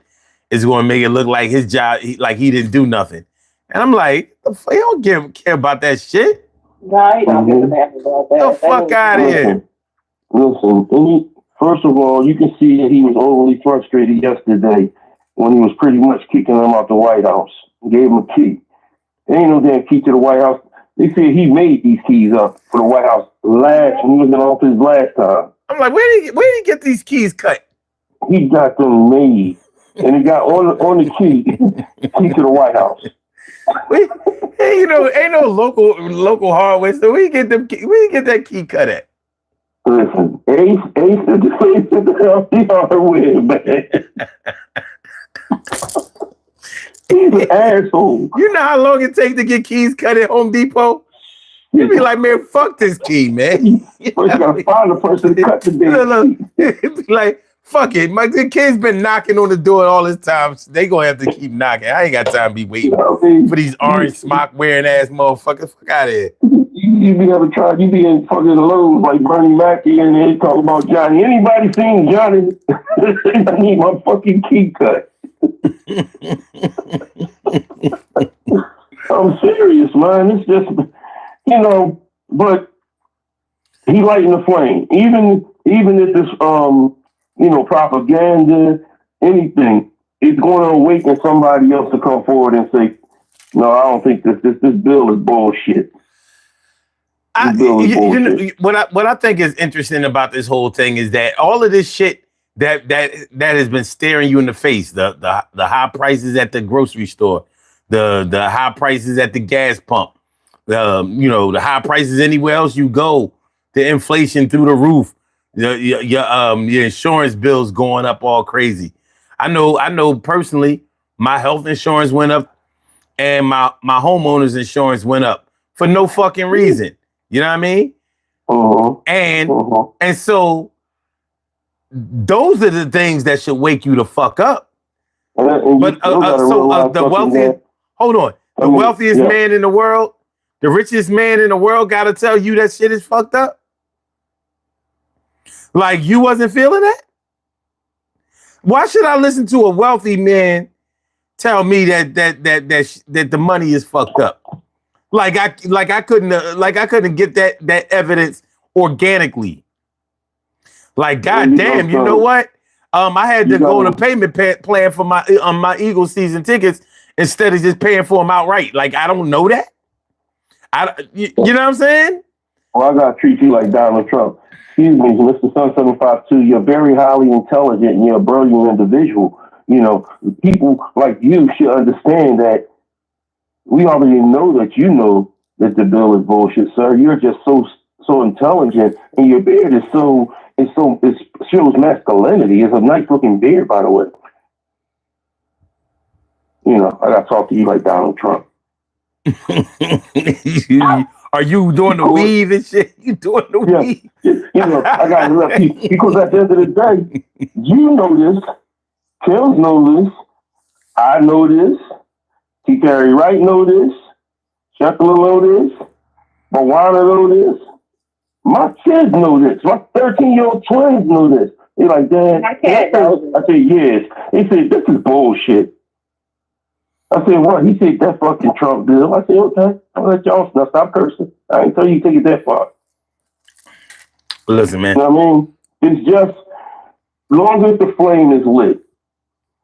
is going to make it look like his job, he didn't do nothing. And I'm like, he don't care about that shit. No, he don't give a damn about that. The fuck out of here. Listen, first of all, you can see that he was overly frustrated yesterday when he was pretty much kicking him out the White House. Gave him a key. There ain't no damn key to the White House. They said he made these keys up for the White House when he was in office last time. I'm like, where did he get these keys cut? He got them made, and he got on the key to the White House. Hey, ain't no local hardware, so we get that key cut at. Listen, Ace is the hardware, man. He's an asshole. You know how long it takes to get keys cut at Home Depot? You be like, man, fuck this key, man. You gotta find the person to cut the damn key. It'd be like, fuck it. The kid's been knocking on the door all this time. So they gonna have to keep knocking. I ain't got time to be waiting for these orange smock wearing ass motherfuckers. Fuck out of here. You be in fucking Lowe's like Bernie Mackey and they talk about Johnny. Anybody seen Johnny? I need my fucking key cut. I'm serious, man. It's just, but he lighting the flame. Even if this, propaganda, anything, it's going to awaken somebody else to come forward and say, no, I don't think this bill is bullshit. What I think is interesting about this whole thing is that all of this shit that has been staring you in the face, the high prices at the grocery store, the high prices at the gas pump, the high prices anywhere else you go, the inflation through the roof, your insurance bills going up all crazy. I know personally, my health insurance went up and my homeowner's insurance went up for no fucking reason. You know what I mean? And so those are the things that should wake you the fuck up. But the wealthiest, hold on, the wealthiest man in the world, the richest man in the world, got to tell you that shit is fucked up. Like, you wasn't feeling that? Why should I listen to a wealthy man tell me that the money is fucked up? Like I couldn't get that evidence organically. Like, goddamn, you know what? I had to go on a payment plan for my Eagles season tickets instead of just paying for them outright. Like, I don't know that. You know what I'm saying? Well, I gotta treat you like Donald Trump. Excuse me, Mr. Sun 752. You're very highly intelligent and you're a brilliant individual. People like you should understand that we already know that you know that the bill is bullshit, sir. You're just so intelligent, and your beard is it shows masculinity. It's a nice looking beard, by the way. I gotta talk to you like Donald Trump. Are you doing the weave and shit? You doing the weave? I gotta let people, because at the end of the day, you know this, Kills know this, I know this, T. Carey Wright know this, Shepard know this, Moana know this, my kids know this, my 13-year-old twins know this. They're like, Dad, I said, yes. They said, this is bullshit. I said, what? He said, that fucking Trump bill. I said, okay, I'll let y'all stop cursing. I ain't tell you to take it that far. Listen, man. You know what I mean? It's just, long as the flame is lit.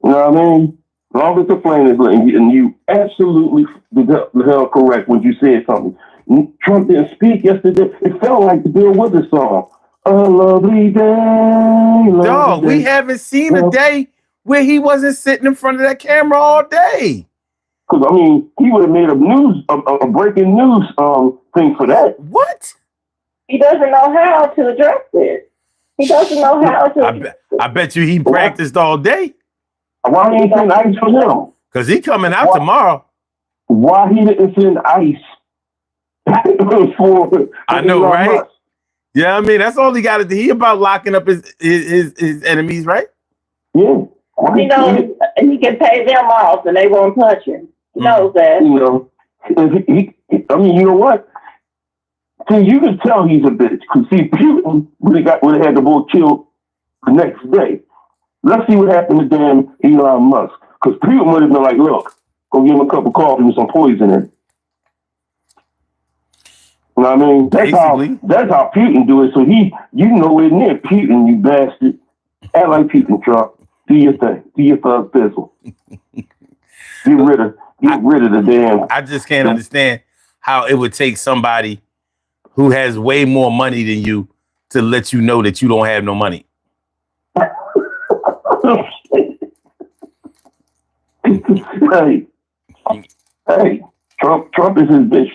You know what I mean? Long as the flame is lit. And you absolutely the hell correct when you said something. Trump didn't speak yesterday. It felt like the Bill Withers song. A lovely day. Dog, we haven't seen a day where he wasn't sitting in front of that camera all day. Because, he would have made a breaking news thing for that. What? He doesn't know how to address it. He doesn't know how to. I bet you he practiced all day. Why he didn't send ICE for him? Because he coming out tomorrow. Why he didn't send ICE for I know, Elon right? Musk. Yeah, that's all he got to do. He about locking up his enemies, right? Yeah. He knows he can pay them off and they won't touch him. He knows that. You know what? See, you can tell he's a bitch. Because, see, Putin would have had the boy killed the next day. Let's see what happened to damn Elon Musk. Because Putin would have been like, look, go give him a cup of coffee with some poison in it. You know what I mean? That's how Putin do it. So you nowhere near Putin, you bastard. Act like Putin, Trump. Do your thing. Do your thug fizzle. Get rid of the damn. I just can't understand how it would take somebody who has way more money than you to let you know that you don't have no money. Hey, Trump is his bitch.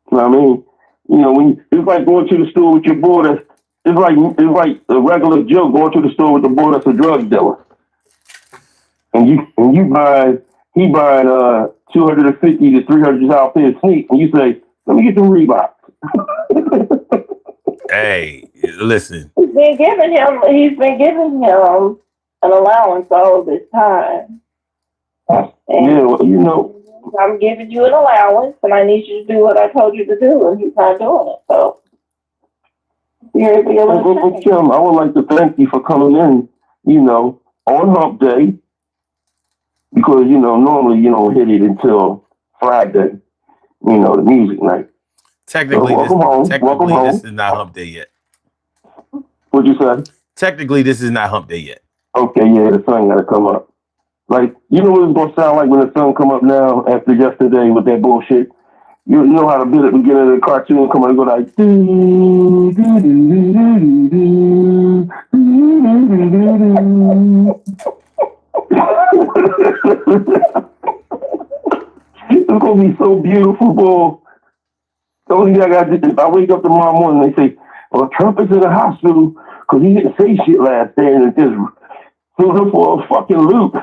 You know what I mean? You know, it's like going to the store with your boy that's, it's like a regular Joe going to the store with the boy that's a drug dealer. And he buying $250 to $300 pair of sneakers, and you say, let me get the Reeboks. Hey, listen. He's been giving him an allowance all this time. Yeah, well, you know. I'm giving you an allowance, and I need you to do what I told you to do, and he's not doing it. So, Kim, I would like to thank you for coming in, you know, on Hump Day, because, you know, normally you don't hit it until Friday, you know, the music night. Technically, so this is not Hump Day yet. What'd you say? Technically, this is not Hump Day yet. Okay, yeah, the sun got to come up. Like, you know what it's going to sound like when the sun come up now after yesterday with that bullshit? You know how the beginning of the cartoon come on and go like, it's going to be so beautiful, boy. The only thing I got to do, if I wake up tomorrow morning, they say, well, Trump is in the hospital because he didn't say shit last day and it just threw him for a fucking loop.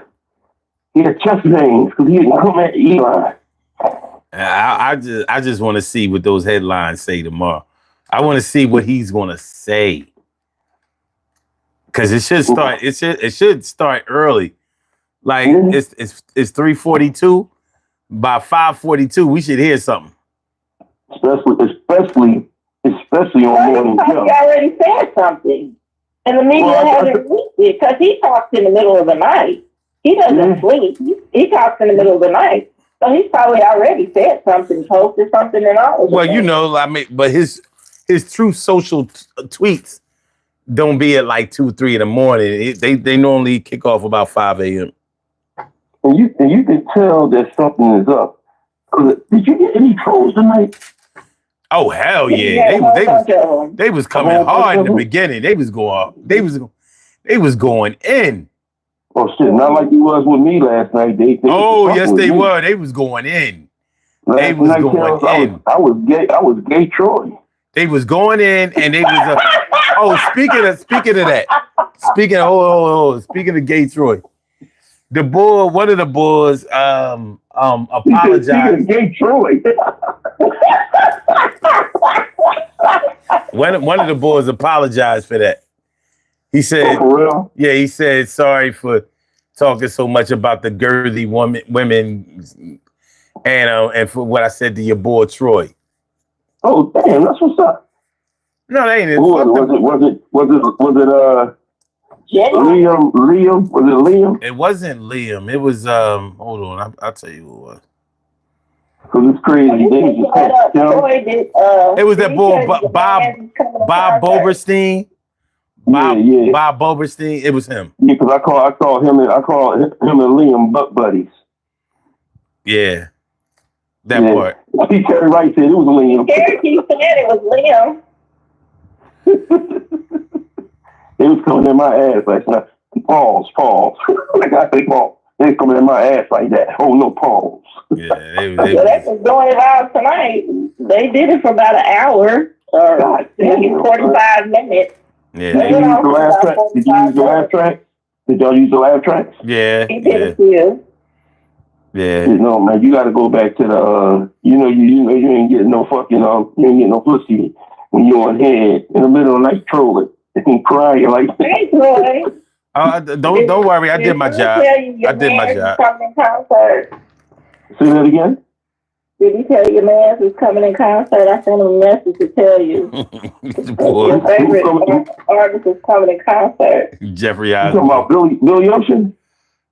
He had chest veins because he didn't come at Elon. I just want to see what those headlines say tomorrow. I want to see what he's going to say, because it should start. It should start early. Like it's 3:42. By 5:42, we should hear something. Especially on morning show. He already said something, and the media hasn't reached it because he talks in the middle of the night. He doesn't sleep. He talks in the middle of the night. So he's probably already said something, posted something, and all. Well, you know, I mean, but his true social tweets don't be at like 2, 3 in the morning. They normally kick off about 5 a.m. And you can tell that something is up. Did you get any trolls tonight? Oh hell yeah! They was coming hard in the beginning. They was going in. Oh shit! Not like you was with me last night. Yes, they were. They was going in. They was going in. I was gay Troy. They was going in, and they was. Speaking of that. Speaking of gay Troy, one of the boys, apologized. Speaking of gay Troy. One of the boys apologized for that. He said, for real? Yeah, he said, sorry for talking so much about the girthy women and for what I said to your boy Troy. Oh, damn, that's what's up. No, that ain't it. Was it Liam? Was it Liam? It wasn't Liam. It was, hold on, I'll tell you who it was. Because it's crazy. It was that boy, Bob Boberstein. Bob Boberstein. It was him. Yeah, because I call him and Liam butt buddies. Yeah, that part. Terry Wright said it was Liam. He said it was Liam. They was coming in my ass like that. Pause. Like I say, pause. They was coming in my ass like that. Oh no, pause. Yeah, they that was going around tonight. They did it for about an hour or maybe 45 minutes. Yeah. Did you use the last track? Did you use the last track? Did y'all use the last tracks? Yeah. He did it too. Yeah. No, man, you got to go back to the. You ain't getting no fucking you ain't getting no pussy when you on head in the middle of the night trolling and crying like. Hey, Troy. Don't worry. I did my job. I did my job. Say that again. Did he tell your man who's coming in concert? I sent him a message to tell you. Your favorite artist is coming in concert. Jeffrey You Osborne. talking about Billy Ocean?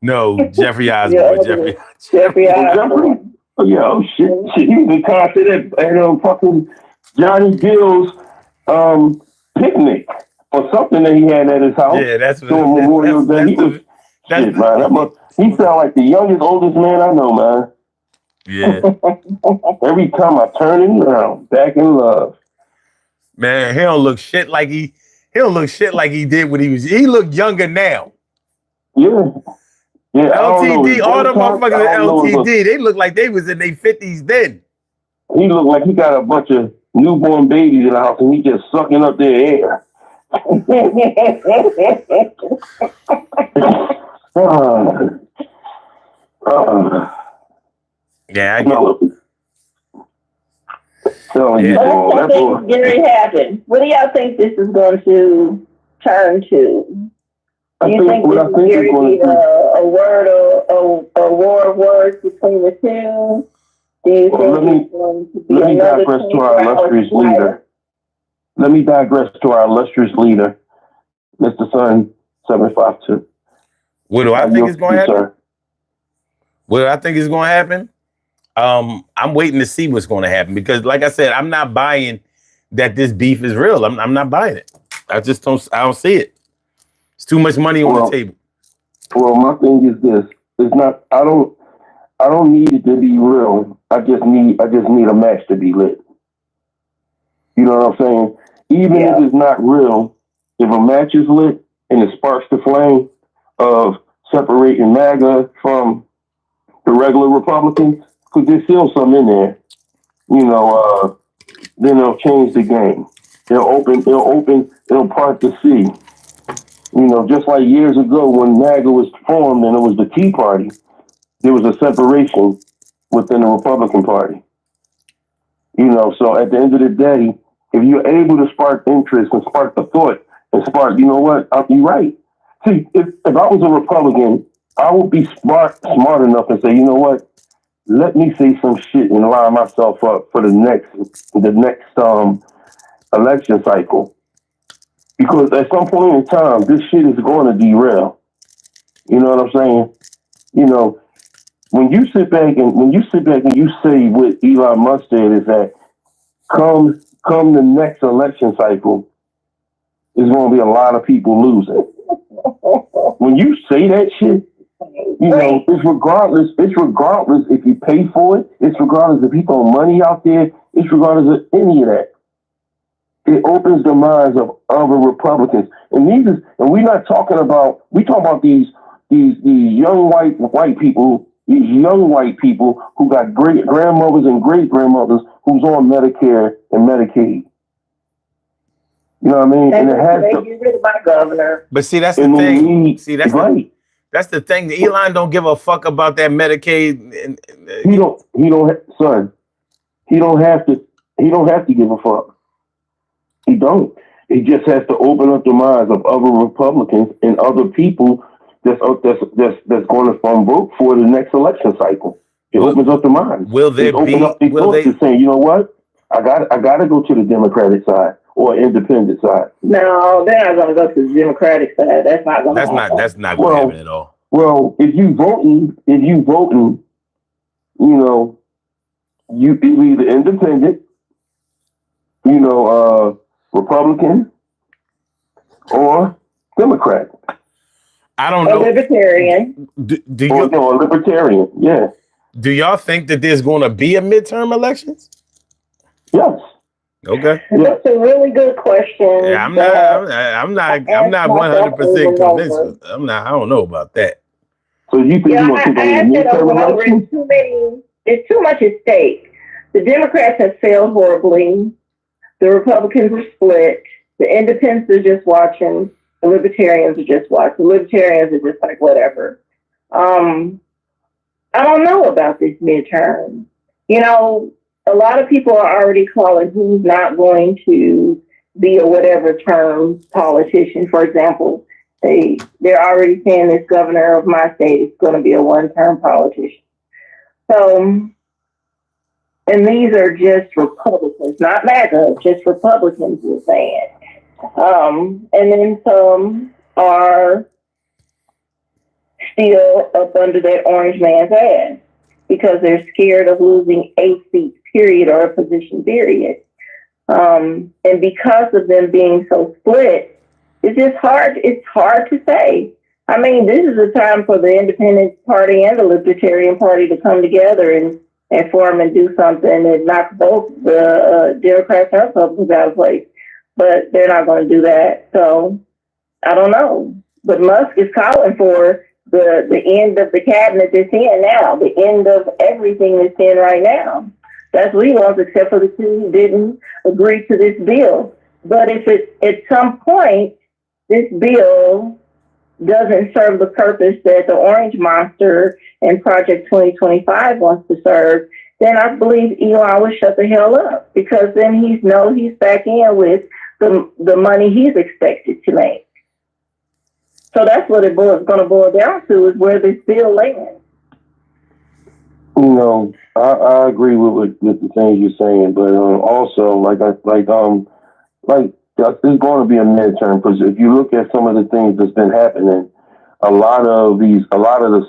No, Jeffrey Osborne. Jeffrey Osborne. Oh, yeah, oh shit. He was in concert at fucking Johnny Gill's picnic or something that he had at his house. Yeah, that's what. Doing Memorial Day. Shit, man. He sound like the youngest, oldest man I know, man. Yeah. Every time I turn him around, back in love. Man, he don't look shit like he don't look shit like he did when he was. He look younger now. Yeah. Yeah, LTD, all the motherfuckers at LTD, they look like they was in their 50s then. He looked like he got a bunch of newborn babies in the house and he just sucking up their air. Yeah, I get it. So, What do y'all think is going to happen? What do y'all think this is going to turn to? Do you think this is going to be a war of words between the two? Do you think it's going to be another digress to our illustrious leader. Let me digress to our illustrious leader, Mr. Sun 752. What do I think is going to happen? What do I think is going to happen? I'm waiting to see what's going to happen because, like I said, I'm not buying that this beef is real. I'm not buying it. I don't see it. It's too much money on the table. Well, my thing is this: it's not. I don't need it to be real. I just need a match to be lit. You know what I'm saying? Even if it's not real, if a match is lit and it sparks the flame of separating MAGA from the regular Republicans, because there's still some in there, then they'll change the game. They'll part the sea. Just like years ago when MAGA was formed and it was the Tea Party, there was a separation within the Republican Party. So at the end of the day, if you're able to spark interest and spark the thought and spark, you know what, you're right. See, if I was a Republican, I would be smart enough and say, you know what, let me say some shit and line myself up for the next election cycle. Because at some point in time, this shit is going to derail. You know what I'm saying? When you sit back and you say what Elon Musk said is that come the next election cycle, there's going to be a lot of people losing. When you say that shit, it's regardless if you pay for it, it's regardless if you throw money out there, it's regardless of any of that. It opens the minds of other Republicans. And we're not talking about, we talk about these young white people, these young white people who got great grandmothers and great grandmothers who's on Medicare and Medicaid. You know what I mean? And it has to get rid of my governor. But see, that's the thing. That's the thing. Elon don't give a fuck about that Medicaid. He don't have to give a fuck. He don't. He just has to open up the minds of other Republicans and other people that's going to vote for the next election cycle. It opens up the minds. Will there be? To saying, you know what? I got to go to the Democratic side or independent side. No, they're not going to go to the Democratic side. That's not going to happen. That's not going to happen at all. Well, if you voting, you either independent, Republican or Democrat. I don't know. A libertarian. A libertarian, yeah. Do y'all think that there's going to be a midterm elections? Yes. Okay. That's a really good question. Yeah, I'm not 100% convinced. I don't know about that. So you think you're going to take a midterm election? It's too much at stake. The Democrats have failed horribly. The Republicans are split. The independents are just watching. The libertarians are just watching. The libertarians are just like, whatever. I don't know about this midterm. A lot of people are already calling who's not going to be a whatever term politician. For example, they're already saying this governor of my state is going to be a one-term politician. So, and these are just Republicans, not MAGA, just Republicans are saying. And then some are still up under that orange man's ass. because they're scared of losing a seat, period, or a position, period. And because of them being so split, it's just hard. It's hard to say. I mean, this is a time for the Independent Party and the Libertarian Party to come together and form and do something and knock both the Democrats and Republicans out of place. But they're not going to do that. So I don't know. But Musk is calling for the end of the cabinet that's in now, the end of everything that's in right now. That's what he wants, except for the two who didn't agree to this bill. But if it, at some point, this bill doesn't serve the purpose that the Orange Monster and Project 2025 wants to serve, then I believe Elon will shut the hell up, because then he's back in with the money he's expected to make. So that's what it's going to boil down to, is where this bill lands. You know, I agree with the things you're saying, but also there's going to be a midterm, because if you look at some of the things that's been happening, a lot of the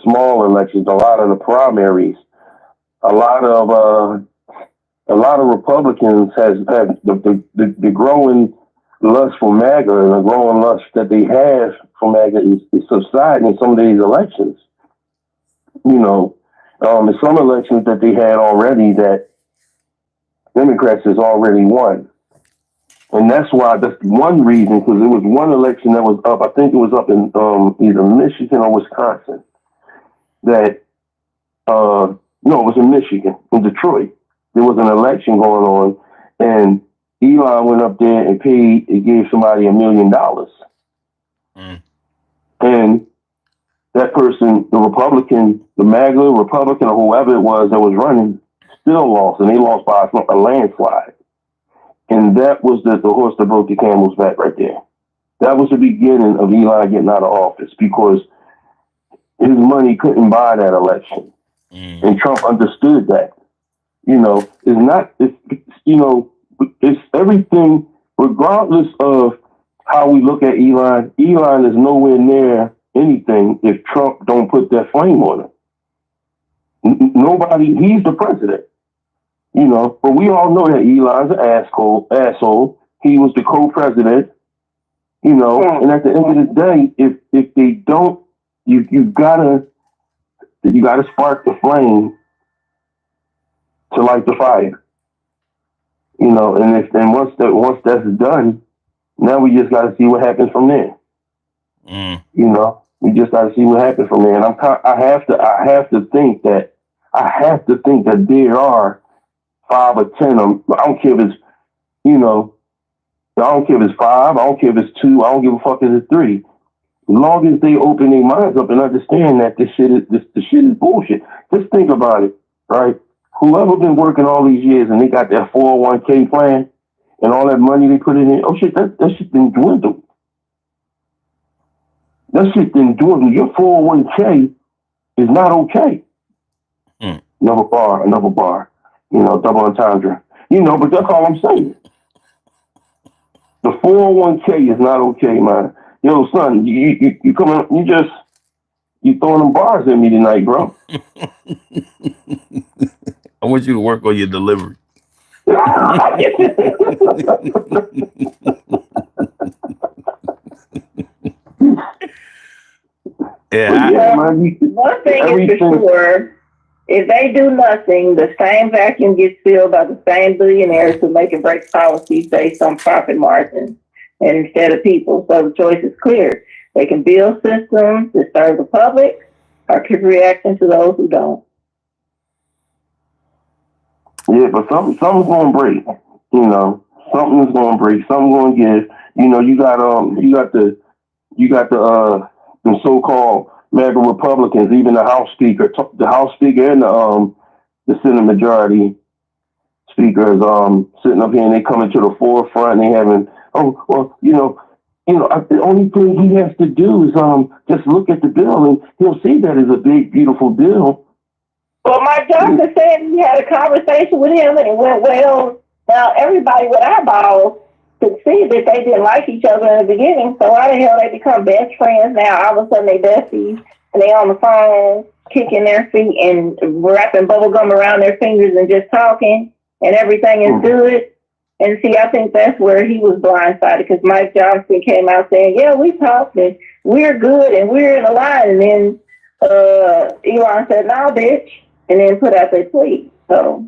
small elections, a lot of the primaries, a lot of Republicans have the growing lust for MAGA, and the growing lust that they have for MAGA is subsiding in some of these elections. You know, there's some elections that they had already that Democrats has already won. And that's one reason, because there was one election that was up, I think it was up in either Michigan or Wisconsin, that, no, it was in Michigan, in Detroit. There was an election going on, and Elon went up there and gave somebody $1 million. And that person, the Republican, the MAGA Republican, or whoever it was that was running, still lost, and they lost by a landslide. And that was the horse that broke the camel's back right there. That was the beginning of Elon getting out of office, because his money couldn't buy that election. And Trump understood that. You know, it's everything, regardless of how we look at Elon. Elon is nowhere near anything if Trump don't put that flame on him. Nobody, he's the president. You know, but we all know that Elon's an asshole. He was the co-president, you know, and at the end of the day, if they don't, you gotta spark the flame to light the fire. You know, and once that's done, now we just gotta see what happens from there. You know, we just gotta see what happens from there. And I have to think that there are 5 or 10 of them. I don't care if it's, you know, I don't care if it's 5, I don't care if it's 2, I don't give a fuck if it's 3. As long as they open their minds up and understand that this shit is bullshit. Just think about it, right? Whoever been working all these years and they got that 401k plan and all that money they put in it, oh shit, that shit didn't dwindle. That shit didn't dwindle. Your 401k is not okay. Another bar. You know, double entendre. You know, but that's all I'm saying. The 401k is not okay, man. Yo, son, you come up, you throwing them bars at me tonight, bro. I want you to work on your delivery. Yeah, man, one thing is for sure. If they do nothing, the same vacuum gets filled by the same billionaires who make and break policies based on profit margins and instead of people. So the choice is clear. They can build systems that serve the public or keep reacting to those who don't. Yeah, but something's going to break. You know, something is going to break. Something's going to give. You know, you got the so-called MAGA Republicans, even the House Speaker and the Senate Majority Speakers sitting up here, and they coming to the forefront, and they having, the only thing he has to do is just look at the bill, and he'll see that it's a big, beautiful bill. Well, Mike Johnson said he had a conversation with him, and it went well. Now, everybody with eyeballs could see that they didn't like each other in the beginning, so why the hell they become best friends now? All of a sudden they besties, and they on the phone kicking their feet and wrapping bubble gum around their fingers and just talking, and everything is good. And see, I think that's where he was blindsided, because Mike Johnson came out saying, yeah, we talked and we're good and we're in a line. And then Elon said, nah, bitch, and then put out their tweet. So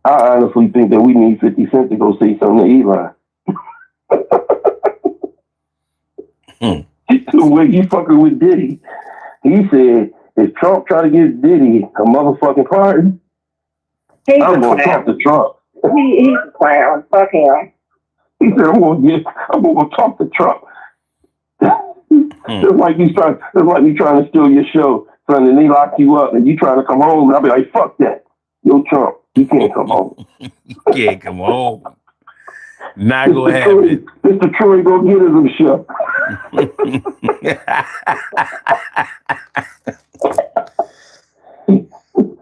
I honestly think that we need 50 Cent to go say something to Elon. The way he fucking with Diddy. He said, if Trump try to give Diddy a motherfucking pardon, I'm going to talk to Trump. He's a clown. Fuck him. He said, I'm going to talk to Trump. Just like me trying to steal your show, son, and they lock you up and you trying to come home, and I'll be like, fuck that. Yo, Trump, you can't come home. You can't come home. Not going to happen. Mr. Troy Gogetism show.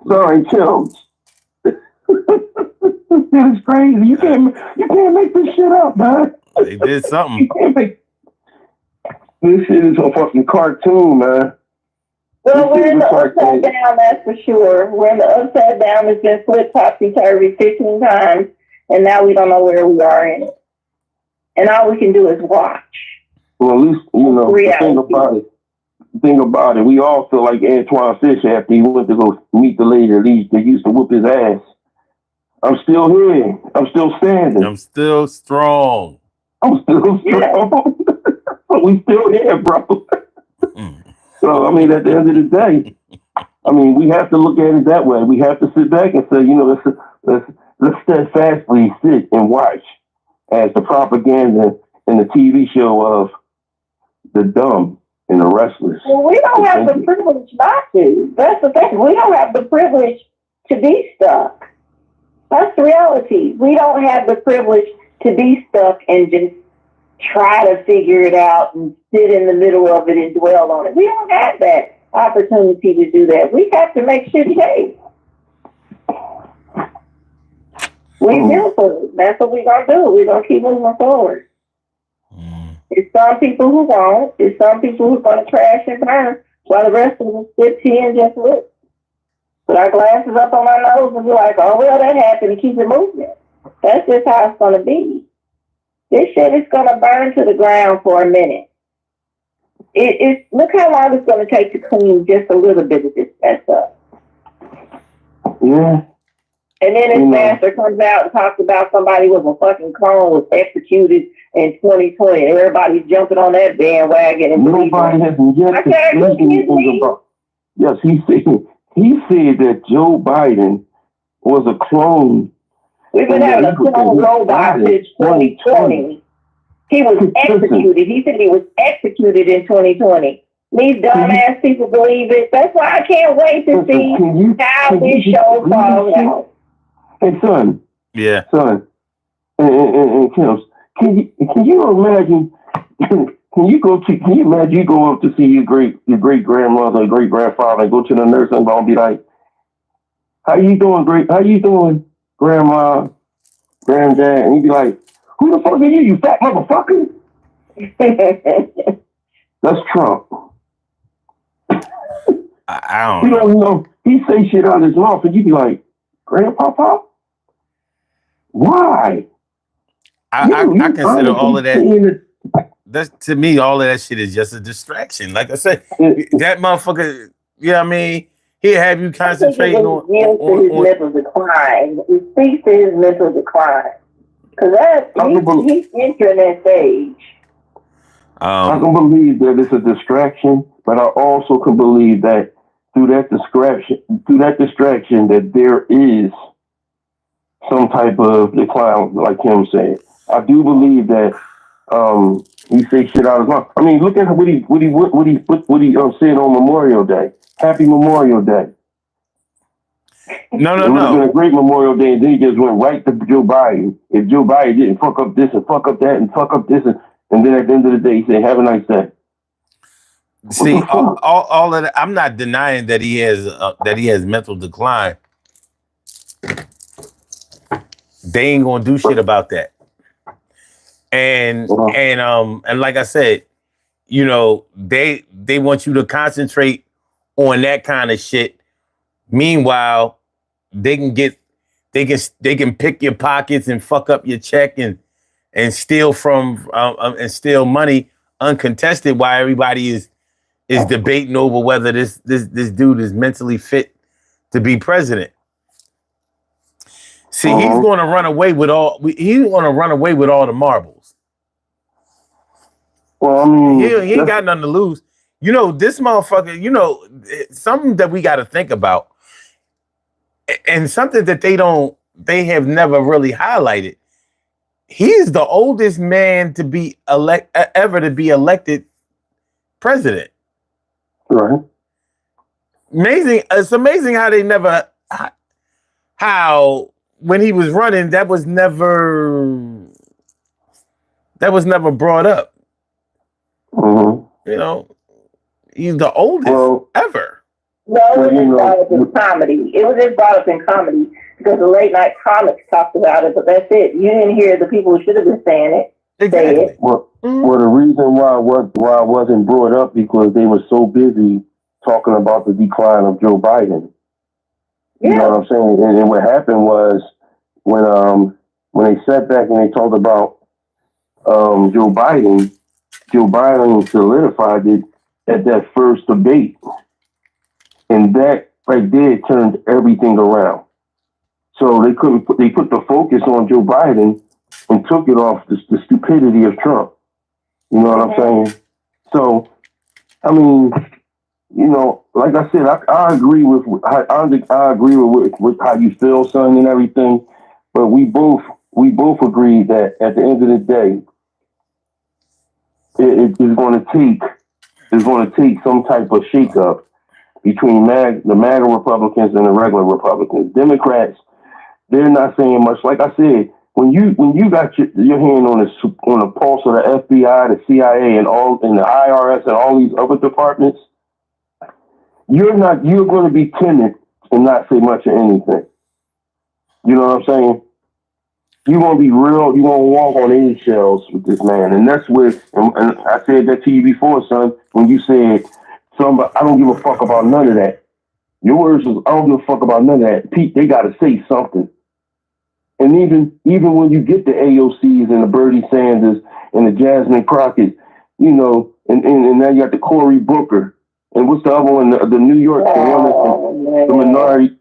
Sorry, Chills. That is crazy. You can't make this shit up, man. They did something. You can't make this shit is a fucking cartoon, man. Well, we're in the upside down, that's for sure. We're in the upside down. It's been flipped topsy-turvy 15 times, and now we don't know where we are in it. And all we can do is watch. Well, at least, the thing about it, we all feel like Antoine Fish after he went to go meet the lady that used to whoop his ass. I'm still here. I'm still standing. I'm still strong. I'm still strong. We still here, bro. So, I mean, at the end of the day, I mean, we have to look at it that way. We have to sit back and say, let's steadfastly sit and watch as the propaganda and the TV show of the dumb and the restless. Well, we don't have the privilege not to. That's the thing. We don't have the privilege to be stuck. That's the reality. We don't have the privilege to be stuck and just try to figure it out and sit in the middle of it and dwell on it. We don't have that opportunity to do that. We have to make shit change. We built for it. That's what we're going to do. We're going to keep moving forward. It's some people who won't. It's some people who are going to crash and burn while the rest of us sit here and just look. Put our glasses up on our nose and be like, oh, well, that happened, and keep it moving. That's just how it's going to be. This shit is going to burn to the ground for a minute. Look how long it's going to take to clean just a little bit of this mess up. Yeah. And then this master comes out and talks about somebody with a fucking clone was executed in 2020. And everybody's jumping on that bandwagon. And nobody has yet to say anything about. Yes, he said that Joe Biden was a clone. We've been having a clone robot since 2020. He was executed. He said he was executed in 2020. These dumbass people believe it. That's why I can't wait to see how this show falls out. Hey, son. Yeah. Son. And Kim, can you imagine? Can you imagine you go up to see your great grandmother, great grandfather, and go to the nursing home and be like, "How you doing, How you doing, grandma, granddad?" And you'd be like, "Who the fuck are you, you fat motherfucker?" That's Trump. I don't know. He say shit out of his mouth, and you'd be like, "Grandpapa, why?" I consider all of that. That's, to me, all of that shit is just a distraction. Like I said, that motherfucker, I mean, he'll have you concentrating on his mental decline. He speaks to his mental decline. Because he's entering that stage. I can believe that it's a distraction, but I also can believe that through that distraction, that there is some type of decline, like him said. I do believe that he say shit out of his mouth. I mean, look at what he said on Memorial Day. Happy Memorial Day. No. It would have been a great Memorial Day, and then he just went right to Joe Biden. If Joe Biden didn't fuck up this and fuck up that and fuck up this, and then at the end of the day, he said, "Have a nice day." See, all of that. I'm not denying that he has mental decline. They ain't gonna do shit about that. And like I said, you know, they want you to concentrate on that kind of shit. Meanwhile, they can pick your pockets and fuck up your check and steal from and steal money uncontested while everybody is debating over whether this dude is mentally fit to be president. See, he's going to run away with all. He's going to run away with all the marbles. Well, I mean, he ain't got nothing to lose. You know, this motherfucker. You know, something that we got to think about, and something that they have never really highlighted. He's the oldest man to be elected president. Right. Amazing. It's amazing how they never, how when he was running, that was never brought up. Mm-hmm. You know, he's the oldest ever. No, it was brought up in comedy. It was just brought up in comedy because the late night comics talked about it, but that's it. You didn't hear the people who should have been saying it. Exactly. Say it. Well, the reason why it wasn't brought up because they were so busy talking about the decline of Joe Biden. You know what I'm saying? And what happened was when they sat back and they talked about Joe Biden solidified it at that first debate. And that right there turned everything around. So they put the focus on Joe Biden and took it off the stupidity of Trump. You know what I'm saying? So, I mean, you know, like I said, I agree with I agree with how you feel, son, and everything. But we both agree that at the end of the day, it's going to take some type of shakeup between the MAGA Republicans and the regular Republicans. Democrats, they're not saying much. Like I said, when you got your hand on the pulse of the FBI, the CIA, and the IRS and all these other departments, you're going to be timid and not say much of anything. You know what I'm saying? You're going to be real. You're going to walk on eggshells with this man, and that's where. And I said that to you before, son, when you said, "Somebody, I don't give a fuck about none of that." Your words was, "I don't give a fuck about none of that." Pete, they got to say something. And even when you get the AOCs and the Bernie Sanders and the Jasmine Crockett, you know, and now you got the Cory Booker and what's the other one? The New York, the minority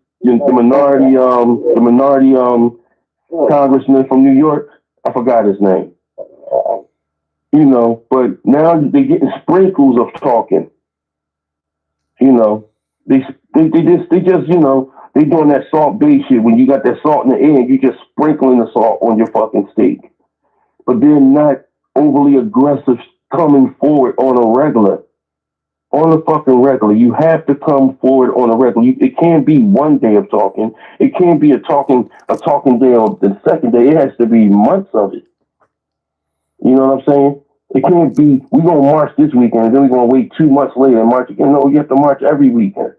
congressman from New York. I forgot his name. You know, but now they're getting sprinkles of talking. You know, they just you know. They doing that salt-based shit. When you got that salt in the air, you just sprinkling the salt on your fucking steak. But they're not overly aggressive coming forward on a fucking regular. You have to come forward on a regular. It can't be one day of talking. It can't be a talking day on the second day. It has to be months of it. You know what I'm saying? It can't be, we're going to march this weekend, and then we're going to wait 2 months later and march again. No, you have to march every weekend.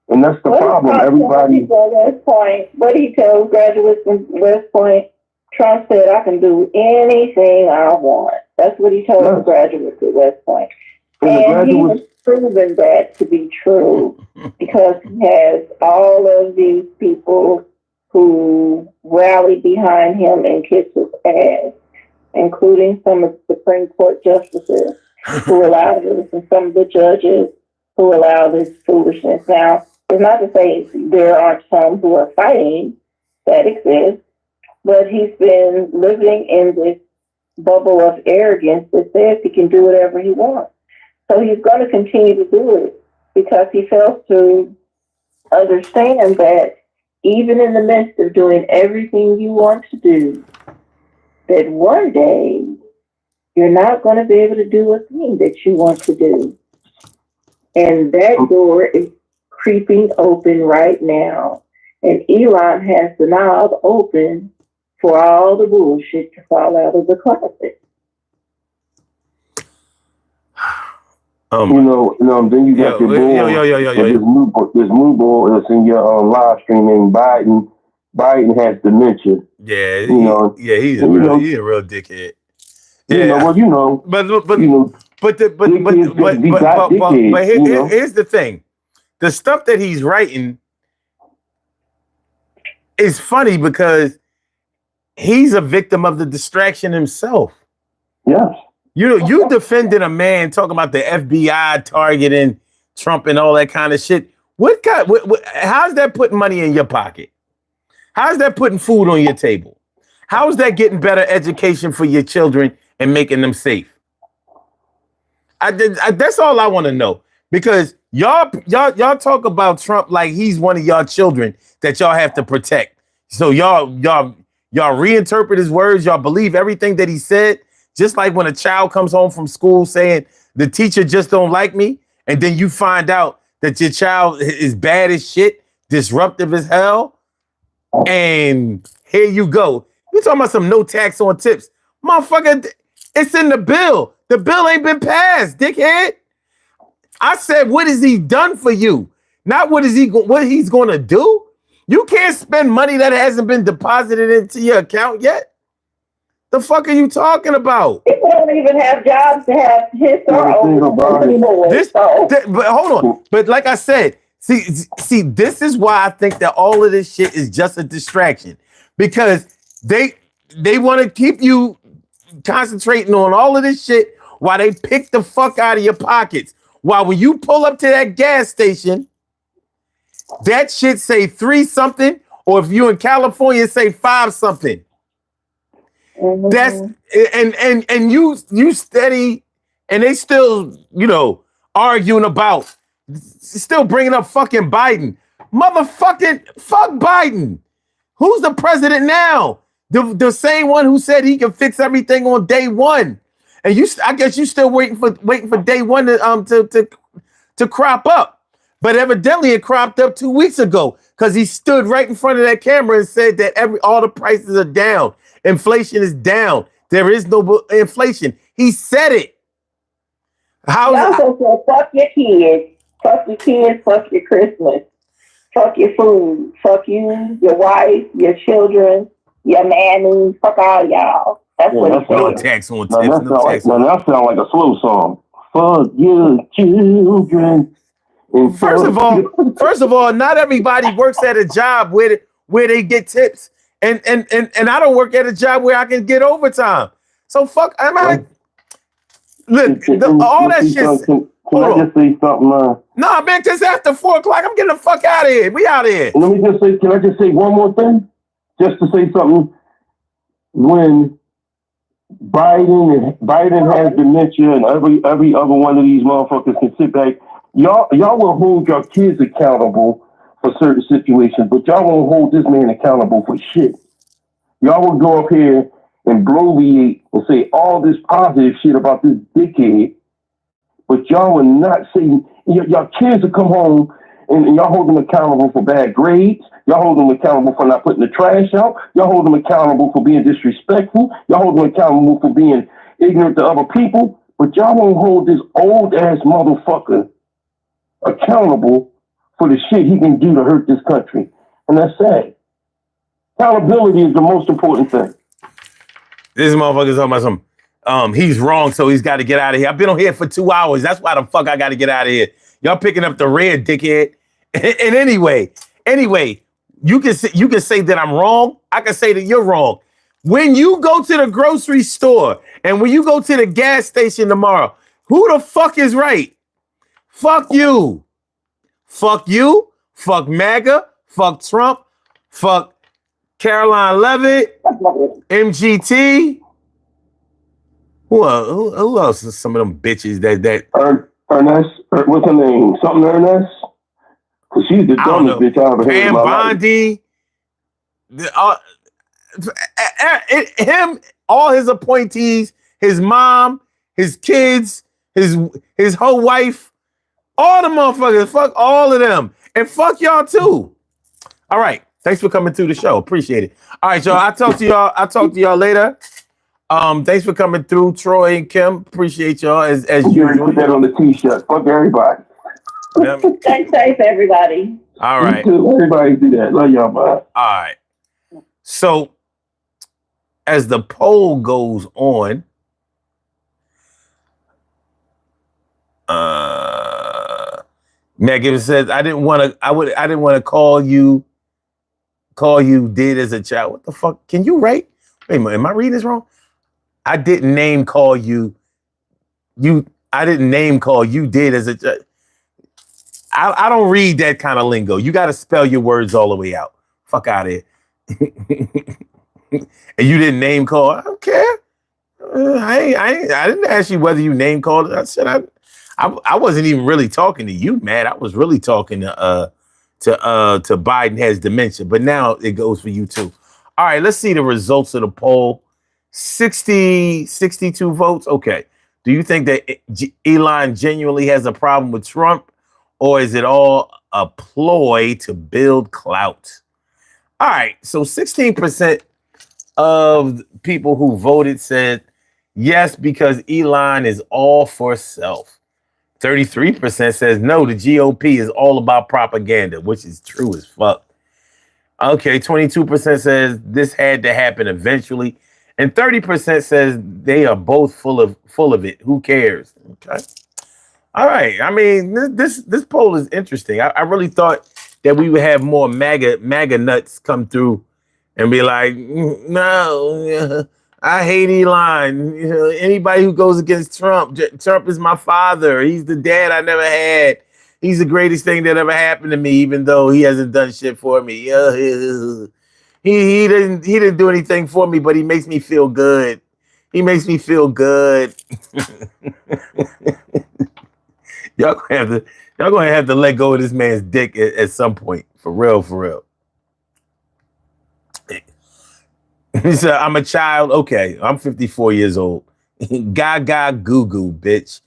And that's the problem. Everybody. What he tells graduates from West Point, Trump said, "I can do anything I want." That's what he told the graduates at West Point. And he has proven that to be true because he has all of these people who rally behind him and kiss his ass, including some of the Supreme Court justices who allow this and some of the judges who allow this foolishness. Now, it's not to say there aren't some who are fighting, that exists, but he's been living in this bubble of arrogance that says he can do whatever he wants. So he's going to continue to do it because he fails to understand that even in the midst of doing everything you want to do, that one day you're not going to be able to do a thing that you want to do. And that door is creeping open right now. And Elon has the knob open for all the bullshit to fall out of the closet. Then you got your boy, this new boy that's in your live stream named Biden. Biden has dementia. Yeah, he's a real dickhead. Yeah, but But here's the thing. The stuff that he's writing is funny because he's a victim of the distraction himself. Yes. You defending a man talking about the FBI targeting Trump and all that kind of shit. How's that putting money in your pocket? How's that putting food on your table? How is that getting better education for your children and making them safe? That's all I want to know. Because y'all talk about Trump like he's one of y'all children that y'all have to protect. So y'all reinterpret his words. Y'all believe everything that he said. Just like when a child comes home from school saying the teacher just don't like me, and then you find out that your child is bad as shit, disruptive as hell, and here you go. You talking about some no tax on tips, motherfucker? It's in the bill. The bill ain't been passed, dickhead. I said, what has he done for you? Not what he's going to do. You can't spend money that hasn't been deposited into your account yet. The fuck are you talking about? People don't even have jobs to have his or anymore. But hold on. But like I said, see, this is why I think that all of this shit is just a distraction, because they want to keep you concentrating on all of this shit while they pick the fuck out of your pockets. While when you pull up to that gas station, that shit say 3 something, or if you in California, say 5 something. Mm-hmm. That's and you steady, and they still arguing about, still bringing up fucking Biden, motherfucking fuck Biden. Who's the president now? The same one who said he can fix everything on day one, and I guess you still waiting for day one to crop up. But evidently it cropped up 2 weeks ago because he stood right in front of that camera and said that all the prices are down. Inflation is down. There is no inflation. He said it. He also said, fuck your kids. Fuck your kids. Fuck your Christmas. Fuck your food. Fuck you, your wife, your children, your mammy. Fuck all y'all. That's what he said. No tax on tips. That sounds like a slow song. Fuck your children. First of all, not everybody works at a job where they get tips. And I don't work at a job where I can get overtime. So fuck, look, all that shit. Can I just say something? No, man, because after 4 o'clock, I'm getting the fuck out of here. We out of here. Can I just say one more thing? Just to say something. When Biden has dementia and every other one of these motherfuckers can sit back, y'all will hold your kids accountable for certain situations, but y'all won't hold this man accountable for shit. Y'all will go up here and bloviate and say all this positive shit about this dickhead, but y'all will not say, y'all kids will come home and y'all hold them accountable for bad grades. Y'all hold them accountable for not putting the trash out. Y'all hold them accountable for being disrespectful. Y'all hold them accountable for being ignorant to other people, but y'all won't hold this old ass motherfucker accountable for the shit he can do to hurt this country. And that's sad. Accountability is the most important thing. This motherfucker's talking about some, he's wrong, so he's got to get out of here. I've been on here for 2 hours. That's why the fuck I got to get out of here. Y'all picking up the red, dickhead. And anyway, you can say that I'm wrong. I can say that you're wrong. When you go to the grocery store and when you go to the gas station tomorrow, who the fuck is right? Fuck you. Fuck you. Fuck MAGA. Fuck Trump. Fuck Caroline Levitt. MGT. Who else is some of them bitches that Ernest? What's her name? Something Ernest? Because she's the dumbest bitch I ever heard in my Bondi. Him, all his appointees, his mom, his kids, his whole wife, all the motherfuckers, fuck all of them. And fuck y'all too. All right. Thanks for coming to the show. Appreciate it. All right, y'all. I'll talk to y'all later. Thanks for coming through, Troy and Kim. Appreciate y'all as usual. Put that on the t-shirt. Fuck everybody. Stay safe, everybody. All right. Everybody do that. Love y'all, man. All right. So, as the poll goes on, Megan says, I didn't want to call you dead as a child. What the fuck? Can you write? Wait a minute, am I reading this wrong? I didn't name call you. I didn't name call you dead as a child. I don't read that kind of lingo. You got to spell your words all the way out. Fuck out of here. And you didn't name call. I don't care. I didn't ask you whether you name called. I said I wasn't even really talking to you, man. I was really talking to Biden has dementia, but now it goes for you too. All right, let's see the results of the poll. 62 votes. Okay. Do you think that Elon genuinely has a problem with Trump, or is it all a ploy to build clout? All right. So 16% of people who voted said yes, because Elon is all for self. 33% says no, the GOP is all about propaganda, which is true as fuck. Okay, 22% says this had to happen eventually. And 30% says they are both full of it. Who cares? Okay. All right. I mean, this poll is interesting. I really thought that we would have more MAGA nuts come through and be like, no, I hate Elon. You know, anybody who goes against Trump is my father. He's the dad I never had. He's the greatest thing that ever happened to me, even though he hasn't done shit for me. He didn't do anything for me, but he makes me feel good. He makes me feel good. Y'all gonna have to let go of this man's dick at some point. For real. He said, I'm a child. Okay, I'm 54 years old. Gaga goo goo, bitch.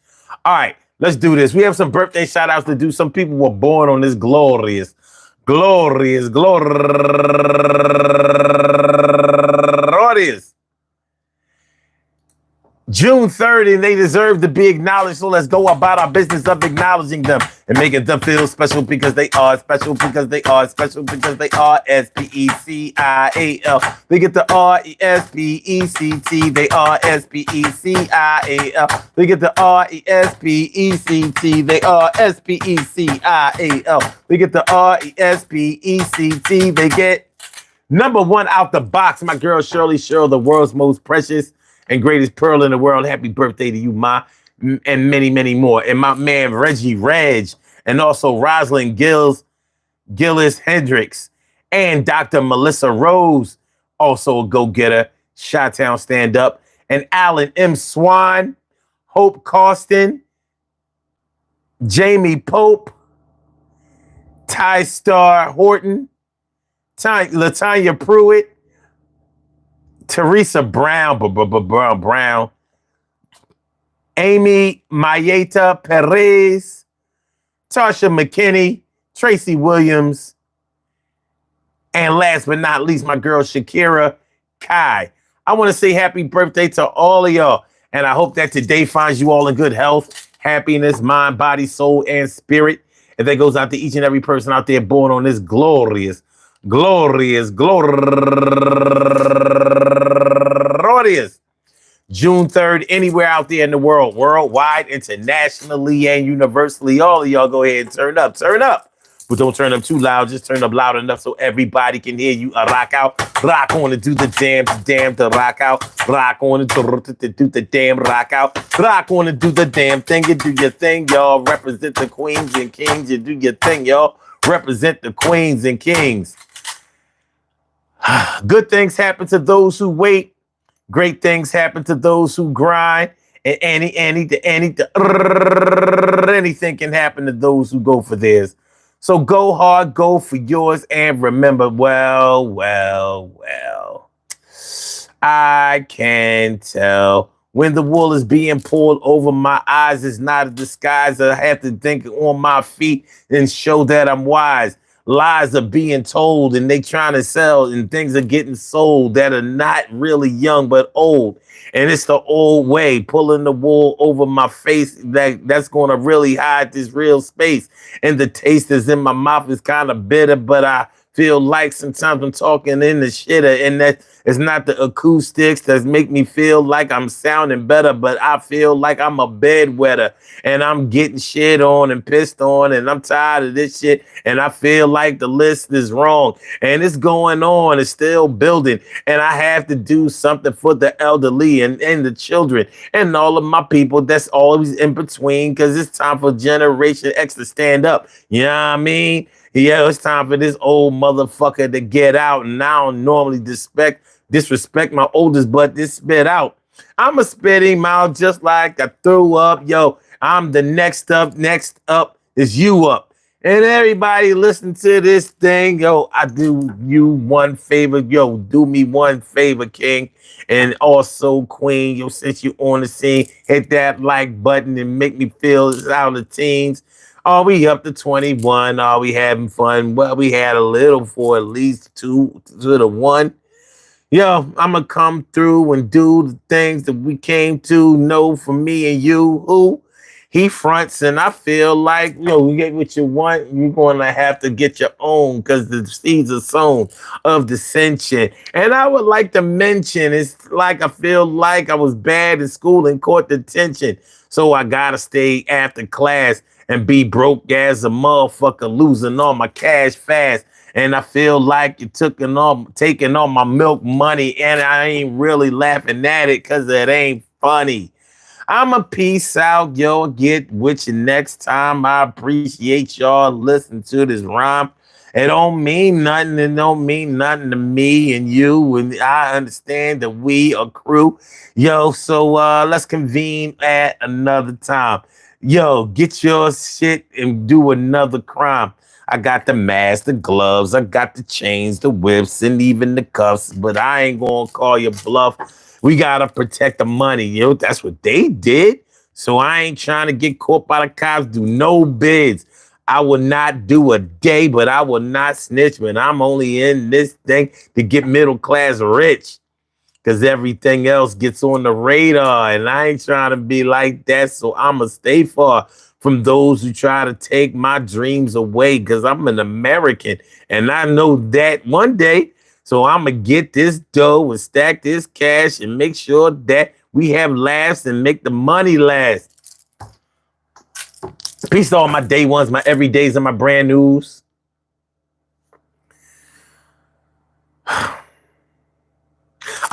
All right, let's do this. We have some birthday shout outs to do. Some people were born on this glorious June 3rd, and they deserve to be acknowledged. So let's go about our business of acknowledging them and making them feel special because they are special because they are special because they are SPECIAL. They get the RESPECT. They are SPECIAL. They get the RESPECT. They are SPECIAL. They get the RESPECT. They get number one out the box. My girl Shirley Sherrill, the world's most precious and greatest pearl in the world. Happy birthday to you, Ma, and many, many more. And my man Reggie Reg, and also Rosalind Gillis Hendricks, and Dr. Melissa Rose, also a go-getter, Chi-Town stand-up, and Alan M. Swan, Hope Costin, Jamie Pope, Ty Star Horton, Latanya Pruitt, Teresa Brown, Amy Mayeta Perez, Tasha McKinney, Tracy Williams, and last but not least, my girl Shakira Kai. I want to say happy birthday to all of y'all, and I hope that today finds you all in good health, happiness, mind, body, soul, and spirit. And that goes out to each and every person out there born on this glorious June 3rd, anywhere out there in the world, worldwide, internationally, and universally. All of y'all go ahead and turn up. But don't turn up too loud. Just turn up loud enough so everybody can hear you. Rock out. Rock on and do the damn to rock out. Rock on and do the damn rock out. Rock on and do the damn thing. You do your thing, y'all. Represent the queens and kings. You do your thing, y'all. Represent the queens and kings. Good things happen to those who wait. Great things happen to those who grind. And anything can happen to those who go for theirs. So go hard, go for yours, and remember, well, I can tell when the wool is being pulled over my eyes. It's not a disguise. I have to think on my feet and show that I'm wise. Lies are being told and they trying to sell, and things are getting sold that are not really young but old. And it's the old way, pulling the wool over my face that's going to really hide this real space. And the taste is in my mouth is kind of bitter, but I feel like sometimes I'm talking in the shitter, and that it's not the acoustics that make me feel like I'm sounding better, but I feel like I'm a bedwetter and I'm getting shit on and pissed on, and I'm tired of this shit, and I feel like the list is wrong, and it's going on, it's still building, and I have to do something for the elderly and the children and all of my people that's always in between, because it's time for Generation X to stand up. You know what I mean? Yeah, it's time for this old motherfucker to get out, and I don't normally disrespect my oldest, but this spit out. I'm a spit him out just like I threw up. Yo, I'm the next up is you up. And everybody listen to this thing. Yo, I do you one favor. Yo, do me one favor, King. And also, Queen, yo, since you on the scene, hit that like button and make me feel it's out of teens. Are we up to 21? Are we having fun? Well, we had a little for at least 2 to the 1. Yo, I'm going to come through and do the things that we came to know for me and you. Who? He fronts, and I feel like, you get what you want. You're going to have to get your own, because the seeds are sown of dissension. And I would like to mention, it's like I feel like I was bad in school and caught detention. So I got to stay after class and be broke as a motherfucker, losing all my cash fast. And I feel like you're taking all my milk money, and I ain't really laughing at it because it ain't funny. I'm a peace out, yo. Get with you next time. I appreciate y'all listening to this rhyme. It don't mean nothing. It don't mean nothing to me and you. And I understand that we are crew. Yo, so let's convene at another time. Yo, get your shit and do another crime. I got the mask, the gloves, I got the chains, the whips, and even the cuffs, but I ain't gonna call you bluff. We gotta protect the money, that's what they did. So I ain't trying to get caught by the cops, do no bids. I will not do a day, but I will not snitch, but I'm only in this thing to get middle class rich, because everything else gets on the radar, and I ain't trying to be like that, so I'ma stay far from those who try to take my dreams away, because I'm an American, and I know that one day, so I'ma get this dough and stack this cash and make sure that we have laughs and make the money last. Peace to all my day ones, my everydays, and my brand news. I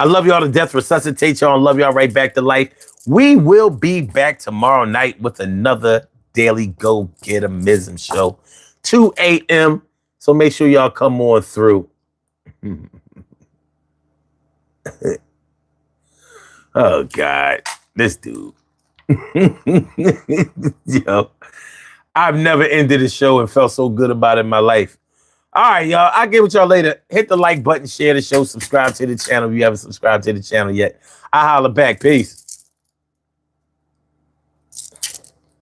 love y'all to death, resuscitate y'all, and love y'all right back to life. We will be back tomorrow night with another Daily Goetimism show, 2 a.m. So make sure y'all come on through. Oh, God. This dude. Yo, I've never ended a show and felt so good about it in my life. All right, y'all. I'll get with y'all later. Hit the like button, share the show, subscribe to the channel if you haven't subscribed to the channel yet. I'll holler back. Peace.